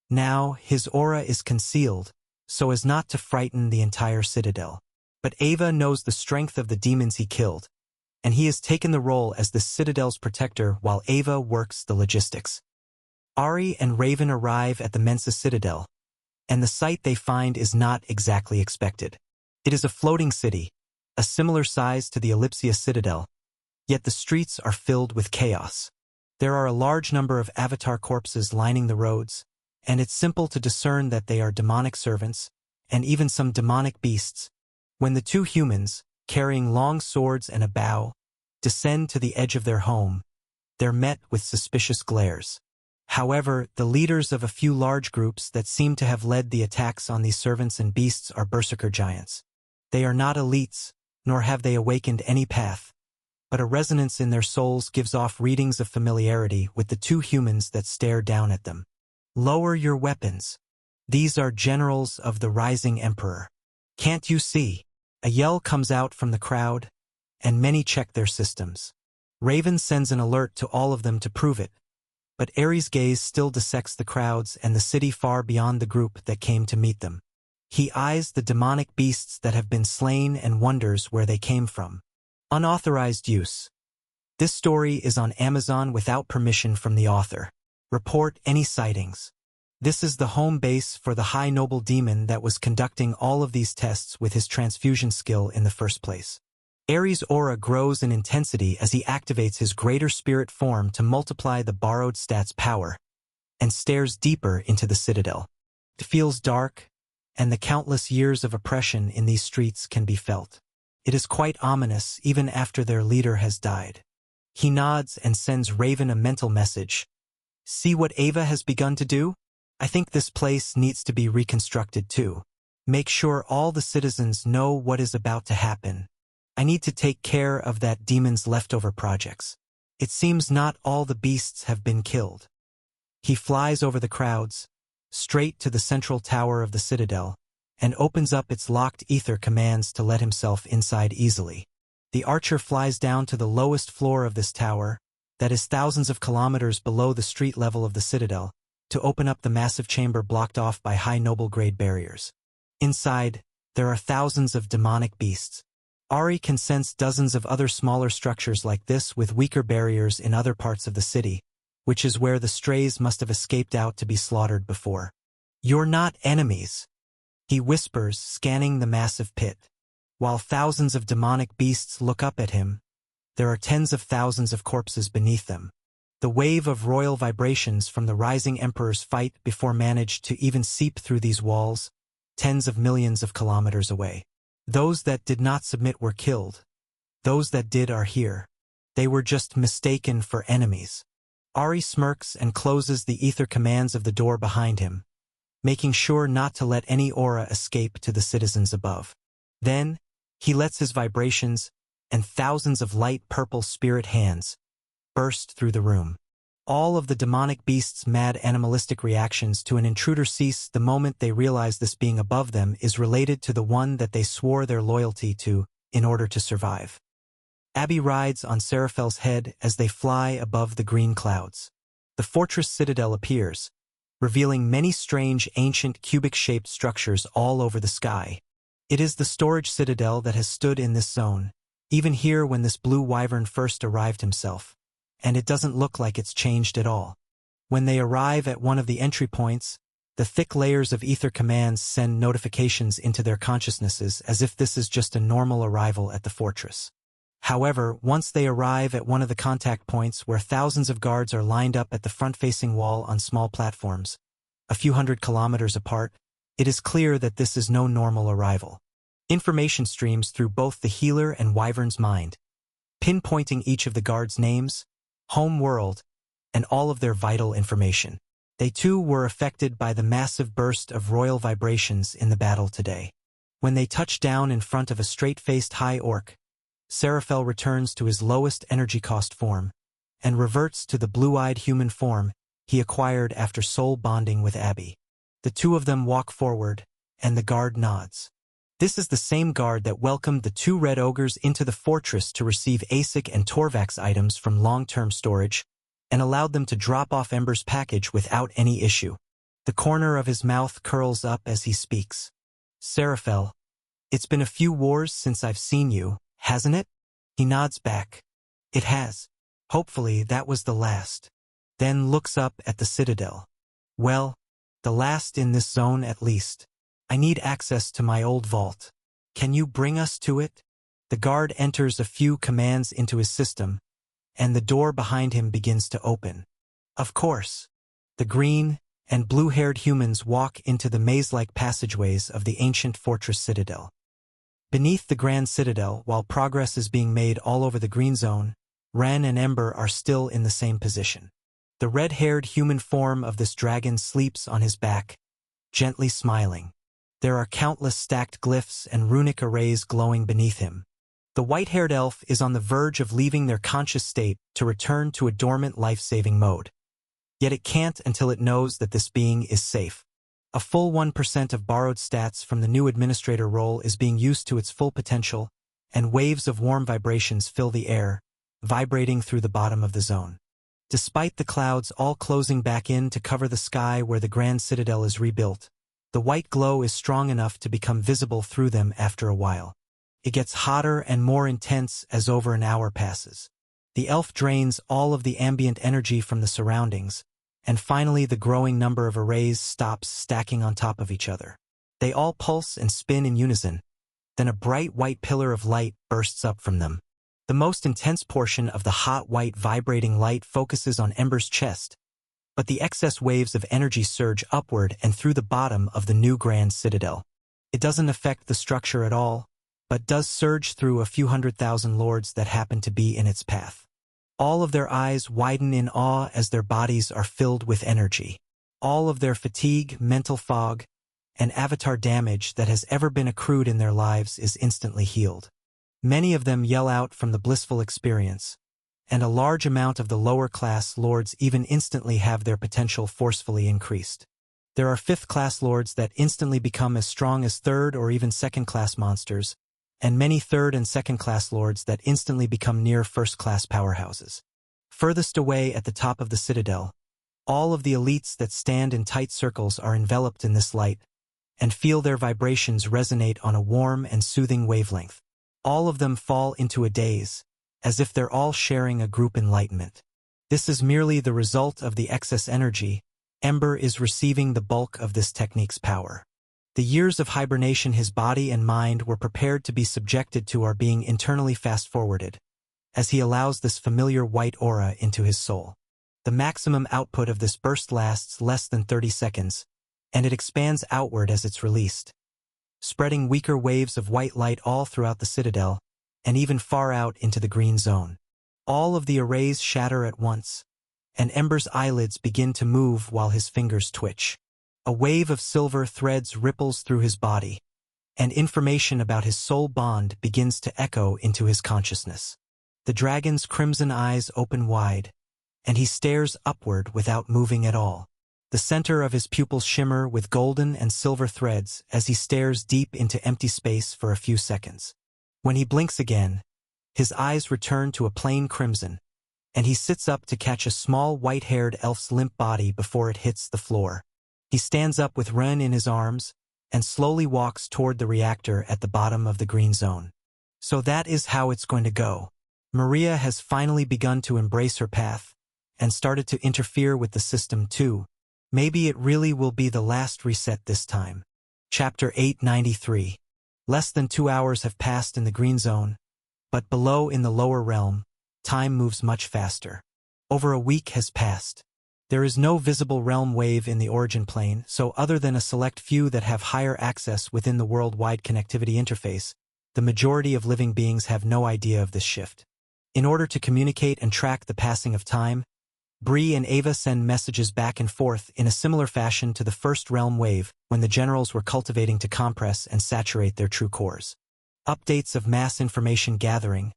Now, his aura is concealed, so as not to frighten the entire citadel. But Ava knows the strength of the demons he killed, and he has taken the role as the citadel's protector while Ava works the logistics. Ari and Raven arrive at the Mensa Citadel, and the sight they find is not exactly expected. It is a floating city, a similar size to the Ellipsia Citadel, yet the streets are filled with chaos. There are a large number of avatar corpses lining the roads, and it's simple to discern that they are demonic servants, and even some demonic beasts. When the 2 humans, carrying long swords and a bow, descend to the edge of their home, they're met with suspicious glares. However, the leaders of a few large groups that seem to have led the attacks on these servants and beasts are berserker giants. They are not elites, nor have they awakened any path, but a resonance in their souls gives off readings of familiarity with the 2 humans that stare down at them. Lower your weapons. These are generals of the rising emperor. Can't you see? A yell comes out from the crowd, and many check their systems. Raven sends an alert to all of them to prove it, but Ares' gaze still dissects the crowds and the city far beyond the group that came to meet them. He eyes the demonic beasts that have been slain and wonders where they came from. Unauthorized use. This story is on Amazon without permission from the author. Report any sightings. This is the home base for the high noble demon that was conducting all of these tests with his transfusion skill in the first place. Ares' aura grows in intensity as he activates his greater spirit form to multiply the borrowed stat's power, and stares deeper into the citadel. It feels dark, and the countless years of oppression in these streets can be felt. It is quite ominous even after their leader has died. He nods and sends Raven a mental message. See what Ava has begun to do? I think this place needs to be reconstructed too. Make sure all the citizens know what is about to happen. I need to take care of that demon's leftover projects. It seems not all the beasts have been killed. He flies over the crowds, straight to the central tower of the citadel, and opens up its locked ether commands to let himself inside easily. The archer flies down to the lowest floor of this tower, that is thousands of kilometers below the street level of the citadel, to open up the massive chamber blocked off by high noble-grade barriers. Inside, there are thousands of demonic beasts. Ari can sense dozens of other smaller structures like this with weaker barriers in other parts of the city, which is where the strays must have escaped out to be slaughtered before. You're not enemies, he whispers, scanning the massive pit. While thousands of demonic beasts look up at him, there are tens of thousands of corpses beneath them. The wave of royal vibrations from the rising emperor's fight before managed to even seep through these walls, tens of millions of kilometers away. Those that did not submit were killed. Those that did are here. They were just mistaken for enemies. Ari smirks and closes the ether commands of the door behind him, making sure not to let any aura escape to the citizens above. Then, he lets his vibrations, and thousands of light purple spirit hands, burst through the room. All of the demonic beasts' mad animalistic reactions to an intruder cease the moment they realize this being above them is related to the one that they swore their loyalty to in order to survive. Abby rides on Seraphel's head as they fly above the green clouds. The fortress citadel appears, revealing many strange ancient cubic-shaped structures all over the sky. It is the storage citadel that has stood in this zone, even here when this blue wyvern first arrived himself, and it doesn't look like it's changed at all. When they arrive at one of the entry points, the thick layers of ether commands send notifications into their consciousnesses as if this is just a normal arrival at the fortress. However, once they arrive at one of the contact points where thousands of guards are lined up at the front-facing wall on small platforms, a few hundred kilometers apart, it is clear that this is no normal arrival. Information streams through both the healer and wyvern's mind, pinpointing each of the guards' names, home world, and all of their vital information. They too were affected by the massive burst of royal vibrations in the battle today. When they touch down in front of a straight-faced high orc, Seraphel returns to his lowest energy cost form, and reverts to the blue-eyed human form he acquired after soul bonding with Abby. The two of them walk forward, and the guard nods. This is the same guard that welcomed the two red ogres into the fortress to receive ASIC and Torvax items from long-term storage, and allowed them to drop off Ember's package without any issue. The corner of his mouth curls up as he speaks. Seraphel, it's been a few wars since I've seen you, hasn't it? He nods back. It has. Hopefully that was the last. Then looks up at the citadel. Well, the last in this zone at least. I need access to my old vault. Can you bring us to it? The guard enters a few commands into his system, and the door behind him begins to open. Of course. The green and blue-haired humans walk into the maze-like passageways of the ancient fortress citadel. Beneath the Grand Citadel, while progress is being made all over the green zone, Ren and Ember are still in the same position. The red-haired human form of this dragon sleeps on his back, gently smiling. There are countless stacked glyphs and runic arrays glowing beneath him. The white-haired elf is on the verge of leaving their conscious state to return to a dormant life-saving mode. Yet it can't until it knows that this being is safe. A full 1% of borrowed stats from the new administrator role is being used to its full potential, and waves of warm vibrations fill the air, vibrating through the bottom of the zone. Despite the clouds all closing back in to cover the sky where the Grand Citadel is rebuilt, the white glow is strong enough to become visible through them after a while. It gets hotter and more intense as over an hour passes. The elf drains all of the ambient energy from the surroundings, and finally the growing number of arrays stops stacking on top of each other. They all pulse and spin in unison. Then a bright white pillar of light bursts up from them. The most intense portion of the hot white vibrating light focuses on Ember's chest, but the excess waves of energy surge upward and through the bottom of the new Grand Citadel. It doesn't affect the structure at all, but does surge through a few 100,000 lords that happen to be in its path. All of their eyes widen in awe as their bodies are filled with energy. All of their fatigue, mental fog, and avatar damage that has ever been accrued in their lives is instantly healed. Many of them yell out from the blissful experience, and a large amount of the lower-class lords even instantly have their potential forcefully increased. There are 5th-class lords that instantly become as strong as 3rd or even 2nd-class monsters, and many 3rd and 2nd-class lords that instantly become near 1st-class powerhouses. Furthest away at the top of the citadel, all of the elites that stand in tight circles are enveloped in this light, and feel their vibrations resonate on a warm and soothing wavelength. All of them fall into a daze, as if they're all sharing a group enlightenment. This is merely the result of the excess energy. Ember is receiving the bulk of this technique's power. The years of hibernation his body and mind were prepared to be subjected to are being internally fast-forwarded, as he allows this familiar white aura into his soul. The maximum output of this burst lasts less than 30 seconds, and it expands outward as it's released, spreading weaker waves of white light all throughout the citadel, and even far out into the green zone. All of the arrays shatter at once, and Ember's eyelids begin to move while his fingers twitch. A wave of silver threads ripples through his body, and information about his soul bond begins to echo into his consciousness. The dragon's crimson eyes open wide, and he stares upward without moving at all. The center of his pupils shimmer with golden and silver threads as he stares deep into empty space for a few seconds. When he blinks again, his eyes return to a plain crimson, and he sits up to catch a small white-haired elf's limp body before it hits the floor. He stands up with Ren in his arms and slowly walks toward the reactor at the bottom of the green zone. So that is how it's going to go. Maria has finally begun to embrace her path and started to interfere with the system too. Maybe it really will be the last reset this time. Chapter 893. Less than 2 hours have passed in the green zone, but below in the lower realm, time moves much faster. Over a week has passed. There is no visible realm wave in the origin plane, so other than a select few that have higher access within the worldwide connectivity interface, the majority of living beings have no idea of this shift. In order to communicate and track the passing of time, Bree and Ava send messages back and forth in a similar fashion to the first realm wave when the generals were cultivating to compress and saturate their true cores. Updates of mass information gathering,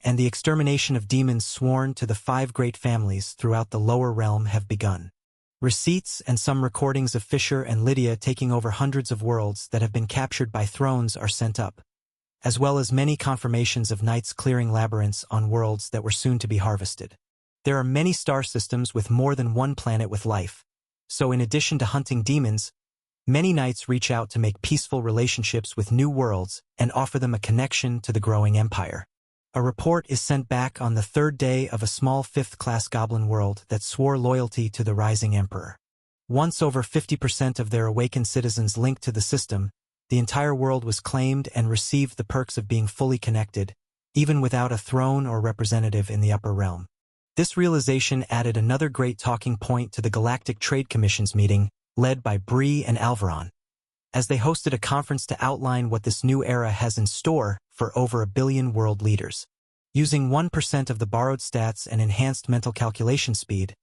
and the extermination of demons sworn to the 5 great families throughout the lower realm have begun. Receipts and some recordings of Fisher and Lydia taking over hundreds of worlds that have been captured by thrones are sent up, as well as many confirmations of knights clearing labyrinths on worlds that were soon to be harvested. There are many star systems with more than one planet with life, so in addition to hunting demons, many knights reach out to make peaceful relationships with new worlds and offer them a connection to the growing empire. A report is sent back on the 3rd day of a small 5th-class goblin world that swore loyalty to the rising emperor. Once over 50% of their awakened citizens linked to the system, the entire world was claimed and received the perks of being fully connected, even without a throne or representative in the upper realm. This realization added another great talking point to the Galactic Trade Commission's meeting, led by Bree and Alvaron, as they hosted a conference to outline what this new era has in store for over 1 billion world leaders. Using 1% of the borrowed stats and enhanced mental calculation speed,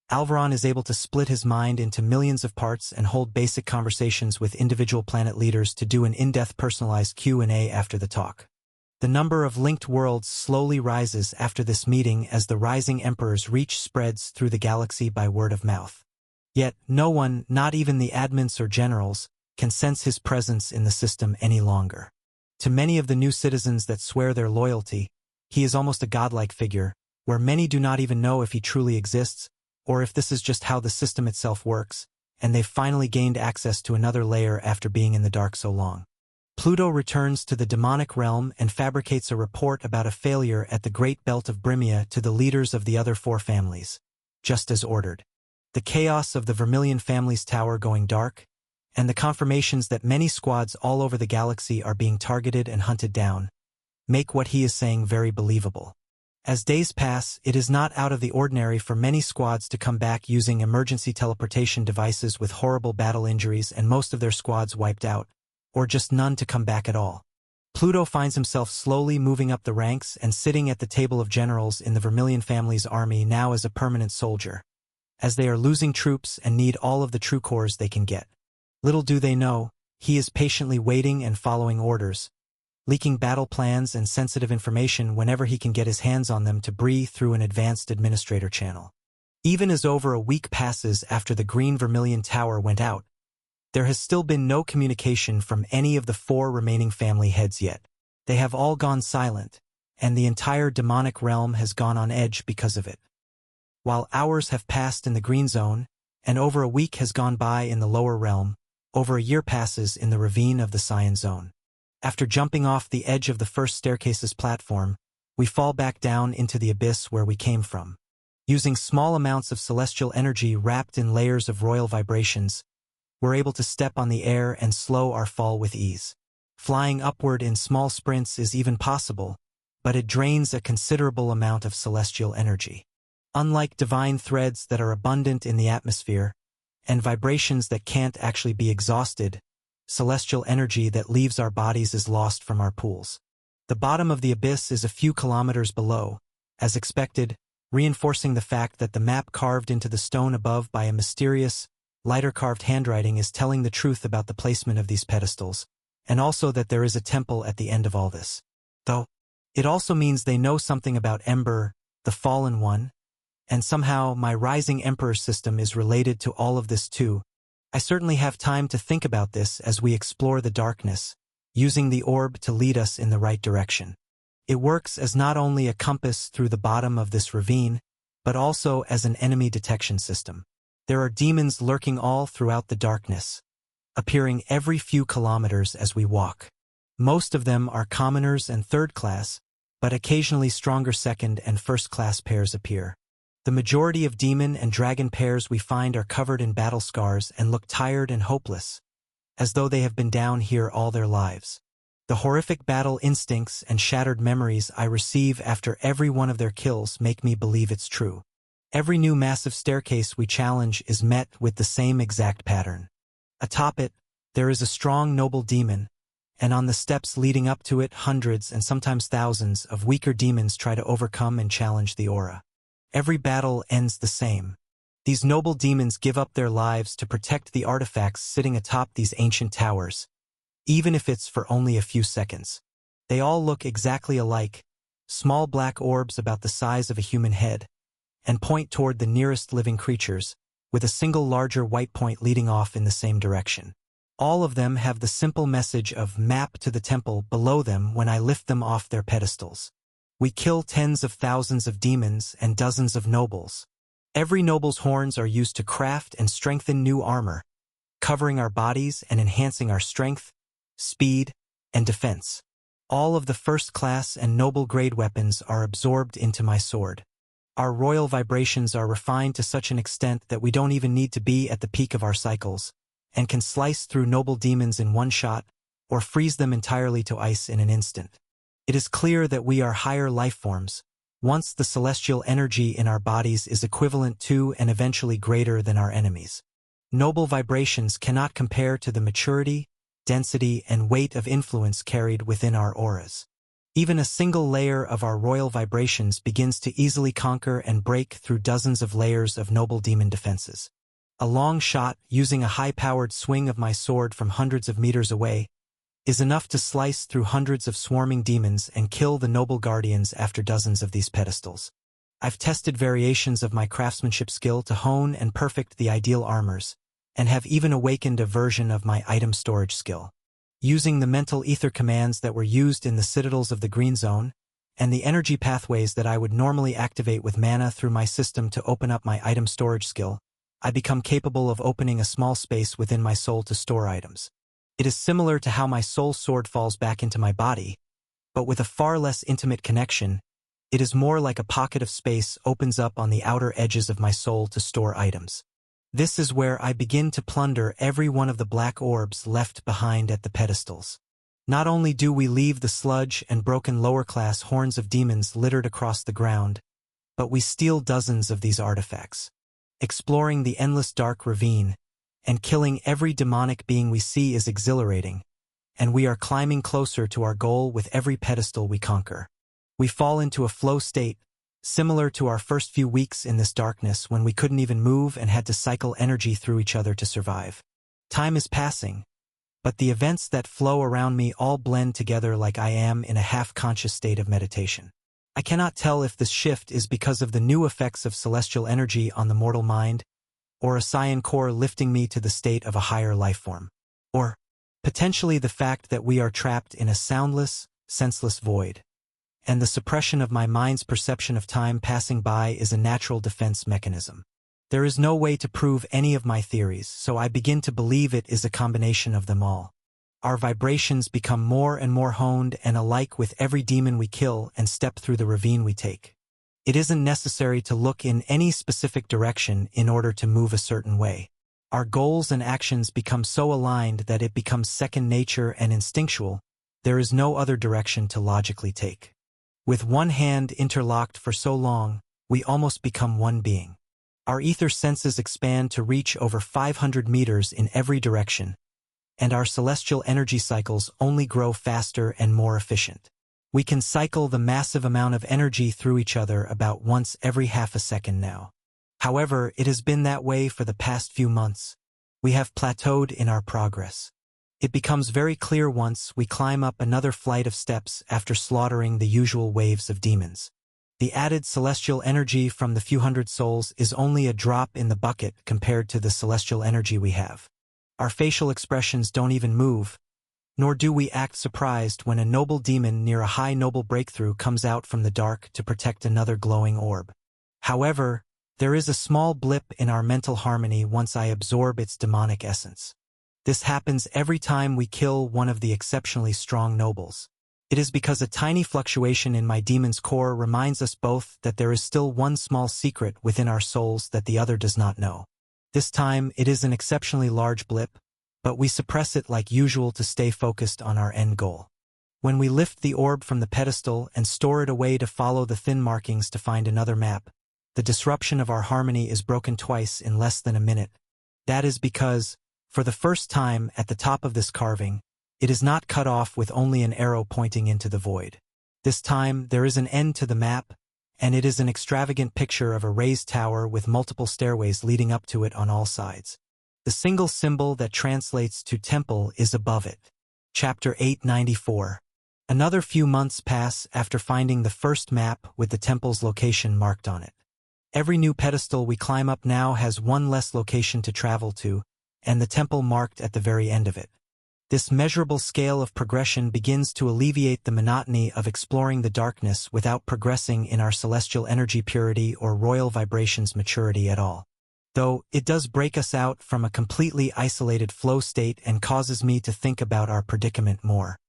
Alvaron is able to split his mind into millions of parts and hold basic conversations with individual planet leaders to do an in-depth personalized Q&A after the talk. The number of linked worlds slowly rises after this meeting as the rising emperor's reach spreads through the galaxy by word of mouth. Yet, no one, not even the admins or generals, can sense his presence in the system any longer. To many of the new citizens that swear their loyalty, he is almost a godlike figure, where many do not even know if he truly exists, or if this is just how the system itself works, and they've finally gained access to another layer after being in the dark so long. Pluto returns to the demonic realm and fabricates a report about a failure at the Great Belt of Brimia to the leaders of the other 4 families, just as ordered. The chaos of the Vermilion family's tower going dark, and the confirmations that many squads all over the galaxy are being targeted and hunted down, make what he is saying very believable. As days pass, it is not out of the ordinary for many squads to come back using emergency teleportation devices with horrible battle injuries and most of their squads wiped out, or just none to come back at all. Pluto finds himself slowly moving up the ranks and sitting at the table of generals in the Vermilion family's army now as a permanent soldier, as they are losing troops and need all of the true cores they can get. Little do they know, he is patiently waiting and following orders, leaking battle plans and sensitive information whenever he can get his hands on them to Bree through an advanced administrator channel. Even as over a week passes after the Green Vermilion Tower went out, there has still been no communication from any of the 4 remaining family heads yet. They have all gone silent, and the entire demonic realm has gone on edge because of it. While hours have passed in the Green Zone, and over a week has gone by in the lower realm, over a year passes in the ravine of the Cyan Zone. After jumping off the edge of the first staircase's platform, we fall back down into the abyss where we came from. Using small amounts of celestial energy wrapped in layers of royal vibrations, we're able to step on the air and slow our fall with ease. Flying upward in small sprints is even possible, but it drains a considerable amount of celestial energy. Unlike divine threads that are abundant in the atmosphere, and vibrations that can't actually be exhausted, celestial energy that leaves our bodies is lost from our pools. The bottom of the abyss is a few kilometers below, as expected, reinforcing the fact that the map carved into the stone above by a mysterious, lighter-carved handwriting is telling the truth about the placement of these pedestals, and also that there is a temple at the end of all this. Though, it also means they know something about Ember, the Fallen One, and somehow my Rising Emperor system is related to all of this too. I certainly have time to think about this as we explore the darkness, using the orb to lead us in the right direction. It works as not only a compass through the bottom of this ravine, but also as an enemy detection system. There are demons lurking all throughout the darkness, appearing every few kilometers as we walk. Most of them are commoners and third class, but occasionally stronger second and first class pairs appear. The majority of demon and dragon pairs we find are covered in battle scars and look tired and hopeless, as though they have been down here all their lives. The horrific battle instincts and shattered memories I receive after every one of their kills make me believe it's true. Every new massive staircase we challenge is met with the same exact pattern. Atop it, there is a strong noble demon, and on the steps leading up to it hundreds and sometimes thousands of weaker demons try to overcome and challenge the aura. Every battle ends the same. These noble demons give up their lives to protect the artifacts sitting atop these ancient towers, even if it's for only a few seconds. They all look exactly alike, small black orbs about the size of a human head, and point toward the nearest living creatures, with a single larger white point leading off in the same direction. All of them have the simple message of map to the temple below them when I lift them off their pedestals. We kill tens of thousands of demons and dozens of nobles. Every noble's horns are used to craft and strengthen new armor, covering our bodies and enhancing our strength, speed, and defense. All of the first-class and noble-grade weapons are absorbed into my sword. Our royal vibrations are refined to such an extent that we don't even need to be at the peak of our cycles, and can slice through noble demons in one shot, or freeze them entirely to ice in an instant. It is clear that we are higher life forms, once the celestial energy in our bodies is equivalent to and eventually greater than our enemies. Noble vibrations cannot compare to the maturity, density, and weight of influence carried within our auras. Even a single layer of our royal vibrations begins to easily conquer and break through dozens of layers of noble demon defenses. A long shot, using a high-powered swing of my sword from hundreds of meters away, is enough to slice through hundreds of swarming demons and kill the noble guardians after dozens of these pedestals. I've tested variations of my craftsmanship skill to hone and perfect the ideal armors, and have even awakened a version of my item storage skill. Using the mental ether commands that were used in the citadels of the Green Zone, and the energy pathways that I would normally activate with mana through my system to open up my item storage skill, I become capable of opening a small space within my soul to store items. It is similar to how my soul sword falls back into my body, but with a far less intimate connection. It is more like a pocket of space opens up on the outer edges of my soul to store items. This is where I begin to plunder every one of the black orbs left behind at the pedestals. Not only do we leave the sludge and broken lower-class horns of demons littered across the ground, but we steal dozens of these artifacts. Exploring the endless dark ravine and killing every demonic being we see is exhilarating, and we are climbing closer to our goal with every pedestal we conquer. We fall into a flow state, similar to our first few weeks in this darkness when we couldn't even move and had to cycle energy through each other to survive. Time is passing, but the events that flow around me all blend together like I am in a half-conscious state of meditation. I cannot tell if this shift is because of the new effects of celestial energy on the mortal mind, or a Saiyan core lifting me to the state of a higher life form, or potentially the fact that we are trapped in a soundless, senseless void, and the suppression of my mind's perception of time passing by is a natural defense mechanism. There is no way to prove any of my theories, so I begin to believe it is a combination of them all. Our vibrations become more and more honed and alike with every demon we kill and step through the ravine we take. It isn't necessary to look in any specific direction in order to move a certain way. Our goals and actions become so aligned that it becomes second nature and instinctual. There is no other direction to logically take. With one hand interlocked for so long, we almost become one being. Our ether senses expand to reach over 500 meters in every direction, and our celestial energy cycles only grow faster and more efficient. We can cycle the massive amount of energy through each other about once every half a second now. However, it has been that way for the past few months. We have plateaued in our progress. It becomes very clear once we climb up another flight of steps after slaughtering the usual waves of demons. The added celestial energy from the few hundred souls is only a drop in the bucket compared to the celestial energy we have. Our facial expressions don't even move, nor do we act surprised when a noble demon near a high noble breakthrough comes out from the dark to protect another glowing orb. However, there is a small blip in our mental harmony once I absorb its demonic essence. This happens every time we kill one of the exceptionally strong nobles. It is because a tiny fluctuation in my demon's core reminds us both that there is still one small secret within our souls that the other does not know. This time it is an exceptionally large blip, but we suppress it like usual to stay focused on our end goal. When we lift the orb from the pedestal and store it away to follow the thin markings to find another map, the disruption of our harmony is broken twice in less than a minute. That is because, for the first time at the top of this carving, it is not cut off with only an arrow pointing into the void. This time there is an end to the map, and it is an extravagant picture of a raised tower with multiple stairways leading up to it on all sides. The single symbol that translates to temple is above it. Chapter 894. Another few months pass after finding the first map with the temple's location marked on it. Every new pedestal we climb up now has one less location to travel to, and the temple marked at the very end of it. This measurable scale of progression begins to alleviate the monotony of exploring the darkness without progressing in our celestial energy purity or royal vibrations maturity at all. Though, it does break us out from a completely isolated flow state and causes me to think about our predicament more.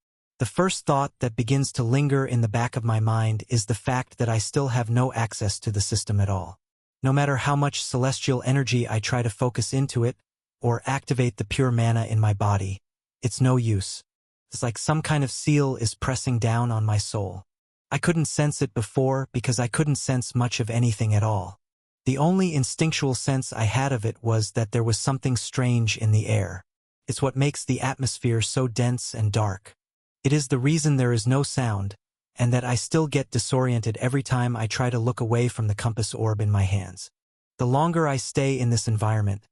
The first thought that begins to linger in the back of my mind is the fact that I still have no access to the system at all. No matter how much celestial energy I try to focus into it, or activate the pure mana in my body, it's no use. It's like some kind of seal is pressing down on my soul. I couldn't sense it before because I couldn't sense much of anything at all. The only instinctual sense I had of it was that there was something strange in the air. It's what makes the atmosphere so dense and dark. It is the reason there is no sound, and that I still get disoriented every time I try to look away from the compass orb in my hands. The longer I stay in this environment,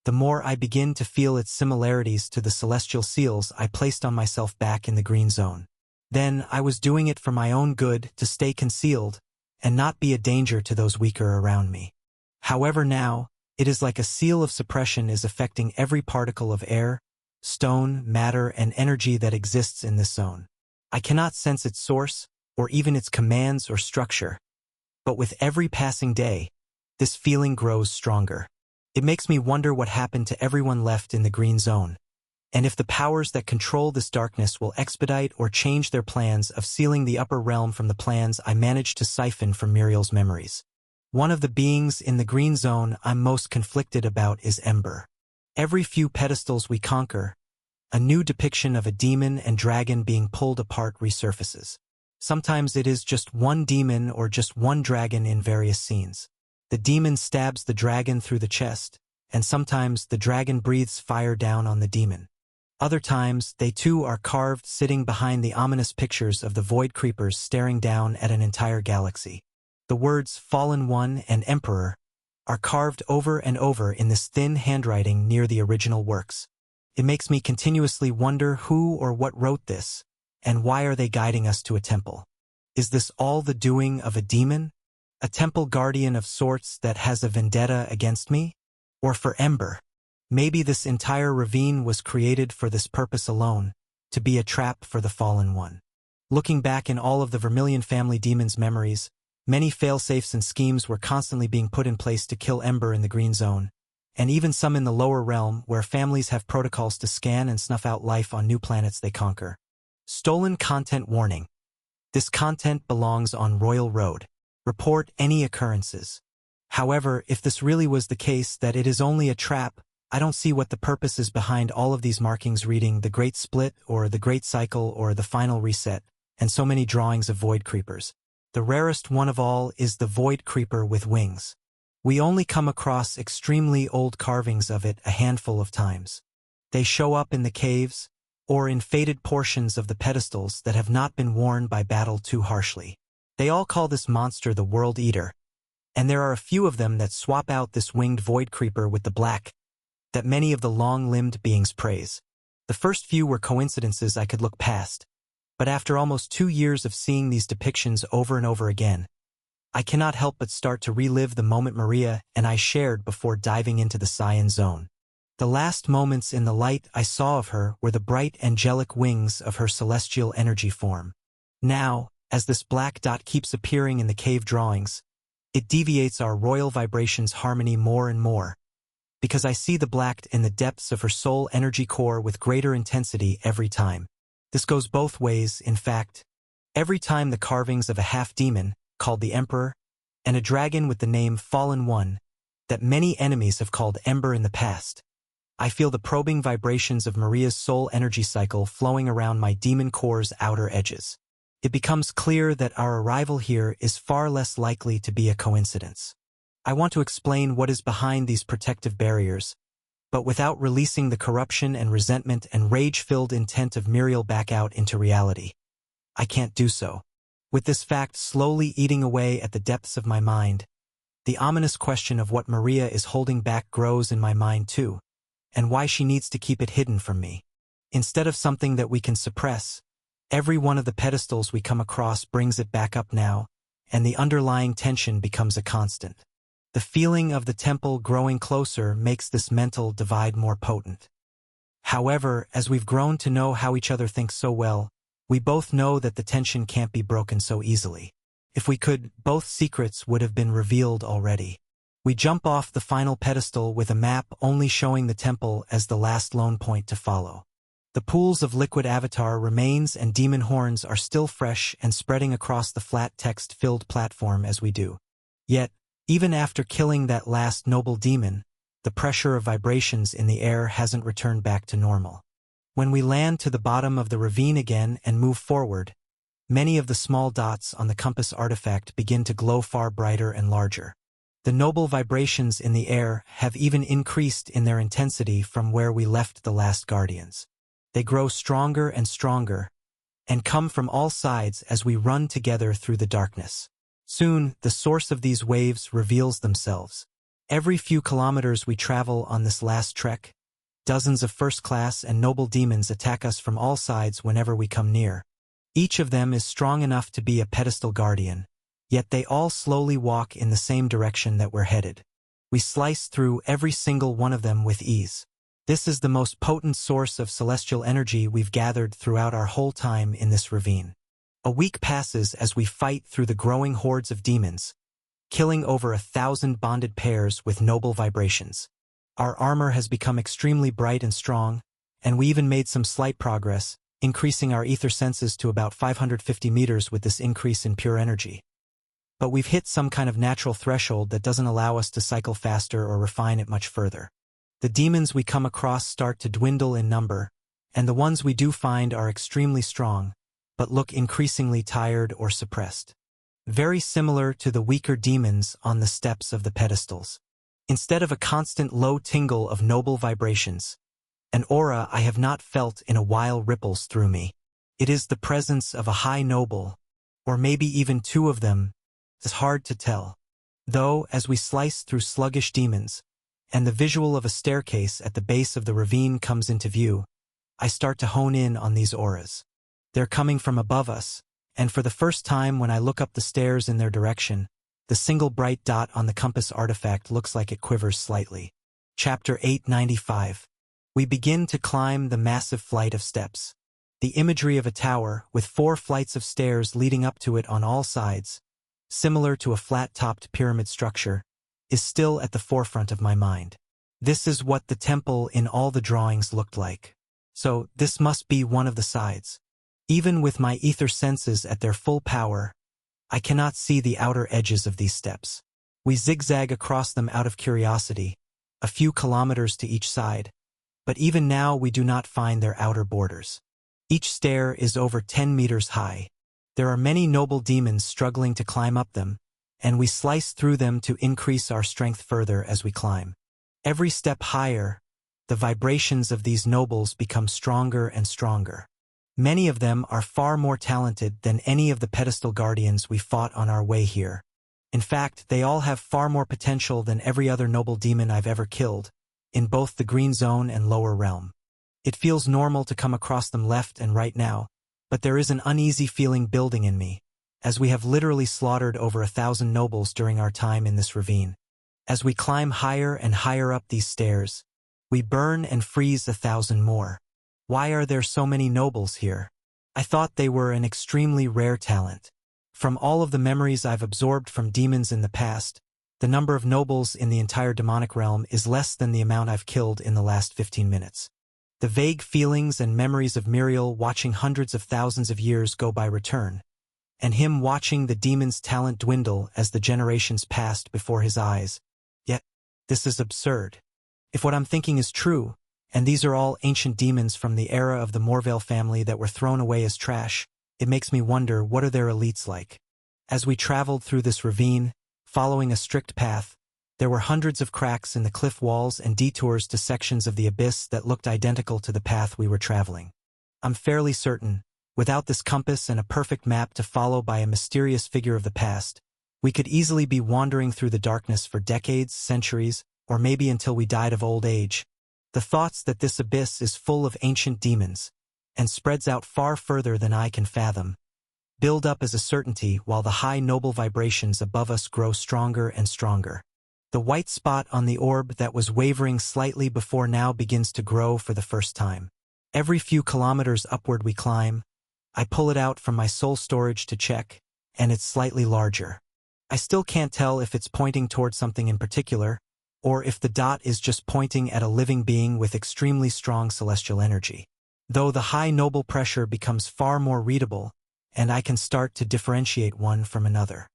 the more I begin to feel its similarities to the celestial seals I placed on myself back in the green zone. Then I was doing it for my own good to stay concealed and not be a danger to those weaker around me. However now, it is like a seal of suppression is affecting every particle of air, stone, matter, and energy that exists in this zone. I cannot sense its source, or even its commands or structure. But with every passing day, this feeling grows stronger. It makes me wonder what happened to everyone left in the green zone, and if the powers that control this darkness will expedite or change their plans of sealing the upper realm from the plans I managed to siphon from Muriel's memories. One of the beings in the green zone I'm most conflicted about is Ember. Every few pedestals we conquer, a new depiction of a demon and dragon being pulled apart resurfaces. Sometimes it is just one demon or just one dragon in various scenes. The demon stabs the dragon through the chest, and sometimes the dragon breathes fire down on the demon. Other times, they too are carved sitting behind the ominous pictures of the void creepers staring down at an entire galaxy. The words Fallen One and Emperor are carved over and over in this thin handwriting near the original works. It makes me continuously wonder who or what wrote this, and why are they guiding us to a temple? Is this all the doing of a demon? A temple guardian of sorts that has a vendetta against me? Or for Ember? Maybe this entire ravine was created for this purpose alone, to be a trap for the Fallen One. Looking back in all of the Vermilion family demons' memories, many failsafes and schemes were constantly being put in place to kill Ember in the green zone, and even some in the lower realm where families have protocols to scan and snuff out life on new planets they conquer. Stolen content warning. This content belongs on Royal Road. Report any occurrences. However, if this really was the case that it is only a trap, I don't see what the purpose is behind all of these markings reading the Great Split or the Great Cycle or the Final Reset, and so many drawings of void creepers. The rarest one of all is the void creeper with wings. We only come across extremely old carvings of it a handful of times. They show up in the caves, or in faded portions of the pedestals that have not been worn by battle too harshly. They all call this monster the World Eater, and there are a few of them that swap out this winged void creeper with the black that many of the long-limbed beings praise. The first few were coincidences I could look past, but after almost 2 years of seeing these depictions over and over again, I cannot help but start to relive the moment Maria and I shared before diving into the Cyan Zone. The last moments in the light I saw of her were the bright angelic wings of her celestial energy form. Now, as this black dot keeps appearing in the cave drawings, it deviates our royal vibrations harmony more and more, because I see the black in the depths of her soul energy core with greater intensity every time. This goes both ways, in fact. Every time the carvings of a half-demon, called the Emperor, and a dragon with the name Fallen One, that many enemies have called Ember in the past, I feel the probing vibrations of Maria's soul energy cycle flowing around my demon core's outer edges. It becomes clear that our arrival here is far less likely to be a coincidence. I want to explain what is behind these protective barriers, but without releasing the corruption and resentment and rage-filled intent of Muriel back out into reality. I can't do so. With this fact slowly eating away at the depths of my mind, the ominous question of what Maria is holding back grows in my mind too, and why she needs to keep it hidden from me. Instead of something that we can suppress, every one of the pedestals we come across brings it back up now, and the underlying tension becomes a constant. The feeling of the temple growing closer makes this mental divide more potent. However, as we've grown to know how each other thinks so well, we both know that the tension can't be broken so easily. If we could, both secrets would have been revealed already. We jump off the final pedestal with a map only showing the temple as the last lone point to follow. The pools of liquid avatar remains and demon horns are still fresh and spreading across the flat text-filled platform as we do. Yet, even after killing that last noble demon, the pressure of vibrations in the air hasn't returned back to normal. When we land to the bottom of the ravine again and move forward, many of the small dots on the compass artifact begin to glow far brighter and larger. The noble vibrations in the air have even increased in their intensity from where we left the last guardians. They grow stronger and stronger, and come from all sides as we run together through the darkness. Soon, the source of these waves reveals themselves. Every few kilometers we travel on this last trek, dozens of first-class and noble demons attack us from all sides whenever we come near. Each of them is strong enough to be a pedestal guardian, yet they all slowly walk in the same direction that we're headed. We slice through every single one of them with ease. This is the most potent source of celestial energy we've gathered throughout our whole time in this ravine. A week passes as we fight through the growing hordes of demons, killing over 1,000 bonded pairs with noble vibrations. Our armor has become extremely bright and strong, and we even made some slight progress, increasing our ether senses to about 550 meters with this increase in pure energy. But we've hit some kind of natural threshold that doesn't allow us to cycle faster or refine it much further. The demons we come across start to dwindle in number, and the ones we do find are extremely strong, but look increasingly tired or suppressed. Very similar to the weaker demons on the steps of the pedestals. Instead of a constant low tingle of noble vibrations, an aura I have not felt in a while ripples through me. It is the presence of a high noble, or maybe even two of them. It's hard to tell. Though, as we slice through sluggish demons, and the visual of a staircase at the base of the ravine comes into view, I start to hone in on these auras. They're coming from above us, and for the first time when I look up the stairs in their direction, the single bright dot on the compass artifact looks like it quivers slightly. Chapter 895. We begin to climb the massive flight of steps. The imagery of a tower, with 4 flights of stairs leading up to it on all sides, similar to a flat-topped pyramid structure, is still at the forefront of my mind. This is what the temple in all the drawings looked like. So, this must be one of the sides. Even with my ether senses at their full power, I cannot see the outer edges of these steps. We zigzag across them out of curiosity, a few kilometers to each side, but even now we do not find their outer borders. Each stair is over 10 meters high. There are many noble demons struggling to climb up them, and we slice through them to increase our strength further as we climb. Every step higher, the vibrations of these nobles become stronger and stronger. Many of them are far more talented than any of the pedestal guardians we fought on our way here. In fact, they all have far more potential than every other noble demon I've ever killed, in both the Green Zone and Lower Realm. It feels normal to come across them left and right now, but there is an uneasy feeling building in me, as we have literally slaughtered over 1,000 nobles during our time in this ravine. As we climb higher and higher up these stairs, we burn and freeze 1,000 more. Why are there so many nobles here? I thought they were an extremely rare talent. From all of the memories I've absorbed from demons in the past, the number of nobles in the entire demonic realm is less than the amount I've killed in the last 15 minutes. The vague feelings and memories of Muriel watching hundreds of thousands of years go by return, and him watching the demon's talent dwindle as the generations passed before his eyes. Yet, this is absurd. If what I'm thinking is true, and these are all ancient demons from the era of the Morvale family that were thrown away as trash, it makes me wonder, what are their elites like? As we traveled through this ravine, following a strict path, there were hundreds of cracks in the cliff walls and detours to sections of the abyss that looked identical to the path we were traveling. I'm fairly certain, without this compass and a perfect map to follow by a mysterious figure of the past, we could easily be wandering through the darkness for decades, centuries, or maybe until we died of old age. The thoughts that this abyss is full of ancient demons, and spreads out far further than I can fathom, build up as a certainty while the high noble vibrations above us grow stronger and stronger. The white spot on the orb that was wavering slightly before now begins to grow for the first time. Every few kilometers upward we climb, I pull it out from my soul storage to check, and it's slightly larger. I still can't tell if it's pointing towards something in particular, or if the dot is just pointing at a living being with extremely strong celestial energy. Though the high noble pressure becomes far more readable, and I can start to differentiate one from another.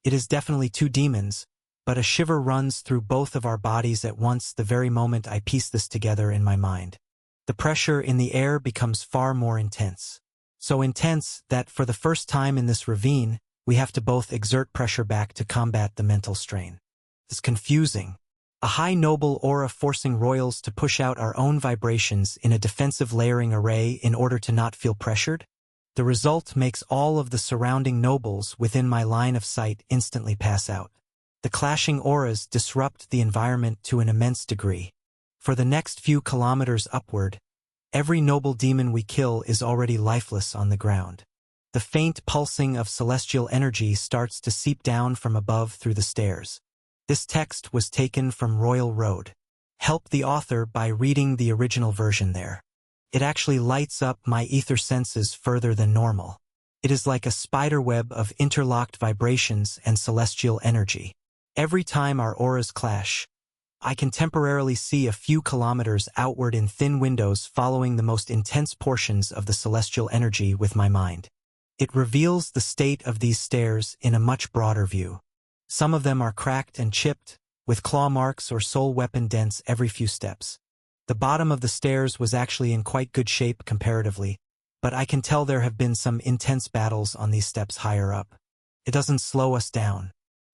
It is definitely two demons, but a shiver runs through both of our bodies at once the very moment I piece this together in my mind. The pressure in the air becomes far more intense. So intense that for the first time in this ravine, we have to both exert pressure back to combat the mental strain. It's confusing. A high noble aura forcing royals to push out our own vibrations in a defensive layering array in order to not feel pressured? The result makes all of the surrounding nobles within my line of sight instantly pass out. The clashing auras disrupt the environment to an immense degree. For the next few kilometers upward, every noble demon we kill is already lifeless on the ground. The faint pulsing of celestial energy starts to seep down from above through the stairs. This text was taken from Royal Road. Help the author by reading the original version there. It actually lights up my ether senses further than normal. It is like a spider web of interlocked vibrations and celestial energy. Every time our auras clash, I can temporarily see a few kilometers outward in thin windows following the most intense portions of the celestial energy with my mind. It reveals the state of these stairs in a much broader view. Some of them are cracked and chipped, with claw marks or soul weapon dents every few steps. The bottom of the stairs was actually in quite good shape comparatively, but I can tell there have been some intense battles on these steps higher up. It doesn't slow us down.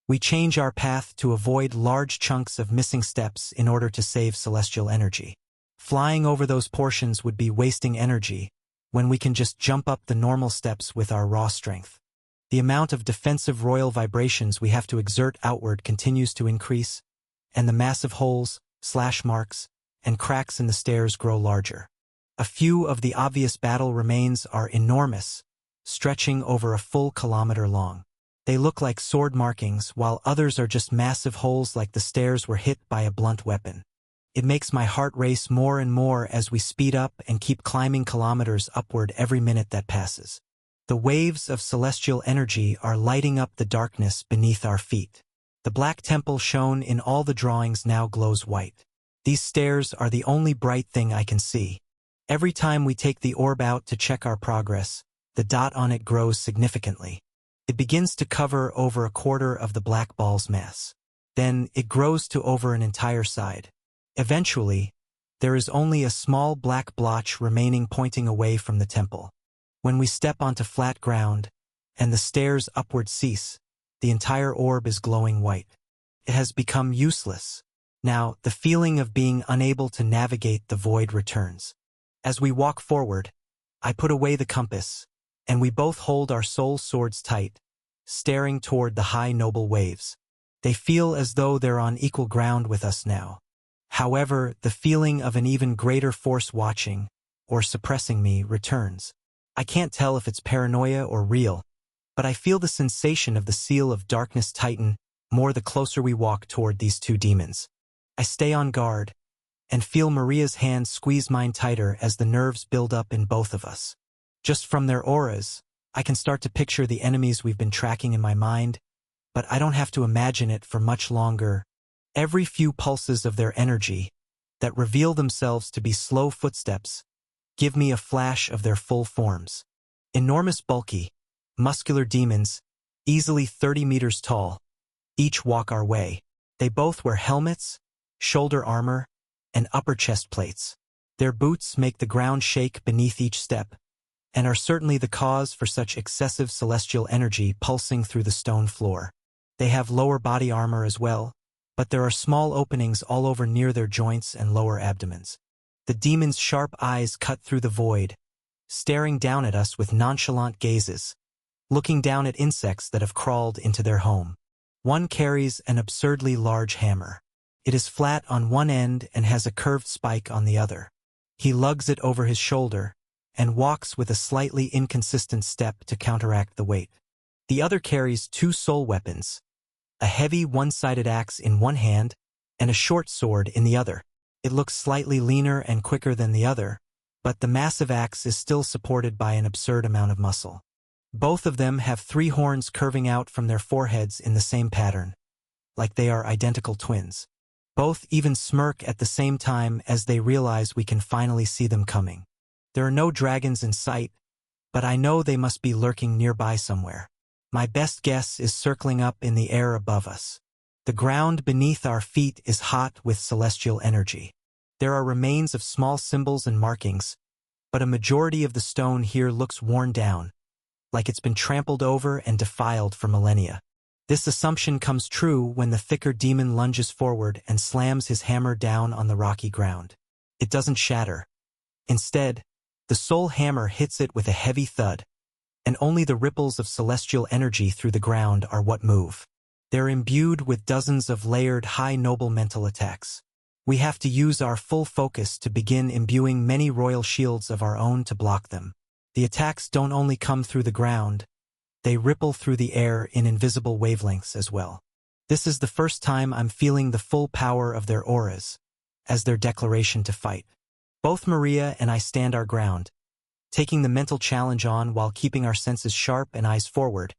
We change our path to avoid large chunks of missing steps in order to save celestial energy. Flying over those portions would be wasting energy, when we can just jump up the normal steps with our raw strength. The amount of defensive royal vibrations we have to exert outward continues to increase, and the massive holes, slash marks, and cracks in the stairs grow larger. A few of the obvious battle remains are enormous, stretching over a full kilometer long. They look like sword markings, while others are just massive holes like the stairs were hit by a blunt weapon. It makes my heart race more and more as we speed up and keep climbing kilometers upward every minute that passes. The waves of celestial energy are lighting up the darkness beneath our feet. The black temple shown in all the drawings now glows white. These stairs are the only bright thing I can see. Every time we take the orb out to check our progress, the dot on it grows significantly. It begins to cover over a quarter of the black ball's mass. Then it grows to over an entire side. Eventually, there is only a small black blotch remaining pointing away from the temple. When we step onto flat ground, and the stairs upward cease, the entire orb is glowing white. It has become useless. Now, the feeling of being unable to navigate the void returns. As we walk forward, I put away the compass, and we both hold our soul swords tight, staring toward the high noble waves. They feel as though they're on equal ground with us now. However, the feeling of an even greater force watching, or suppressing me, returns. I can't tell if it's paranoia or real, but I feel the sensation of the seal of darkness tighten more the closer we walk toward these two demons. I stay on guard, and feel Maria's hand squeeze mine tighter as the nerves build up in both of us. Just from their auras, I can start to picture the enemies we've been tracking in my mind, but I don't have to imagine it for much longer. Every few pulses of their energy, that reveal themselves to be slow footsteps, give me a flash of their full forms. Enormous, bulky, muscular demons, easily 30 meters tall, each walk our way. They both wear helmets, shoulder armor, and upper chest plates. Their boots make the ground shake beneath each step, and are certainly the cause for such excessive celestial energy pulsing through the stone floor. They have lower body armor as well, but there are small openings all over near their joints and lower abdomens. The demons' sharp eyes cut through the void, staring down at us with nonchalant gazes, looking down at insects that have crawled into their home. One carries an absurdly large hammer. It is flat on one end and has a curved spike on the other. He lugs it over his shoulder and walks with a slightly inconsistent step to counteract the weight. The other carries two soul weapons, a heavy one-sided axe in one hand and a short sword in the other. It looks slightly leaner and quicker than the other, but the massive axe is still supported by an absurd amount of muscle. Both of them have three horns curving out from their foreheads in the same pattern, like they are identical twins. Both even smirk at the same time as they realize we can finally see them coming. There are no dragons in sight, but I know they must be lurking nearby somewhere. My best guess is circling up in the air above us. The ground beneath our feet is hot with celestial energy. There are remains of small symbols and markings, but a majority of the stone here looks worn down, like it's been trampled over and defiled for millennia. This assumption comes true when the thicker demon lunges forward and slams his hammer down on the rocky ground. It doesn't shatter. Instead, the soul hammer hits it with a heavy thud, and only the ripples of celestial energy through the ground are what move. They're imbued with dozens of layered high noble mental attacks. We have to use our full focus to begin imbuing many royal shields of our own to block them. The attacks don't only come through the ground, they ripple through the air in invisible wavelengths as well. This is the first time I'm feeling the full power of their auras, as their declaration to fight. Both Maria and I stand our ground, taking the mental challenge on while keeping our senses sharp and eyes forward.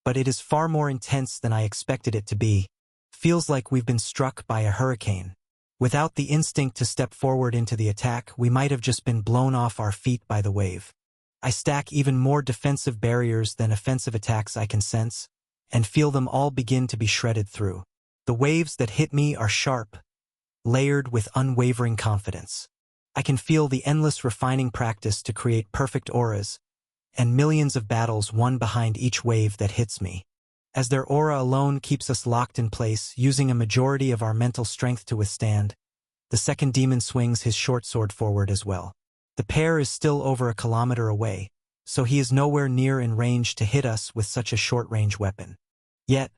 But it is far more intense than I expected it to be. Feels like we've been struck by a hurricane. Without the instinct to step forward into the attack, we might have just been blown off our feet by the wave. I stack even more defensive barriers than offensive attacks I can sense, and feel them all begin to be shredded through. The waves that hit me are sharp, layered with unwavering confidence. I can feel the endless refining practice to create perfect auras, and millions of battles won behind each wave that hits me. As their aura alone keeps us locked in place, using a majority of our mental strength to withstand, the second demon swings his short sword forward as well. The pair is still over a kilometer away, so he is nowhere near in range to hit us with such a short-range weapon. Yet,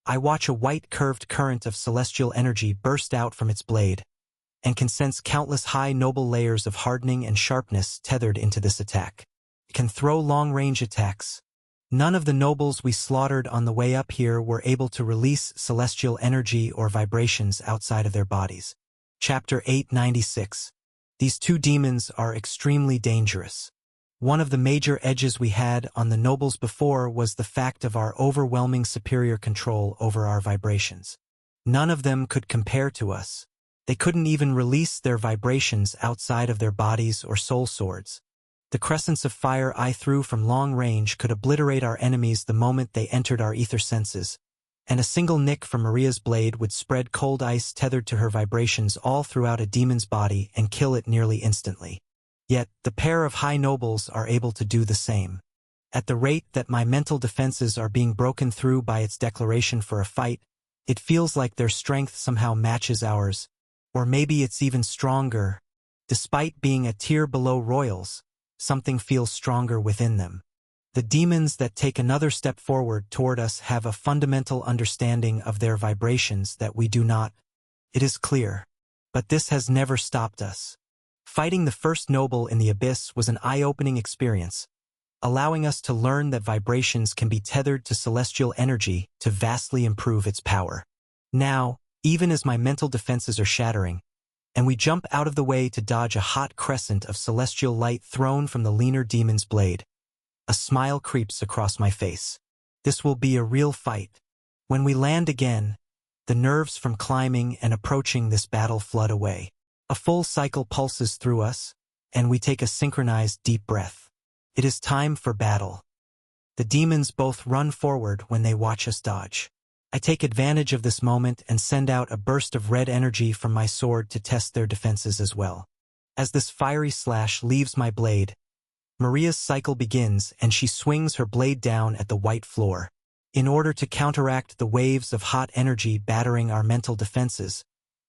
I watch a white curved current of celestial energy burst out from its blade, and can sense countless high noble layers of hardening and sharpness tethered into this attack. It can throw long-range attacks. None of the nobles we slaughtered on the way up here were able to release celestial energy or vibrations outside of their bodies. Chapter 896. These two demons are extremely dangerous. One of the major edges we had on the nobles before was the fact of our overwhelming superior control over our vibrations. None of them could compare to us. They couldn't even release their vibrations outside of their bodies or soul swords. The crescents of fire I threw from long range could obliterate our enemies the moment they entered our ether senses, and a single nick from Maria's blade would spread cold ice tethered to her vibrations all throughout a demon's body and kill it nearly instantly. Yet, the pair of high nobles are able to do the same. At the rate that my mental defenses are being broken through by its declaration for a fight, it feels like their strength somehow matches ours, or maybe it's even stronger. Despite being a tier below royals, something feels stronger within them. The demons that take another step forward toward us have a fundamental understanding of their vibrations that we do not. It is clear. But this has never stopped us. Fighting the first noble in the abyss was an eye-opening experience, allowing us to learn that vibrations can be tethered to celestial energy to vastly improve its power. Now, even as my mental defenses are shattering, and we jump out of the way to dodge a hot crescent of celestial light thrown from the leaner demon's blade, a smile creeps across my face. This will be a real fight. When we land again, the nerves from climbing and approaching this battle flood away. A full cycle pulses through us, and we take a synchronized deep breath. It is time for battle. The demons both run forward when they watch us dodge. I take advantage of this moment and send out a burst of red energy from my sword to test their defenses as well. As this fiery slash leaves my blade, Maria's cycle begins and she swings her blade down at the white floor. In order to counteract the waves of hot energy battering our mental defenses,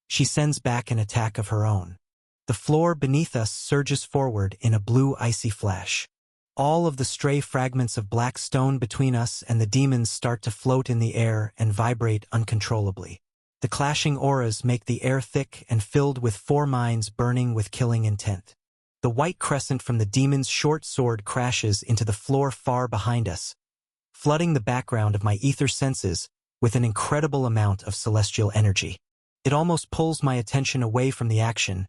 she sends back an attack of her own. The floor beneath us surges forward in a blue icy flash. All of the stray fragments of black stone between us and the demons start to float in the air and vibrate uncontrollably. The clashing auras make the air thick and filled with four minds burning with killing intent. The white crescent from the demon's short sword crashes into the floor far behind us, flooding the background of my ether senses with an incredible amount of celestial energy. It almost pulls my attention away from the action,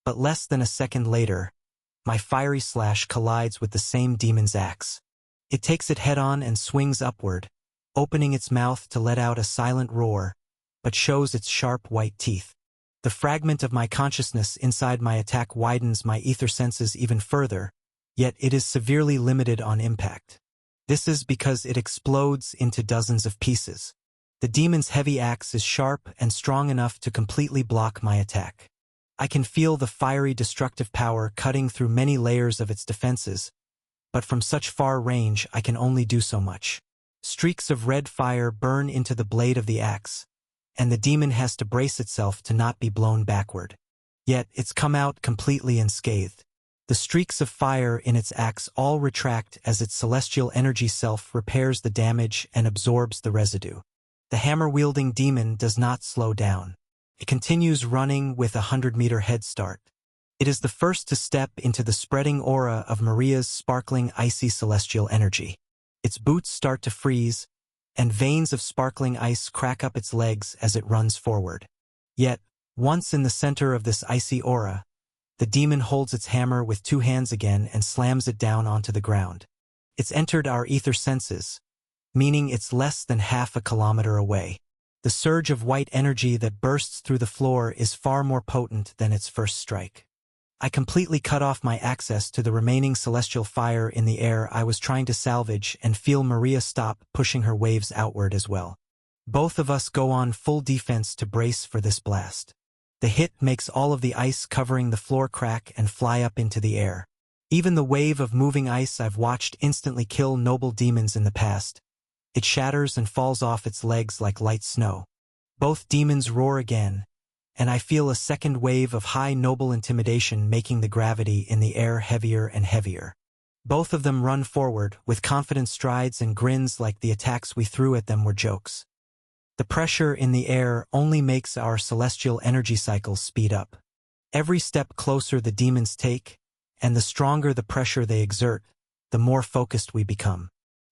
but less than a second later, my fiery slash collides with the same demon's axe. It takes it head-on and swings upward, opening its mouth to let out a silent roar, but shows its sharp white teeth. The fragment of my consciousness inside my attack widens my ether senses even further, yet it is severely limited on impact. This is because it explodes into dozens of pieces. The demon's heavy axe is sharp and strong enough to completely block my attack. I can feel the fiery destructive power cutting through many layers of its defenses, but from such far range I can only do so much. Streaks of red fire burn into the blade of the axe, and the demon has to brace itself to not be blown backward. Yet it's come out completely unscathed. The streaks of fire in its axe all retract as its celestial energy self repairs the damage and absorbs the residue. The hammer-wielding demon does not slow down. It continues running with a 100-meter head start. It is the first to step into the spreading aura of Maria's sparkling icy celestial energy. Its boots start to freeze, and veins of sparkling ice crack up its legs as it runs forward. Yet, once in the center of this icy aura, the demon holds its hammer with two hands again and slams it down onto the ground. It's entered our ether senses, meaning it's less than half a kilometer away. The surge of white energy that bursts through the floor is far more potent than its first strike. I completely cut off my access to the remaining celestial fire in the air I was trying to salvage and feel Maria stop pushing her waves outward as well. Both of us go on full defense to brace for this blast. The hit makes all of the ice covering the floor crack and fly up into the air. Even the wave of moving ice I've watched instantly kill noble demons in the past. It shatters and falls off its legs like light snow. Both demons roar again, and I feel a second wave of high noble intimidation making the gravity in the air heavier and heavier. Both of them run forward with confident strides and grins like the attacks we threw at them were jokes. The pressure in the air only makes our celestial energy cycles speed up. Every step closer the demons take, and the stronger the pressure they exert, the more focused we become.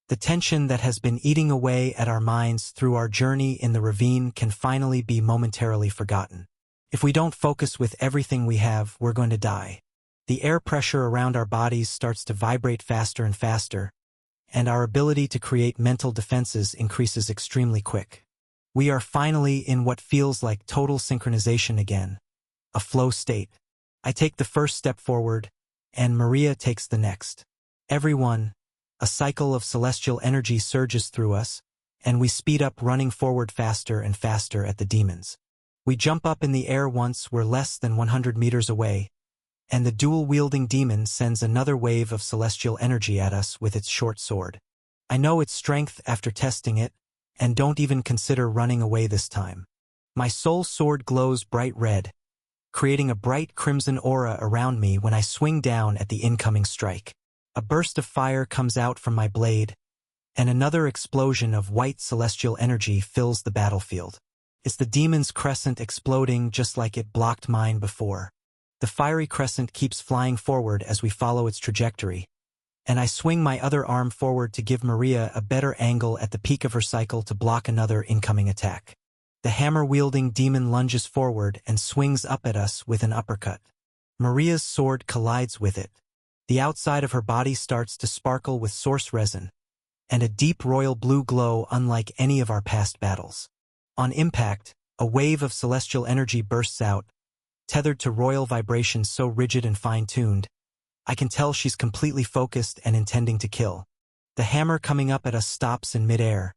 The tension that has been eating away at our minds through our journey in the ravine can finally be momentarily forgotten. If we don't focus with everything we have, we're going to die. The air pressure around our bodies starts to vibrate faster and faster, and our ability to create mental defenses increases extremely quick. We are finally in what feels like total synchronization again, a flow state. I take the first step forward, and Maria takes the next. Everyone, a cycle of celestial energy surges through us, and we speed up, running forward faster and faster at the demons. We jump up in the air once we're less than 100 meters away, and the dual-wielding demon sends another wave of celestial energy at us with its short sword. I know its strength after testing it, and don't even consider running away this time. My soul sword glows bright red, creating a bright crimson aura around me when I swing down at the incoming strike. A burst of fire comes out from my blade, and another explosion of white celestial energy fills the battlefield. It's the demon's crescent exploding just like it blocked mine before. The fiery crescent keeps flying forward as we follow its trajectory, and I swing my other arm forward to give Maria a better angle at the peak of her cycle to block another incoming attack. The hammer-wielding demon lunges forward and swings up at us with an uppercut. Maria's sword collides with it. The outside of her body starts to sparkle with source resin, and a deep royal blue glow unlike any of our past battles. On impact, a wave of celestial energy bursts out, tethered to royal vibrations so rigid and fine-tuned, I can tell she's completely focused and intending to kill. The hammer coming up at us stops in midair,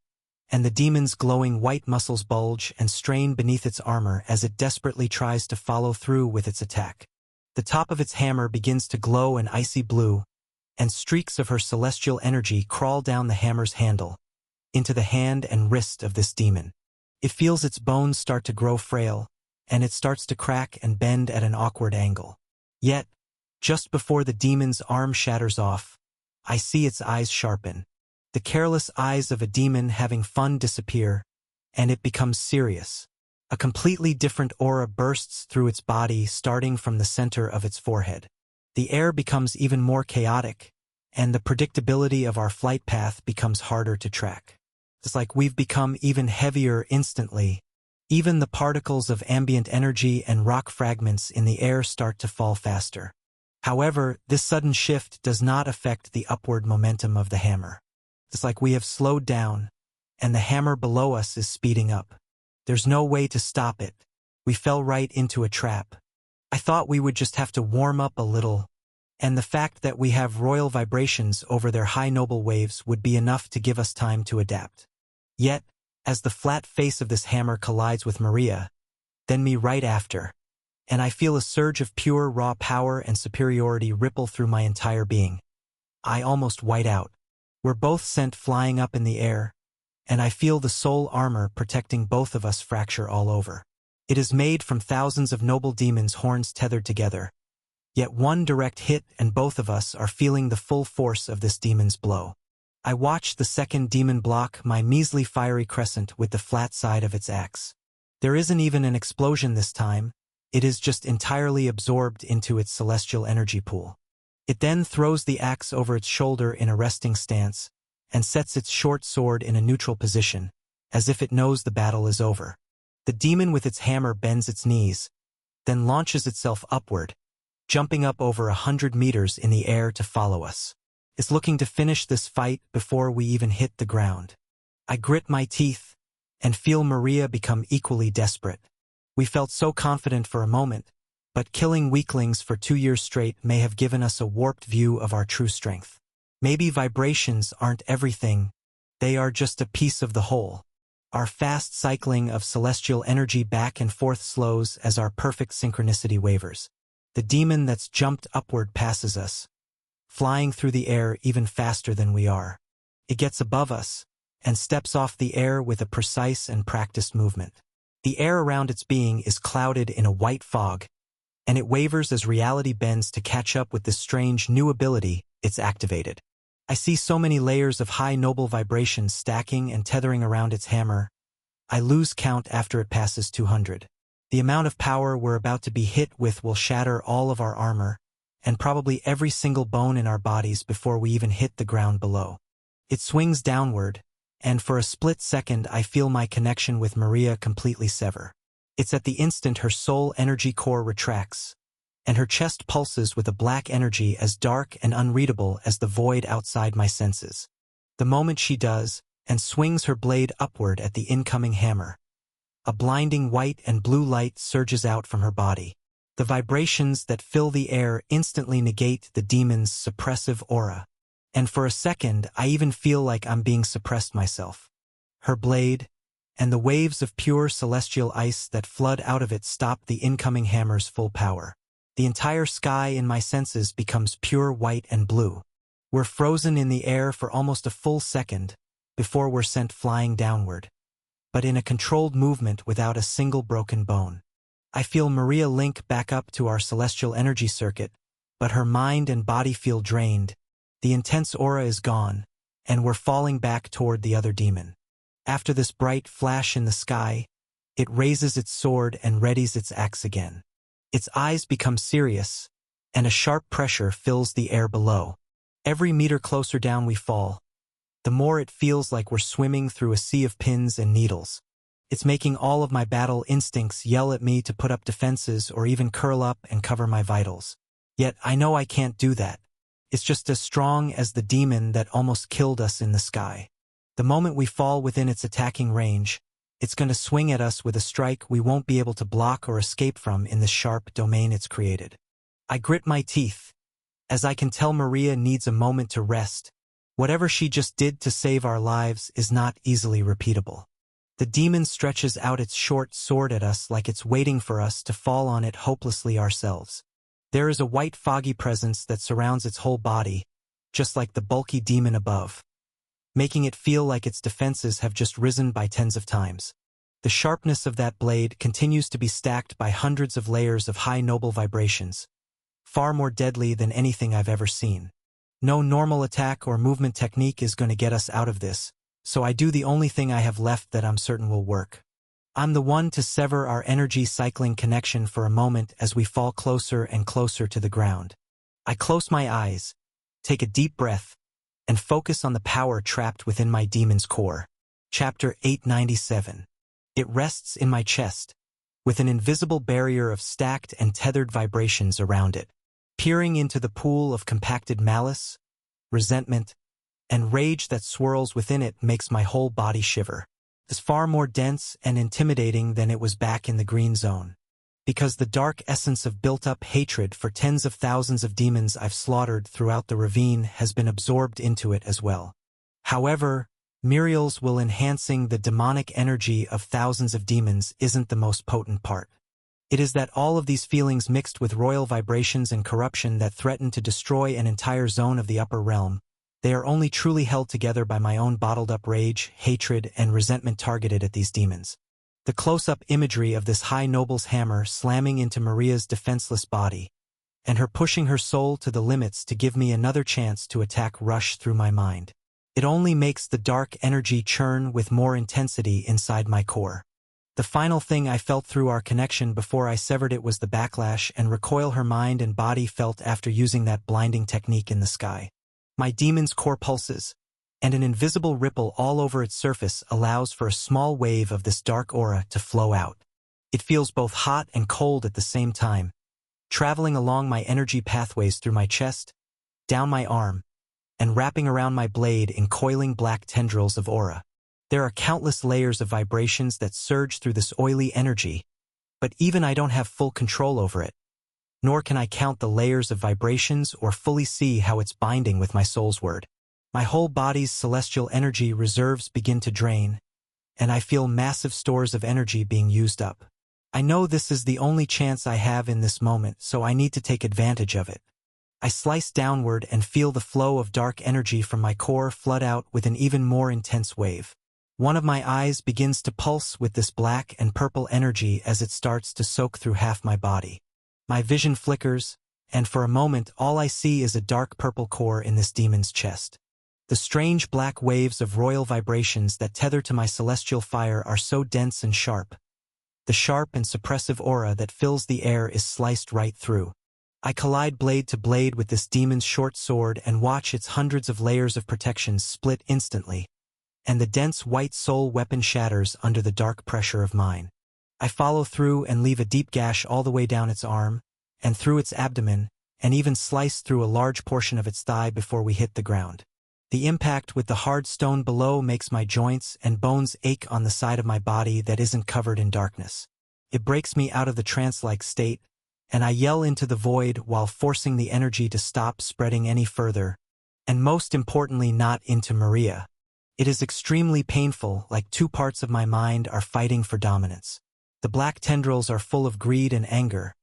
and the demon's glowing white muscles bulge and strain beneath its armor as it desperately tries to follow through with its attack. The top of its hammer begins to glow an icy blue, and streaks of her celestial energy crawl down the hammer's handle, into the hand and wrist of this demon. It feels its bones start to grow frail, and it starts to crack and bend at an awkward angle. Yet, just before the demon's arm shatters off, I see its eyes sharpen. The careless eyes of a demon having fun disappear, and it becomes serious. A completely different aura bursts through its body, starting from the center of its forehead. The air becomes even more chaotic, and the predictability of our flight path becomes harder to track. It's like we've become even heavier instantly. Even the particles of ambient energy and rock fragments in the air start to fall faster. However, this sudden shift does not affect the upward momentum of the hammer. It's like we have slowed down, and the hammer below us is speeding up. There's no way to stop it. We fell right into a trap. I thought we would just have to warm up a little, and the fact that we have royal vibrations over their high noble waves would be enough to give us time to adapt. Yet, as the flat face of this hammer collides with Maria, then me right after, and I feel a surge of pure raw power and superiority ripple through my entire being. I almost white out. We're both sent flying up in the air, and I feel the soul armor protecting both of us fracture all over. It is made from thousands of noble demons' horns tethered together, yet one direct hit and both of us are feeling the full force of this demon's blow. I watch the second demon block my measly fiery crescent with the flat side of its axe. There isn't even an explosion this time, it is just entirely absorbed into its celestial energy pool. It then throws the axe over its shoulder in a resting stance, and sets its short sword in a neutral position, as if it knows the battle is over. The demon with its hammer bends its knees, then launches itself upward, jumping up over 100 meters in the air to follow us. It's looking to finish this fight before we even hit the ground. I grit my teeth, and feel Maria become equally desperate. We felt so confident for a moment, but killing weaklings for 2 years straight may have given us a warped view of our true strength. Maybe vibrations aren't everything, they are just a piece of the whole. Our fast cycling of celestial energy back and forth slows as our perfect synchronicity wavers. The demon that's jumped upward passes us, flying through the air even faster than we are. It gets above us, and steps off the air with a precise and practiced movement. The air around its being is clouded in a white fog, and it wavers as reality bends to catch up with this strange new ability it's activated. I see so many layers of high noble vibrations stacking and tethering around its hammer. I lose count after it passes 200. The amount of power we're about to be hit with will shatter all of our armor, and probably every single bone in our bodies before we even hit the ground below. It swings downward, and for a split second I feel my connection with Maria completely sever. It's at the instant her soul energy core retracts, and her chest pulses with a black energy as dark and unreadable as the void outside my senses. The moment she does, and swings her blade upward at the incoming hammer, a blinding white and blue light surges out from her body. The vibrations that fill the air instantly negate the demon's suppressive aura, and for a second I even feel like I'm being suppressed myself. her blade, and the waves of pure celestial ice that flood out of it stop the incoming hammer's full power. The entire sky in my senses becomes pure white and blue. We're frozen in the air for almost a full second before we're sent flying downward, but in a controlled movement without a single broken bone. I feel Maria link back up to our celestial energy circuit, but her mind and body feel drained. The intense aura is gone, and we're falling back toward the other demon. After this bright flash in the sky, it raises its sword and readies its axe again. Its eyes become serious, and a sharp pressure fills the air below. Every meter closer down we fall, the more it feels like we're swimming through a sea of pins and needles. It's making all of my battle instincts yell at me to put up defenses or even curl up and cover my vitals. Yet I know I can't do that. It's just as strong as the demon that almost killed us in the sky. The moment we fall within its attacking range, it's going to swing at us with a strike we won't be able to block or escape from in the sharp domain it's created. I grit my teeth, as I can tell Maria needs a moment to rest. Whatever she just did to save our lives is not easily repeatable. The demon stretches out its short sword at us like it's waiting for us to fall on it hopelessly ourselves. There is a white foggy presence that surrounds its whole body, just like the bulky demon above, making it feel like its defenses have just risen by tens of times. The sharpness of that blade continues to be stacked by hundreds of layers of high noble vibrations, far more deadly than anything I've ever seen. No normal attack or movement technique is going to get us out of this, so I do the only thing I have left that I'm certain will work. I'm the one to sever our energy cycling connection for a moment as we fall closer and closer to the ground. I close my eyes, take a deep breath, and focus on the power trapped within my demon's core. Chapter 897. It rests in my chest, with an invisible barrier of stacked and tethered vibrations around it. Peering into the pool of compacted malice, resentment, and rage that swirls within it makes my whole body shiver. It's far more dense and intimidating than it was back in the green zone, because the dark essence of built-up hatred for tens of thousands of demons I've slaughtered throughout the ravine has been absorbed into it as well. However, Muriel's will enhancing the demonic energy of thousands of demons isn't the most potent part. It is that all of these feelings mixed with royal vibrations and corruption that threaten to destroy an entire zone of the upper realm, they are only truly held together by my own bottled-up rage, hatred, and resentment targeted at these demons. The close-up imagery of this high noble's hammer slamming into Maria's defenseless body, and her pushing her soul to the limits to give me another chance to attack rush through my mind. It only makes the dark energy churn with more intensity inside my core. The final thing I felt through our connection before I severed it was the backlash and recoil her mind and body felt after using that blinding technique in the sky. My demon's core pulses, and an invisible ripple all over its surface allows for a small wave of this dark aura to flow out. It feels both hot and cold at the same time, traveling along my energy pathways through my chest, down my arm, and wrapping around my blade in coiling black tendrils of aura. There are countless layers of vibrations that surge through this oily energy, but even I don't have full control over it, nor can I count the layers of vibrations or fully see how it's binding with my soul's word. My whole body's celestial energy reserves begin to drain, and I feel massive stores of energy being used up. I know this is the only chance I have in this moment, so I need to take advantage of it. I slice downward and feel the flow of dark energy from my core flood out with an even more intense wave. One of my eyes begins to pulse with this black and purple energy as it starts to soak through half my body. My vision flickers, and for a moment all I see is a dark purple core in this demon's chest. The strange black waves of royal vibrations that tether to my celestial fire are so dense and sharp. The sharp and suppressive aura that fills the air is sliced right through. I collide blade to blade with this demon's short sword and watch its hundreds of layers of protections split instantly, and the dense white soul weapon shatters under the dark pressure of mine. I follow through and leave a deep gash all the way down its arm, and through its abdomen, and even slice through a large portion of its thigh before we hit the ground. The impact with the hard stone below makes my joints and bones ache on the side of my body that isn't covered in darkness. It breaks me out of the trance-like state, and I yell into the void while forcing the energy to stop spreading any further, and most importantly not into Maria. It is extremely painful, like two parts of my mind are fighting for dominance. The black tendrils are full of greed and anger,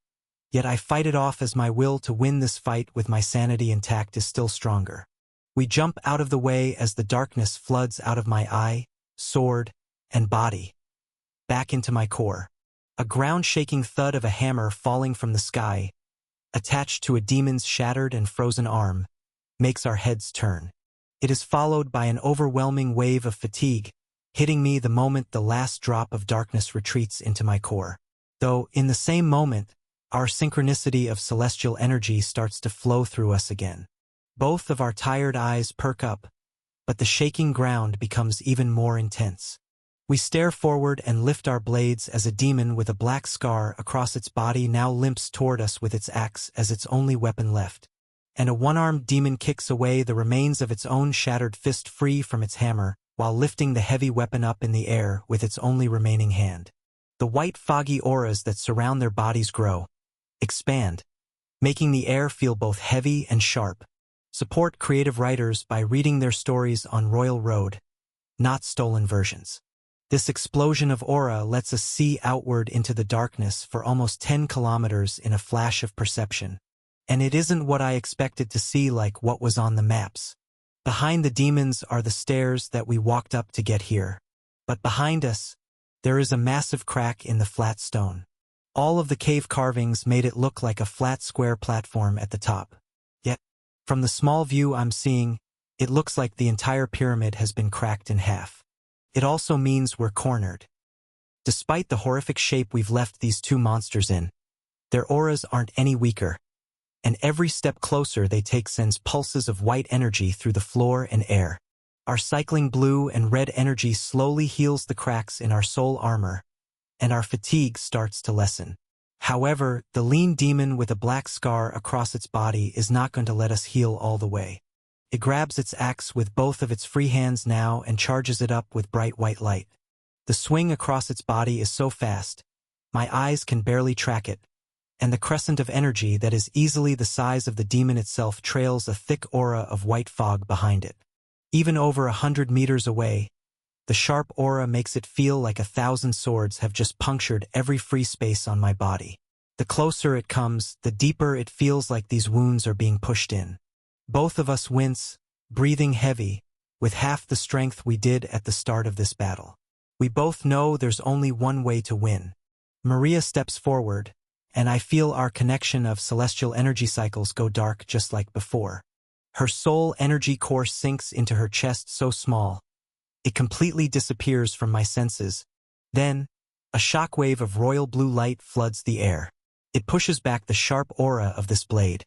yet I fight it off as my will to win this fight with my sanity intact is still stronger. We jump out of the way as the darkness floods out of my eye, sword, and body, back into my core. A ground-shaking thud of a hammer falling from the sky, attached to a demon's shattered and frozen arm, makes our heads turn. It is followed by an overwhelming wave of fatigue, hitting me the moment the last drop of darkness retreats into my core. Though, in the same moment, our synchronicity of celestial energy starts to flow through us again. Both of our tired eyes perk up, but the shaking ground becomes even more intense. We stare forward and lift our blades as a demon with a black scar across its body now limps toward us with its axe as its only weapon left. And a one-armed demon kicks away the remains of its own shattered fist free from its hammer, while lifting the heavy weapon up in the air with its only remaining hand. The white foggy auras that surround their bodies grow, expand, making the air feel both heavy and sharp. Support creative writers by reading their stories on Royal Road, not stolen versions. This explosion of aura lets us see outward into the darkness for almost 10 kilometers in a flash of perception. And it isn't what I expected to see like what was on the maps. Behind the demons are the stairs that we walked up to get here. But behind us, there is a massive crack in the flat stone. All of the cave carvings made it look like a flat square platform at the top. Yet, from the small view I'm seeing, it looks like the entire pyramid has been cracked in half. It also means we're cornered. Despite the horrific shape we've left these two monsters in, their auras aren't any weaker, and every step closer they take sends pulses of white energy through the floor and air. Our cycling blue and red energy slowly heals the cracks in our soul armor, and our fatigue starts to lessen. However, the lean demon with a black scar across its body is not going to let us heal all the way. It grabs its axe with both of its free hands now and charges it up with bright white light. The swing across its body is so fast, my eyes can barely track it, and the crescent of energy that is easily the size of the demon itself trails a thick aura of white fog behind it. Even over 100 meters away, the sharp aura makes it feel like 1,000 swords have just punctured every free space on my body. The closer it comes, the deeper it feels like these wounds are being pushed in. Both of us wince, breathing heavy, with half the strength we did at the start of this battle. We both know there's only one way to win. Maria steps forward, and I feel our connection of celestial energy cycles go dark just like before. Her soul energy core sinks into her chest so small, it completely disappears from my senses. Then, a shockwave of royal blue light floods the air. It pushes back the sharp aura of this blade.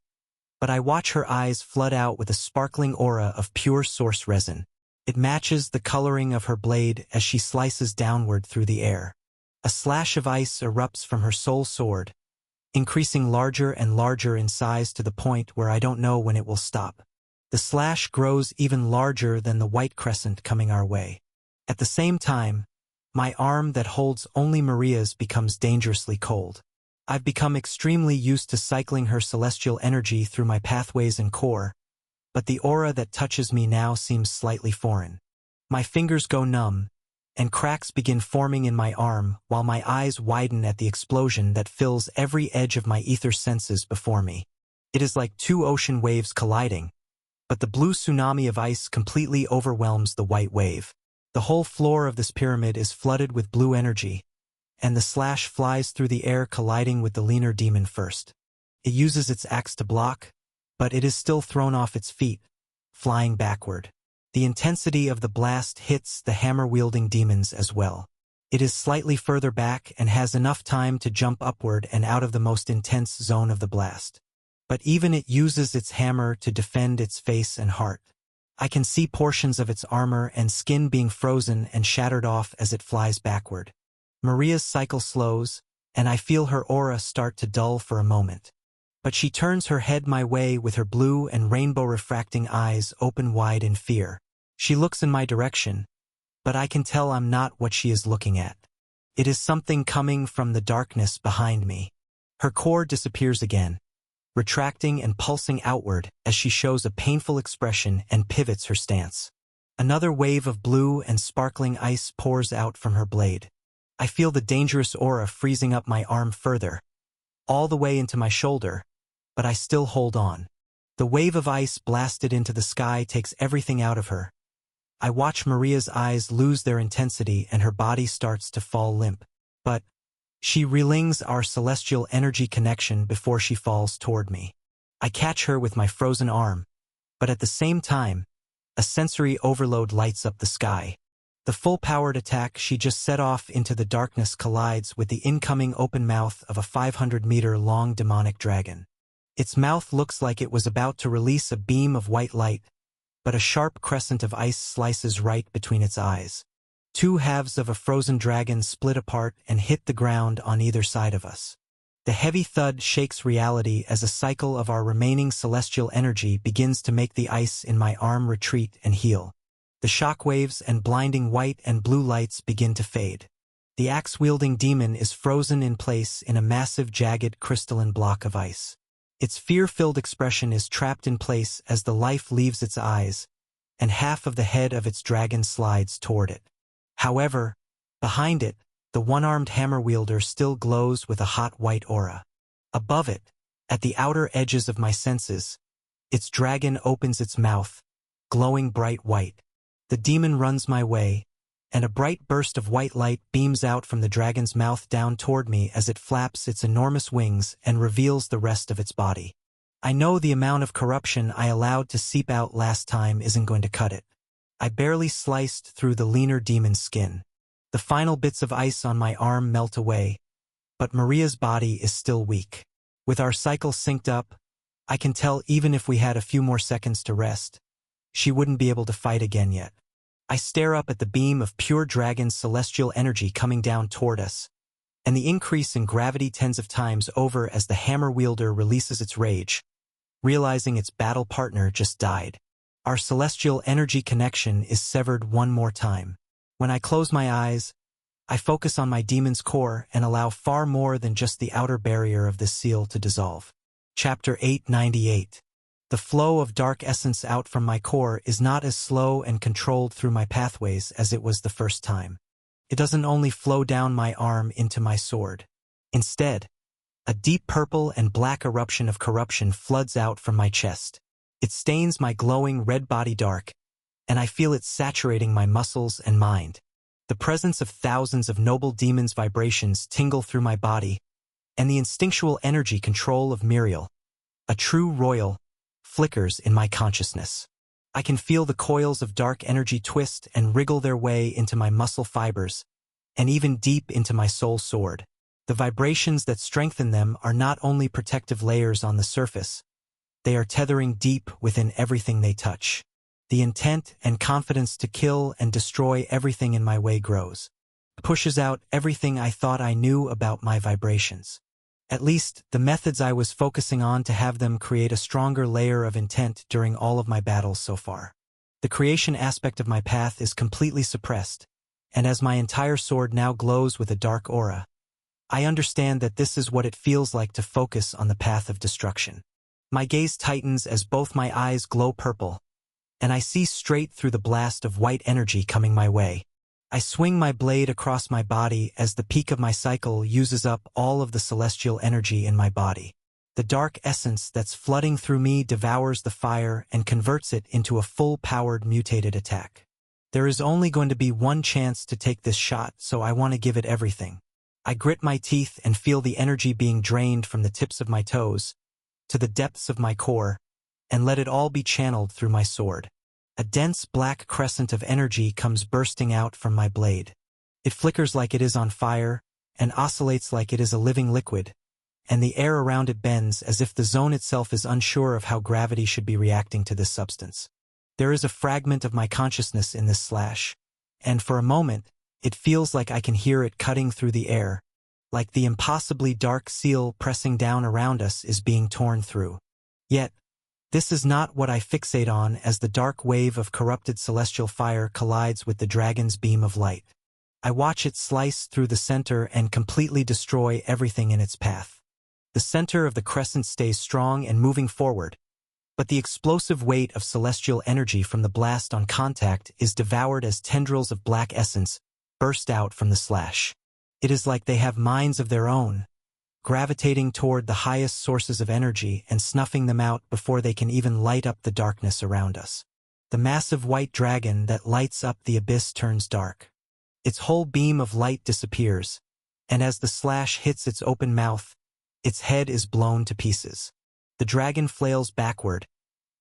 But I watch her eyes flood out with a sparkling aura of pure source resin. It matches the coloring of her blade as she slices downward through the air. A slash of ice erupts from her soul sword, increasing larger and larger in size to the point where I don't know when it will stop. The slash grows even larger than the white crescent coming our way. At the same time, my arm that holds only Maria's becomes dangerously cold. I've become extremely used to cycling her celestial energy through my pathways and core, but the aura that touches me now seems slightly foreign. My fingers go numb, and cracks begin forming in my arm while my eyes widen at the explosion that fills every edge of my ether senses before me. It is like two ocean waves colliding, but the blue tsunami of ice completely overwhelms the white wave. The whole floor of this pyramid is flooded with blue energy, and the slash flies through the air colliding with the leaner demon first. It uses its axe to block, but it is still thrown off its feet, flying backward. The intensity of the blast hits the hammer-wielding demons as well. It is slightly further back and has enough time to jump upward and out of the most intense zone of the blast. But even it uses its hammer to defend its face and heart. I can see portions of its armor and skin being frozen and shattered off as it flies backward. Maria's cycle slows, and I feel her aura start to dull for a moment. But she turns her head my way with her blue and rainbow-refracting eyes open wide in fear. She looks in my direction, but I can tell I'm not what she is looking at. It is something coming from the darkness behind me. Her core disappears again, retracting and pulsing outward as she shows a painful expression and pivots her stance. Another wave of blue and sparkling ice pours out from her blade. I feel the dangerous aura freezing up my arm further, all the way into my shoulder, but I still hold on. The wave of ice blasted into the sky takes everything out of her. I watch Maria's eyes lose their intensity and her body starts to fall limp. But she relings our celestial energy connection before she falls toward me. I catch her with my frozen arm, but at the same time, a sensory overload lights up the sky. The full-powered attack she just set off into the darkness collides with the incoming open mouth of a 500-meter-long demonic dragon. Its mouth looks like it was about to release a beam of white light, but a sharp crescent of ice slices right between its eyes. Two halves of a frozen dragon split apart and hit the ground on either side of us. The heavy thud shakes reality as a cycle of our remaining celestial energy begins to make the ice in my arm retreat and heal. The shockwaves and blinding white and blue lights begin to fade. The axe-wielding demon is frozen in place in a massive jagged crystalline block of ice. Its fear-filled expression is trapped in place as the life leaves its eyes, and half of the head of its dragon slides toward it. However, behind it, the one-armed hammer wielder still glows with a hot white aura. Above it, at the outer edges of my senses, its dragon opens its mouth, glowing bright white. The demon runs my way, and a bright burst of white light beams out from the dragon's mouth down toward me as it flaps its enormous wings and reveals the rest of its body. I know the amount of corruption I allowed to seep out last time isn't going to cut it. I barely sliced through the leaner demon's skin. The final bits of ice on my arm melt away, but Maria's body is still weak. With our cycle synced up, I can tell even if we had a few more seconds to rest, she wouldn't be able to fight again yet. I stare up at the beam of pure dragon's celestial energy coming down toward us, and the increase in gravity tens of times over as the hammer wielder releases its rage, realizing its battle partner just died. Our celestial energy connection is severed one more time. When I close my eyes, I focus on my demon's core and allow far more than just the outer barrier of this seal to dissolve. Chapter 898. The flow of dark essence out from my core is not as slow and controlled through my pathways as it was the first time. It doesn't only flow down my arm into my sword. Instead, a deep purple and black eruption of corruption floods out from my chest. It stains my glowing red body dark, and I feel it saturating my muscles and mind. The presence of thousands of noble demons' vibrations tingle through my body, and the instinctual energy control of Muriel, a true royal, flickers in my consciousness. I can feel the coils of dark energy twist and wriggle their way into my muscle fibers, and even deep into my soul sword. The vibrations that strengthen them are not only protective layers on the surface, they are tethering deep within everything they touch. The intent and confidence to kill and destroy everything in my way grows. It pushes out everything I thought I knew about my vibrations. At least, the methods I was focusing on to have them create a stronger layer of intent during all of my battles so far. The creation aspect of my path is completely suppressed, and as my entire sword now glows with a dark aura, I understand that this is what it feels like to focus on the path of destruction. My gaze tightens as both my eyes glow purple, and I see straight through the blast of white energy coming my way. I swing my blade across my body as the peak of my cycle uses up all of the celestial energy in my body. The dark essence that's flooding through me devours the fire and converts it into a full-powered mutated attack. There is only going to be one chance to take this shot, so I want to give it everything. I grit my teeth and feel the energy being drained from the tips of my toes to the depths of my core, and let it all be channeled through my sword. A dense black crescent of energy comes bursting out from my blade. It flickers like it is on fire, and oscillates like it is a living liquid, and the air around it bends as if the zone itself is unsure of how gravity should be reacting to this substance. There is a fragment of my consciousness in this slash, and for a moment, it feels like I can hear it cutting through the air, like the impossibly dark seal pressing down around us is being torn through. Yet, this is not what I fixate on as the dark wave of corrupted celestial fire collides with the dragon's beam of light. I watch it slice through the center and completely destroy everything in its path. The center of the crescent stays strong and moving forward, But the explosive weight of celestial energy from the blast on contact is devoured as tendrils of black essence burst out from the slash. It is like they have minds of their own, gravitating toward the highest sources of energy and snuffing them out before they can even light up the darkness around us. The massive white dragon that lights up the abyss turns dark. Its whole beam of light disappears, and as the slash hits its open mouth, its head is blown to pieces. The dragon flails backward,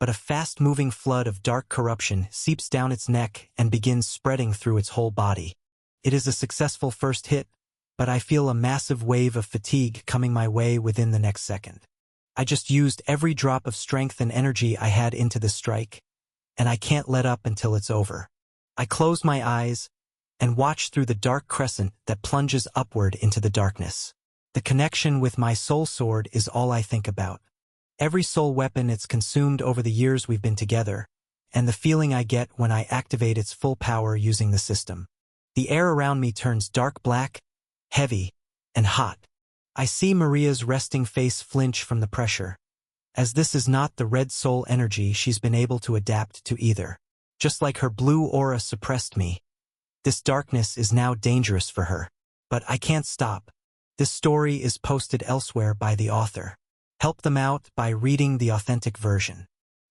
but a fast-moving flood of dark corruption seeps down its neck and begins spreading through its whole body. It is a successful first hit, but I feel a massive wave of fatigue coming my way within the next second. I just used every drop of strength and energy I had into the strike, and I can't let up until it's over. I close my eyes and watch through the dark crescent that plunges upward into the darkness. The connection with my soul sword is all I think about. Every soul weapon it's consumed over the years we've been together, and the feeling I get when I activate its full power using the system. The air around me turns dark black, heavy, and hot. I see Maria's resting face flinch from the pressure, as this is not the red soul energy she's been able to adapt to either. Just like her blue aura suppressed me, this darkness is now dangerous for her. But I can't stop. This story is posted elsewhere by the author. Help them out by reading the authentic version.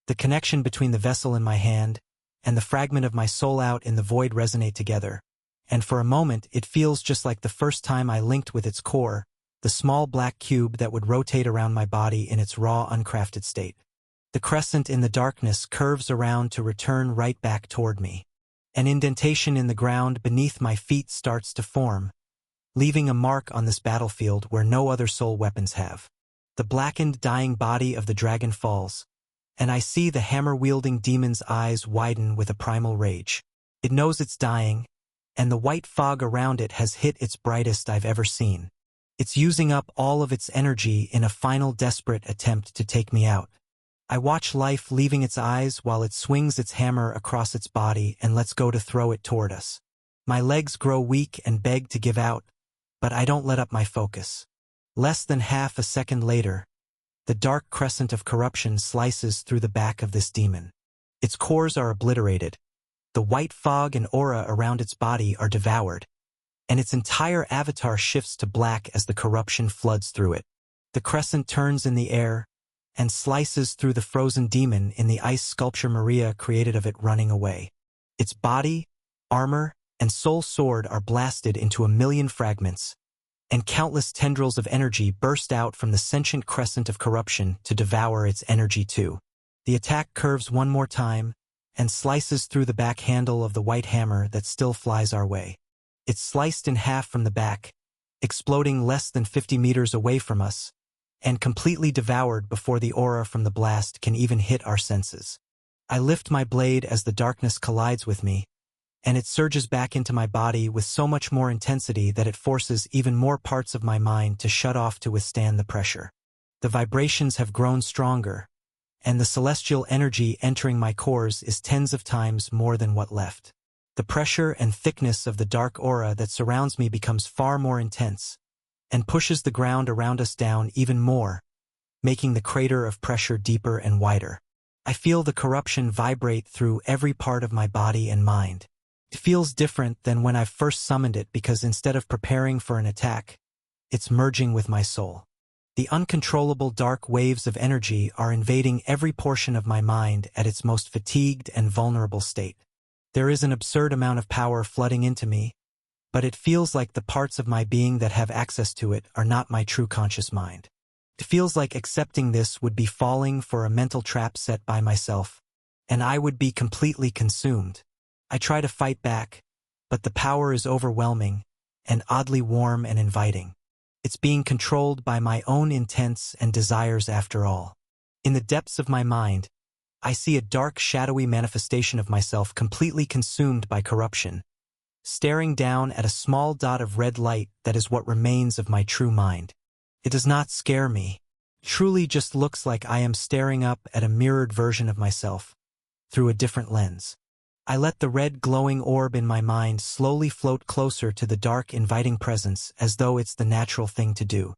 The connection between the vessel in my hand and the fragment of my soul out in the void resonate together, and for a moment it feels just like the first time I linked with its core, the small black cube that would rotate around my body in its raw, uncrafted state. The crescent in the darkness curves around to return right back toward me. An indentation in the ground beneath my feet starts to form, leaving a mark on this battlefield where no other soul weapons have. The blackened, dying body of the dragon falls, and I see the hammer-wielding demon's eyes widen with a primal rage. It knows it's dying, and the white fog around it has hit its brightest I've ever seen. It's using up all of its energy in a final desperate attempt to take me out. I watch life leaving its eyes while it swings its hammer across its body and lets go to throw it toward us. My legs grow weak and beg to give out, but I don't let up my focus. Less than half a second later, the dark crescent of corruption slices through the back of this demon. Its cores are obliterated, the white fog and aura around its body are devoured, and its entire avatar shifts to black as the corruption floods through it. The crescent turns in the air and slices through the frozen demon in the ice sculpture Maria created of it running away. Its body, armor, and soul sword are blasted into a million fragments, and countless tendrils of energy burst out from the sentient crescent of corruption to devour its energy too. The attack curves one more time and slices through the back handle of the white hammer that still flies our way. It's sliced in half from the back, exploding less than 50 meters away from us, and completely devoured before the aura from the blast can even hit our senses. I lift my blade as the darkness collides with me, and it surges back into my body with so much more intensity that it forces even more parts of my mind to shut off to withstand the pressure. The vibrations have grown stronger, and the celestial energy entering my cores is tens of times more than what left. The pressure and thickness of the dark aura that surrounds me becomes far more intense, and pushes the ground around us down even more, making the crater of pressure deeper and wider. I feel the corruption vibrate through every part of my body and mind. It feels different than when I first summoned it because instead of preparing for an attack, it's merging with my soul. The uncontrollable dark waves of energy are invading every portion of my mind at its most fatigued and vulnerable state. There is an absurd amount of power flooding into me, but it feels like the parts of my being that have access to it are not my true conscious mind. It feels like accepting this would be falling for a mental trap set by myself, and I would be completely consumed. I try to fight back, but the power is overwhelming and oddly warm and inviting. It's being controlled by my own intents and desires after all. In the depths of my mind, I see a dark, shadowy manifestation of myself completely consumed by corruption, staring down at a small dot of red light that is what remains of my true mind. It does not scare me. It truly just looks like I am staring up at a mirrored version of myself, through a different lens. I let the red glowing orb in my mind slowly float closer to the dark, inviting presence as though it's the natural thing to do.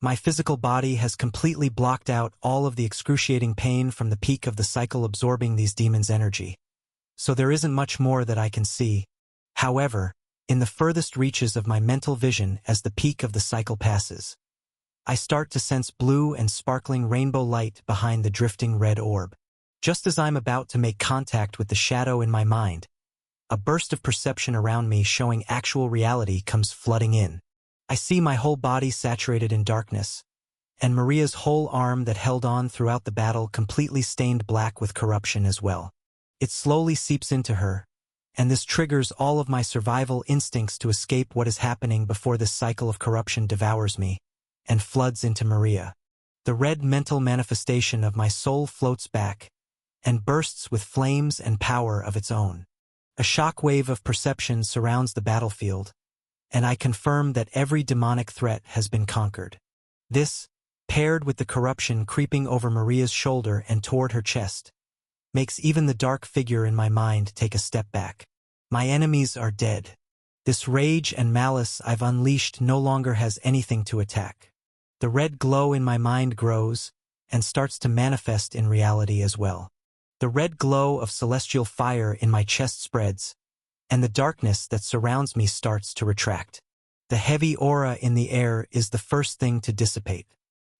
My physical body has completely blocked out all of the excruciating pain from the peak of the cycle absorbing these demons' energy. So there isn't much more that I can see. However, in the furthest reaches of my mental vision as the peak of the cycle passes, I start to sense blue and sparkling rainbow light behind the drifting red orb. Just as I'm about to make contact with the shadow in my mind, a burst of perception around me showing actual reality comes flooding in. I see my whole body saturated in darkness, and Maria's whole arm that held on throughout the battle completely stained black with corruption as well. It slowly seeps into her, and this triggers all of my survival instincts to escape what is happening before this cycle of corruption devours me and floods into Maria. The red mental manifestation of my soul floats back and bursts with flames and power of its own. A shock wave of perception surrounds the battlefield, and I confirm that every demonic threat has been conquered. This, paired with the corruption creeping over Maria's shoulder and toward her chest, makes even the dark figure in my mind take a step back. My enemies are dead. This rage and malice I've unleashed no longer has anything to attack. The red glow in my mind grows and starts to manifest in reality as well. The red glow of celestial fire in my chest spreads, and the darkness that surrounds me starts to retract. The heavy aura in the air is the first thing to dissipate.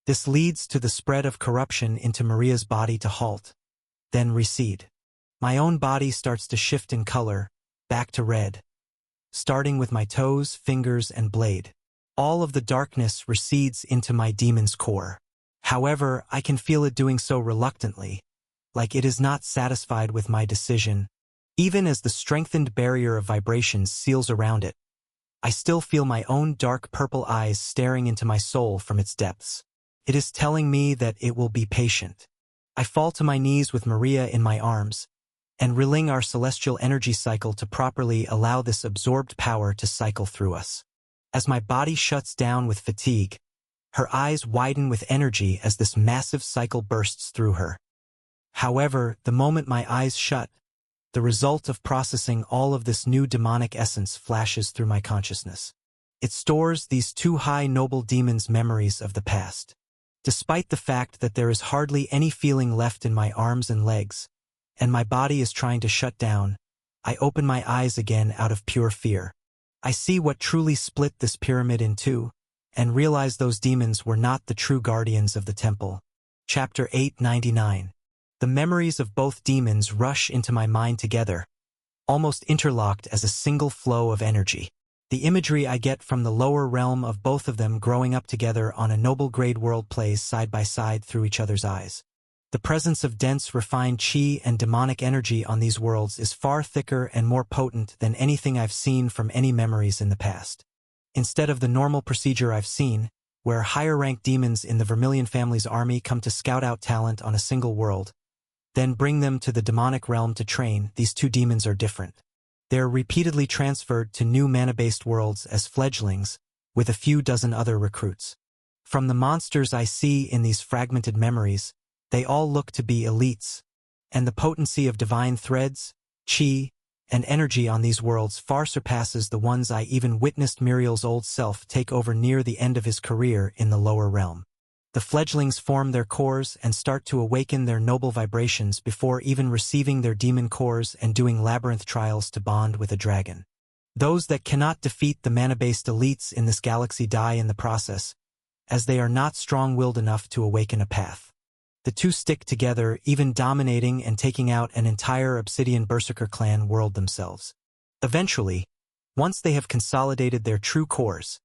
This leads to the spread of corruption into Maria's body to halt, then recede. My own body starts to shift in color, back to red, starting with my toes, fingers, and blade. All of the darkness recedes into my demon's core. However, I can feel it doing so reluctantly, like it is not satisfied with my decision. Even as the strengthened barrier of vibrations seals around it, I still feel my own dark purple eyes staring into my soul from its depths. It is telling me that it will be patient. I fall to my knees with Maria in my arms, and reling our celestial energy cycle to properly allow this absorbed power to cycle through us. As my body shuts down with fatigue, her eyes widen with energy as this massive cycle bursts through her. However, the moment my eyes shut, the result of processing all of this new demonic essence flashes through my consciousness. It stores these two high noble demons' memories of the past. Despite the fact that there is hardly any feeling left in my arms and legs, and my body is trying to shut down, I open my eyes again out of pure fear. I see what truly split this pyramid in two, and realize those demons were not the true guardians of the temple. Chapter 899. The memories of both demons rush into my mind together, almost interlocked as a single flow of energy. The imagery I get from the lower realm of both of them growing up together on a noble-grade world plays side by side through each other's eyes. The presence of dense, refined chi and demonic energy on these worlds is far thicker and more potent than anything I've seen from any memories in the past. Instead of the normal procedure I've seen, where higher-ranked demons in the Vermilion family's army come to scout out talent on a single world, then bring them to the demonic realm to train, these two demons are different. They are repeatedly transferred to new mana-based worlds as fledglings, with a few dozen other recruits. From the monsters I see in these fragmented memories, they all look to be elites, and the potency of divine threads, chi, and energy on these worlds far surpasses the ones I even witnessed Muriel's old self take over near the end of his career in the lower realm. The fledglings form their cores and start to awaken their noble vibrations before even receiving their demon cores and doing labyrinth trials to bond with a dragon. Those that cannot defeat the mana-based elites in this galaxy die in the process, as they are not strong-willed enough to awaken a path. The two stick together, even dominating and taking out an entire Obsidian Berserker clan world themselves. Eventually, once they have consolidated their true cores,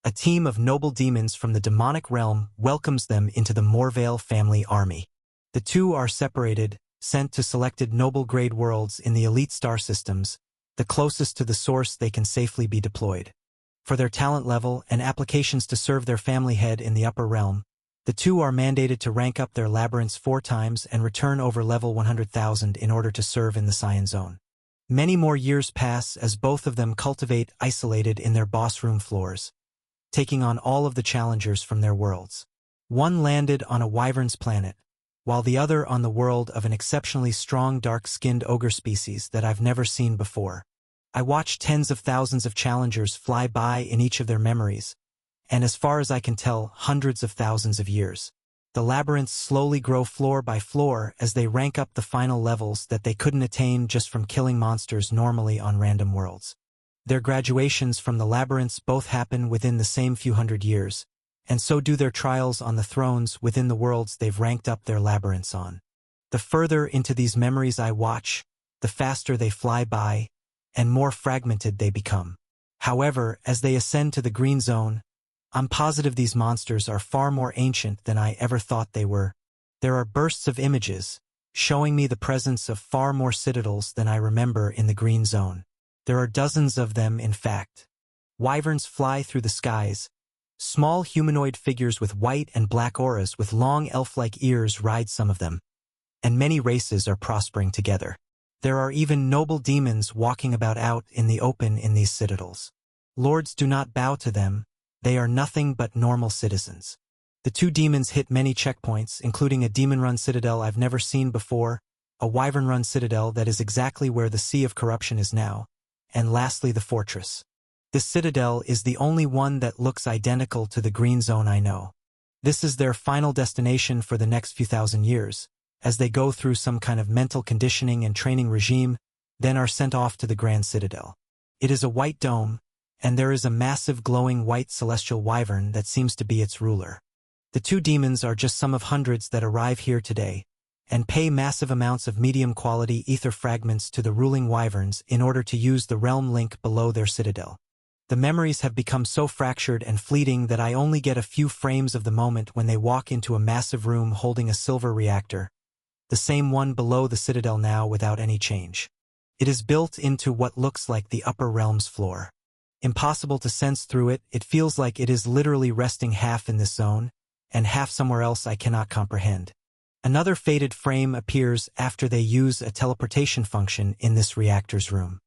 a team of noble demons from the demonic realm welcomes them into the Morvale family army. The two are separated, sent to selected noble-grade worlds in the elite star systems, the closest to the source they can safely be deployed. For their talent level and applications to serve their family head in the upper realm, the two are mandated to rank up their labyrinths 4 times and return over level 100,000 in order to serve in the Cyan Zone. Many more years pass as both of them cultivate isolated in their boss room floors, taking on all of the challengers from their worlds. One landed on a wyvern's planet, while the other on the world of an exceptionally strong dark-skinned ogre species that I've never seen before. I watch tens of thousands of challengers fly by in each of their memories, and as far as I can tell, hundreds of thousands of years. The labyrinths slowly grow floor by floor as they rank up the final levels that they couldn't attain just from killing monsters normally on random worlds. Their graduations from the labyrinths both happen within the same few hundred years, and so do their trials on the thrones within the worlds they've ranked up their labyrinths on. The further into these memories I watch, the faster they fly by, and more fragmented they become. However, as they ascend to the green zone, I'm positive these monsters are far more ancient than I ever thought they were. There are bursts of images, showing me the presence of far more citadels than I remember in the green zone. There are dozens of them, in fact. Wyverns fly through the skies. Small humanoid figures with white and black auras with long elf-like ears ride some of them. And many races are prospering together. There are even noble demons walking about out in the open in these citadels. Lords do not bow to them. They are nothing but normal citizens. The two demons hit many checkpoints, including a demon-run citadel I've never seen before, a wyvern-run citadel that is exactly where the Sea of Corruption is now, and lastly the fortress. This citadel is the only one that looks identical to the green zone I know. This is their final destination for the next few thousand years, as they go through some kind of mental conditioning and training regime, then are sent off to the Grand Citadel. It is a white dome, and there is a massive glowing white celestial wyvern that seems to be its ruler. The two demons are just some of hundreds that arrive here today, and pay massive amounts of medium-quality ether fragments to the ruling wyverns in order to use the realm link below their citadel. The memories have become so fractured and fleeting that I only get a few frames of the moment when they walk into a massive room holding a silver reactor, the same one below the citadel now without any change. It is built into what looks like the upper realm's floor. Impossible to sense through it, it feels like it is literally resting half in this zone, and half somewhere else I cannot comprehend. Another faded frame appears after they use a teleportation function in this reactor's room.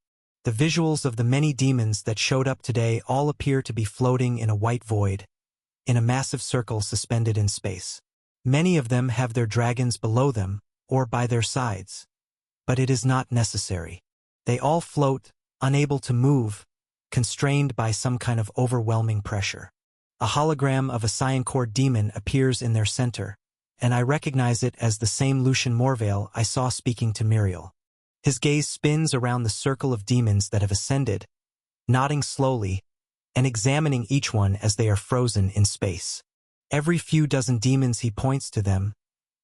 The visuals of the many demons that showed up today all appear to be floating in a white void, in a massive circle suspended in space. Many of them have their dragons below them, or by their sides. But it is not necessary. They all float, unable to move, constrained by some kind of overwhelming pressure. A hologram of a Cyancore demon appears in their center, and I recognize it as the same Lucian Morvale I saw speaking to Muriel. His gaze spins around the circle of demons that have ascended, nodding slowly, and examining each one as they are frozen in space. Every few dozen demons he points to them,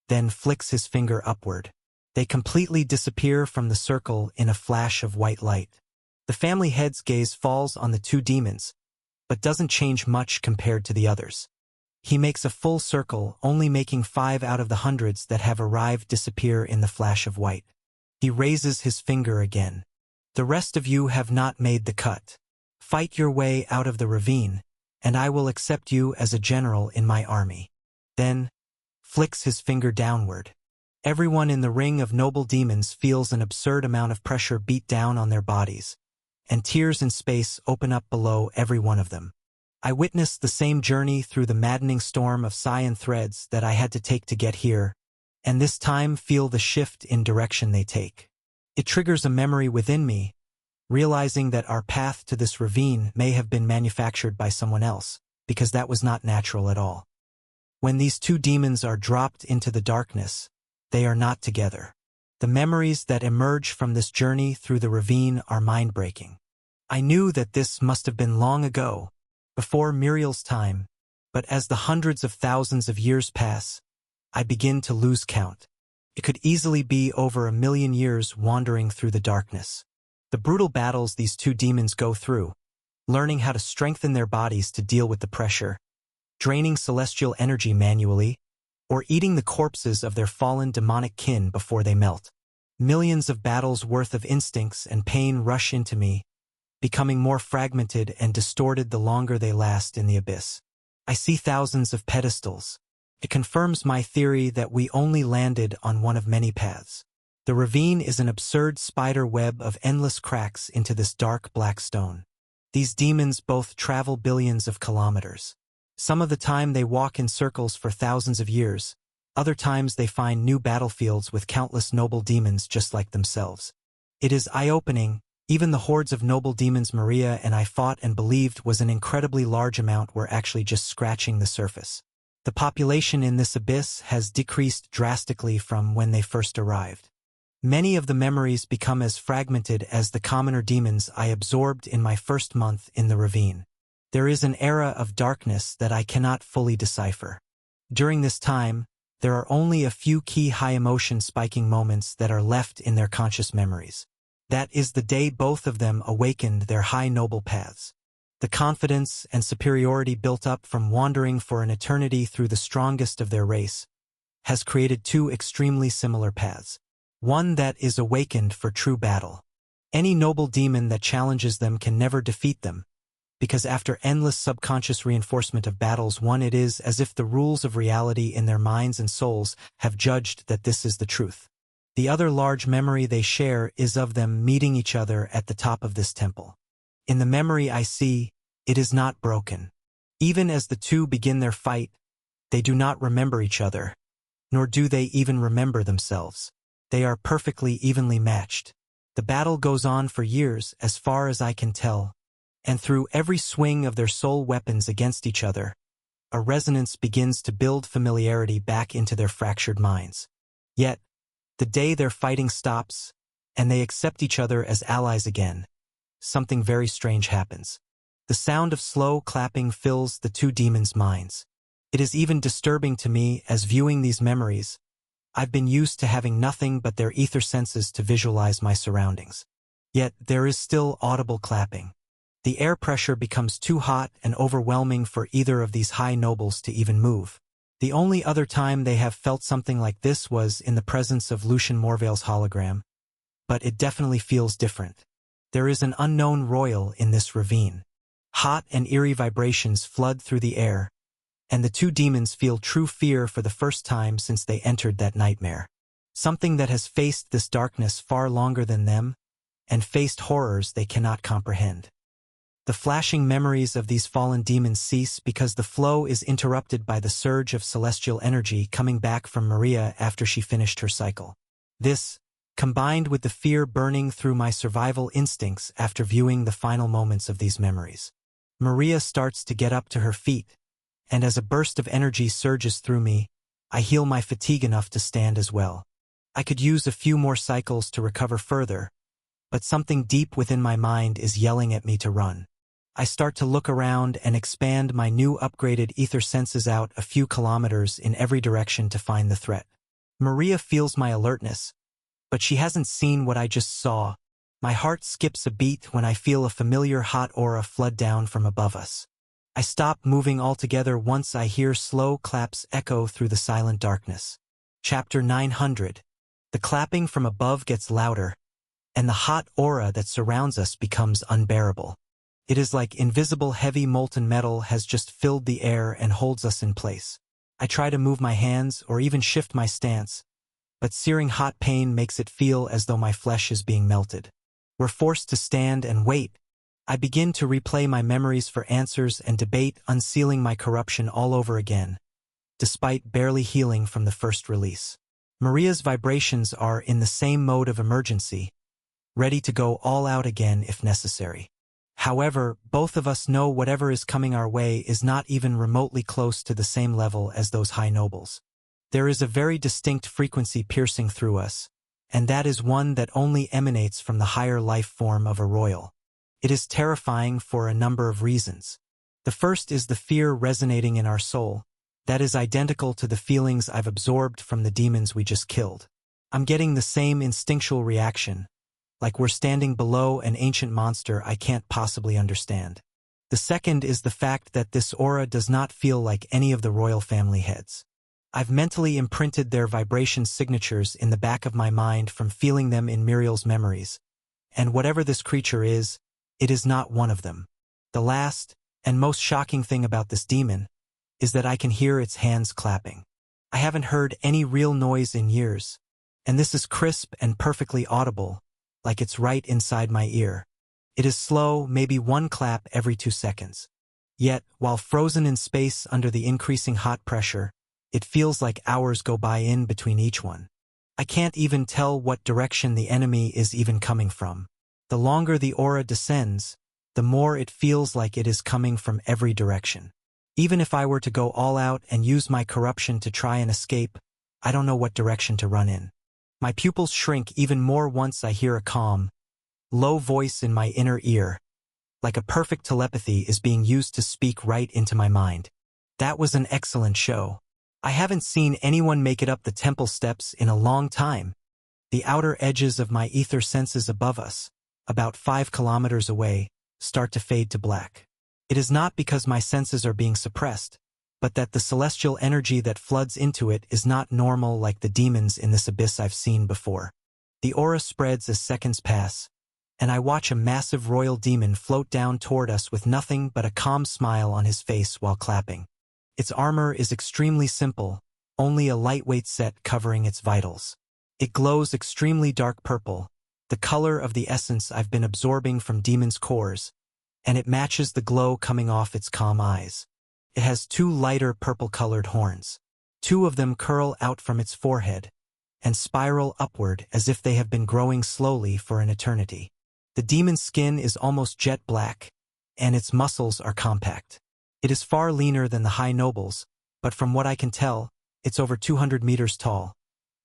then flicks his finger upward. They completely disappear from the circle in a flash of white light. The family head's gaze falls on the two demons, but doesn't change much compared to the others. He makes a full circle, only making 5 out of the hundreds that have arrived disappear in the flash of white. He raises his finger again. The rest of you have not made the cut. Fight your way out of the ravine, and I will accept you as a general in my army. Then, flicks his finger downward. Everyone in the ring of noble demons feels an absurd amount of pressure beat down on their bodies, and tears in space open up below every one of them. I witnessed the same journey through the maddening storm of cyan threads that I had to take to get here, and this time feel the shift in direction they take. It triggers a memory within me, realizing that our path to this ravine may have been manufactured by someone else, because that was not natural at all. When these two demons are dropped into the darkness, they are not together. The memories that emerge from this journey through the ravine are mind-breaking. I knew that this must have been long ago, before Muriel's time, but as the hundreds of thousands of years pass, I begin to lose count. It could easily be over 1,000,000 years wandering through the darkness. The brutal battles these two demons go through, learning how to strengthen their bodies to deal with the pressure, draining celestial energy manually, or eating the corpses of their fallen demonic kin before they melt. Millions of battles worth of instincts and pain rush into me, becoming more fragmented and distorted the longer they last in the abyss. I see thousands of pedestals. It confirms my theory that we only landed on one of many paths. The ravine is an absurd spider web of endless cracks into this dark black stone. These demons both travel billions of kilometers. Some of the time they walk in circles for thousands of years, other times they find new battlefields with countless noble demons just like themselves. It is eye-opening, Even the hordes of noble demons Maria and I fought and believed was an incredibly large amount were actually just scratching the surface. The population in this abyss has decreased drastically from when they first arrived. Many of the memories become as fragmented as the commoner demons I absorbed in my first month in the ravine. There is an era of darkness that I cannot fully decipher. During this time, there are only a few key high-emotion spiking moments that are left in their conscious memories. That is the day both of them awakened their high noble paths. The confidence and superiority built up from wandering for an eternity through the strongest of their race has created two extremely similar paths. One that is awakened for true battle. Any noble demon that challenges them can never defeat them, because after endless subconscious reinforcement of battles it is as if the rules of reality in their minds and souls have judged that this is the truth. The other large memory they share is of them meeting each other at the top of this temple. In the memory I see, it is not broken. Even as the two begin their fight, they do not remember each other, nor do they even remember themselves. They are perfectly evenly matched. The battle goes on for years, as far as I can tell, and through every swing of their soul weapons against each other, a resonance begins to build familiarity back into their fractured minds. Yet, the day their fighting stops, and they accept each other as allies again, something very strange happens. The sound of slow clapping fills the two demons' minds. It is even disturbing to me as viewing these memories. I've been used to having nothing but their ether senses to visualize my surroundings. Yet there is still audible clapping. The air pressure becomes too hot and overwhelming for either of these high nobles to even move. The only other time they have felt something like this was in the presence of Lucian Morvale's hologram, but it definitely feels different. There is an unknown royal in this ravine. Hot and eerie vibrations flood through the air, and the two demons feel true fear for the first time since they entered that nightmare. Something that has faced this darkness far longer than them, and faced horrors they cannot comprehend. The flashing memories of these fallen demons cease because the flow is interrupted by the surge of celestial energy coming back from Maria after she finished her cycle. This, combined with the fear burning through my survival instincts after viewing the final moments of these memories. Maria starts to get up to her feet, and as a burst of energy surges through me, I heal my fatigue enough to stand as well. I could use a few more cycles to recover further, but something deep within my mind is yelling at me to run. I start to look around and expand my new upgraded ether senses out a few kilometers in every direction to find the threat. Maria feels my alertness, but she hasn't seen what I just saw. My heart skips a beat when I feel a familiar hot aura flood down from above us. I stop moving altogether once I hear slow claps echo through the silent darkness. Chapter 900. The clapping from above gets louder, and the hot aura that surrounds us becomes unbearable. It is like invisible heavy molten metal has just filled the air and holds us in place. I try to move my hands or even shift my stance, but searing hot pain makes it feel as though my flesh is being melted. We're forced to stand and wait. I begin to replay my memories for answers and debate unsealing my corruption all over again, despite barely healing from the first release. Maria's vibrations are in the same mode of emergency, ready to go all out again if necessary. However, both of us know whatever is coming our way is not even remotely close to the same level as those high nobles. There is a very distinct frequency piercing through us, and that is one that only emanates from the higher life form of a royal. It is terrifying for a number of reasons. The first is the fear resonating in our soul, that is identical to the feelings I've absorbed from the demons we just killed. I'm getting the same instinctual reaction, like we're standing below an ancient monster I can't possibly understand. The second is the fact that this aura does not feel like any of the royal family heads. I've mentally imprinted their vibration signatures in the back of my mind from feeling them in Muriel's memories, and whatever this creature is, it is not one of them. The last, and most shocking thing about this demon, is that I can hear its hands clapping. I haven't heard any real noise in years, and this is crisp and perfectly audible, like it's right inside my ear. It is slow, maybe one clap every 2 seconds. Yet, while frozen in space under the increasing hot pressure, it feels like hours go by in between each one. I can't even tell what direction the enemy is even coming from. The longer the aura descends, the more it feels like it is coming from every direction. Even if I were to go all out and use my corruption to try and escape, I don't know what direction to run in. My pupils shrink even more once I hear a calm, low voice in my inner ear, like a perfect telepathy is being used to speak right into my mind. That was an excellent show. I haven't seen anyone make it up the temple steps in a long time. The outer edges of my ether senses above us, about 5 kilometers away, start to fade to black. It is not because my senses are being suppressed, but that the celestial energy that floods into it is not normal like the demons in this abyss I've seen before. The aura spreads as seconds pass, and I watch a massive royal demon float down toward us with nothing but a calm smile on his face while clapping. Its armor is extremely simple, only a lightweight set covering its vitals. It glows extremely dark purple, the color of the essence I've been absorbing from demons' cores, and it matches the glow coming off its calm eyes. It has 2 lighter purple-colored horns. 2 of them curl out from its forehead and spiral upward as if they have been growing slowly for an eternity. The demon's skin is almost jet black, and its muscles are compact. It is far leaner than the high nobles, but from what I can tell, it's over 200 meters tall,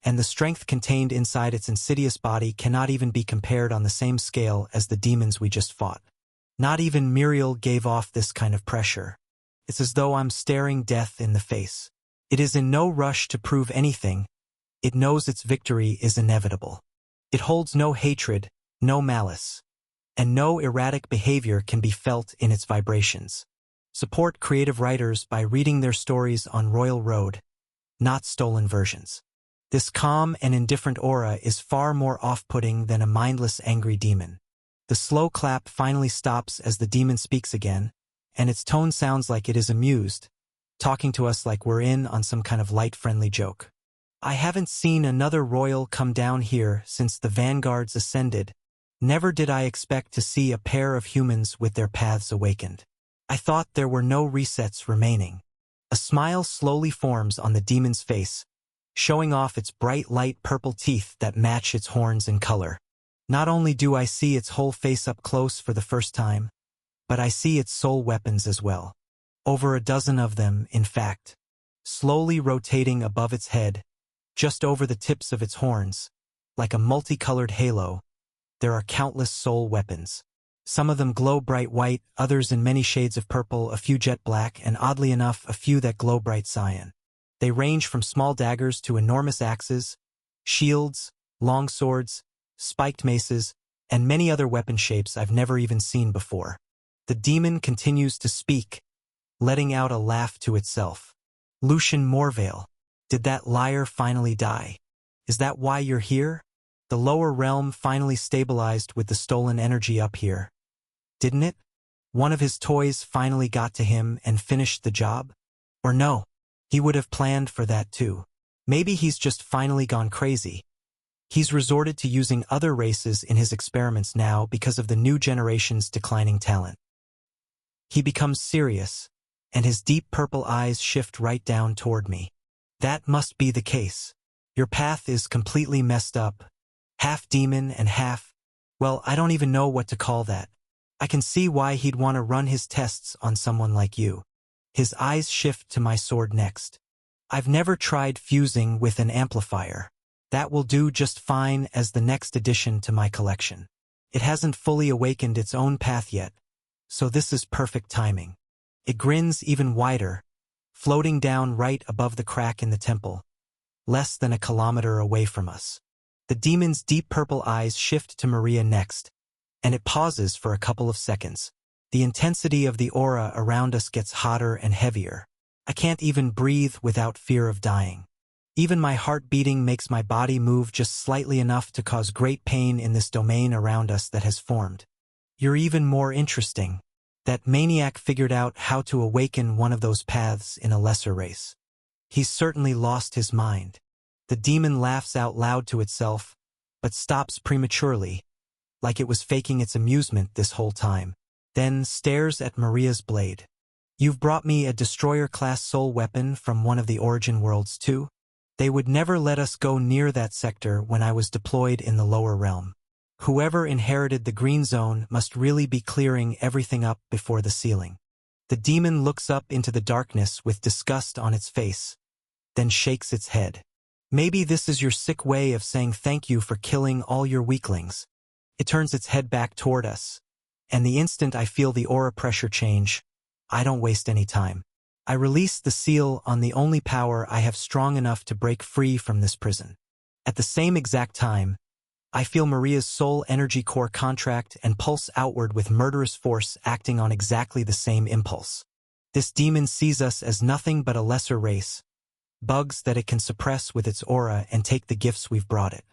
and the strength contained inside its insidious body cannot even be compared on the same scale as the demons we just fought. Not even Muriel gave off this kind of pressure. It's as though I'm staring death in the face. It is in no rush to prove anything. It knows its victory is inevitable. It holds no hatred, no malice, and no erratic behavior can be felt in its vibrations. Support creative writers by reading their stories on Royal Road, not stolen versions. This calm and indifferent aura is far more off-putting than a mindless angry demon. The slow clap finally stops as the demon speaks again, and its tone sounds like it is amused, talking to us like we're in on some kind of light, friendly joke. I haven't seen another royal come down here since the vanguards ascended. Never did I expect to see a pair of humans with their paths awakened. I thought there were no resets remaining. A smile slowly forms on the demon's face, showing off its bright light purple teeth that match its horns in color. Not only do I see its whole face up close for the first time, but I see its soul weapons as well. Over a dozen of them, in fact. Slowly rotating above its head, just over the tips of its horns, like a multicolored halo, there are countless soul weapons. Some of them glow bright white, others in many shades of purple, a few jet black, and oddly enough, a few that glow bright cyan. They range from small daggers to enormous axes, shields, long swords, spiked maces, and many other weapon shapes I've never even seen before. The demon continues to speak, letting out a laugh to itself. Lucian Morvale, did that liar finally die? Is that why you're here? The lower realm finally stabilized with the stolen energy up here. Didn't it? One of his toys finally got to him and finished the job? Or no, he would have planned for that too. Maybe he's just finally gone crazy. He's resorted to using other races in his experiments now because of the new generation's declining talent. He becomes serious, and his deep purple eyes shift right down toward me. That must be the case. Your path is completely messed up. Half demon and half, well, I don't even know what to call that. I can see why he'd want to run his tests on someone like you. His eyes shift to my sword next. I've never tried fusing with an amplifier. That will do just fine as the next addition to my collection. It hasn't fully awakened its own path yet, so this is perfect timing. It grins even wider, floating down right above the crack in the temple, less than a kilometer away from us. The demon's deep purple eyes shift to Maria next, and it pauses for a couple of seconds. The intensity of the aura around us gets hotter and heavier. I can't even breathe without fear of dying. Even my heart beating makes my body move just slightly enough to cause great pain in this domain around us that has formed. You're even more interesting. That maniac figured out how to awaken one of those paths in a lesser race. He's certainly lost his mind. The demon laughs out loud to itself, but stops prematurely, like it was faking its amusement this whole time, then stares at Maria's blade. You've brought me a destroyer-class soul weapon from one of the origin worlds too? They would never let us go near that sector when I was deployed in the lower realm. Whoever inherited the green zone must really be clearing everything up before the ceiling. The demon looks up into the darkness with disgust on its face, then shakes its head. Maybe this is your sick way of saying thank you for killing all your weaklings. It turns its head back toward us, and the instant I feel the aura pressure change, I don't waste any time. I release the seal on the only power I have strong enough to break free from this prison. At the same exact time, I feel Maria's soul energy core contract and pulse outward with murderous force acting on exactly the same impulse. This demon sees us as nothing but a lesser race, bugs that it can suppress with its aura and take the gifts we've brought it.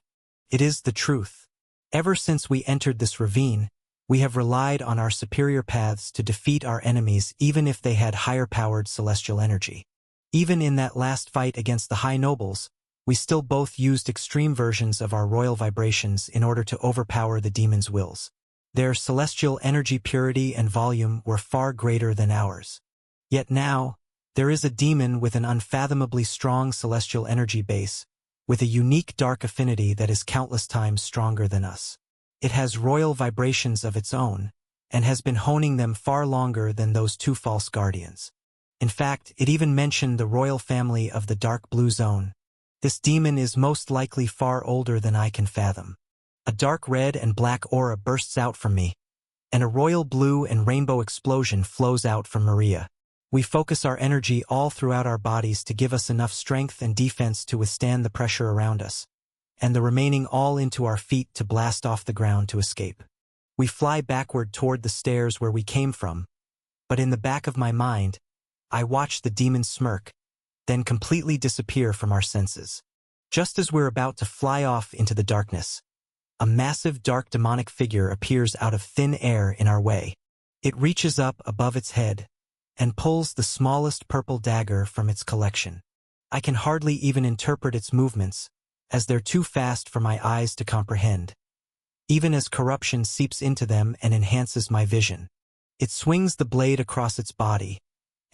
It is the truth. Ever since we entered this ravine, we have relied on our superior paths to defeat our enemies even if they had higher-powered celestial energy. Even in that last fight against the High Nobles, we still both used extreme versions of our royal vibrations in order to overpower the demon's wills. Their celestial energy purity and volume were far greater than ours. Yet now, there is a demon with an unfathomably strong celestial energy base, with a unique dark affinity that is countless times stronger than us. It has royal vibrations of its own, and has been honing them far longer than those two false guardians. In fact, it even mentioned the royal family of the dark blue zone. This demon is most likely far older than I can fathom. A dark red and black aura bursts out from me, and a royal blue and rainbow explosion flows out from Maria. We focus our energy all throughout our bodies to give us enough strength and defense to withstand the pressure around us, and the remaining all into our feet to blast off the ground to escape. We fly backward toward the stairs where we came from, but in the back of my mind, I watch the demon smirk, then completely disappear from our senses. Just as we're about to fly off into the darkness, a massive dark demonic figure appears out of thin air in our way. It reaches up above its head and pulls the smallest purple dagger from its collection. I can hardly even interpret its movements, as they're too fast for my eyes to comprehend, even as corruption seeps into them and enhances my vision. It swings the blade across its body,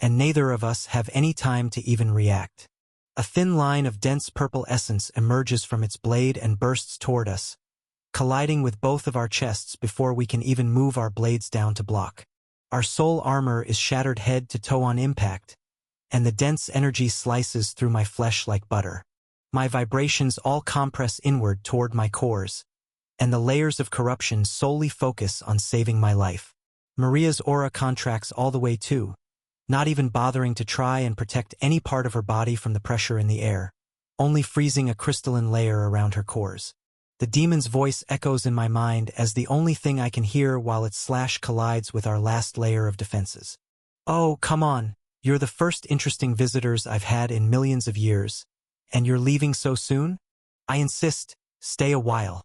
and neither of us have any time to even react. A thin line of dense purple essence emerges from its blade and bursts toward us, colliding with both of our chests before we can even move our blades down to block. Our soul armor is shattered head to toe on impact, and the dense energy slices through my flesh like butter. My vibrations all compress inward toward my cores, and the layers of corruption solely focus on saving my life. Maria's aura contracts all the way too, not even bothering to try and protect any part of her body from the pressure in the air, only freezing a crystalline layer around her cores. The demon's voice echoes in my mind as the only thing I can hear while its slash collides with our last layer of defenses. Oh, come on, you're the first interesting visitors I've had in millions of years, and you're leaving so soon? I insist, stay a while.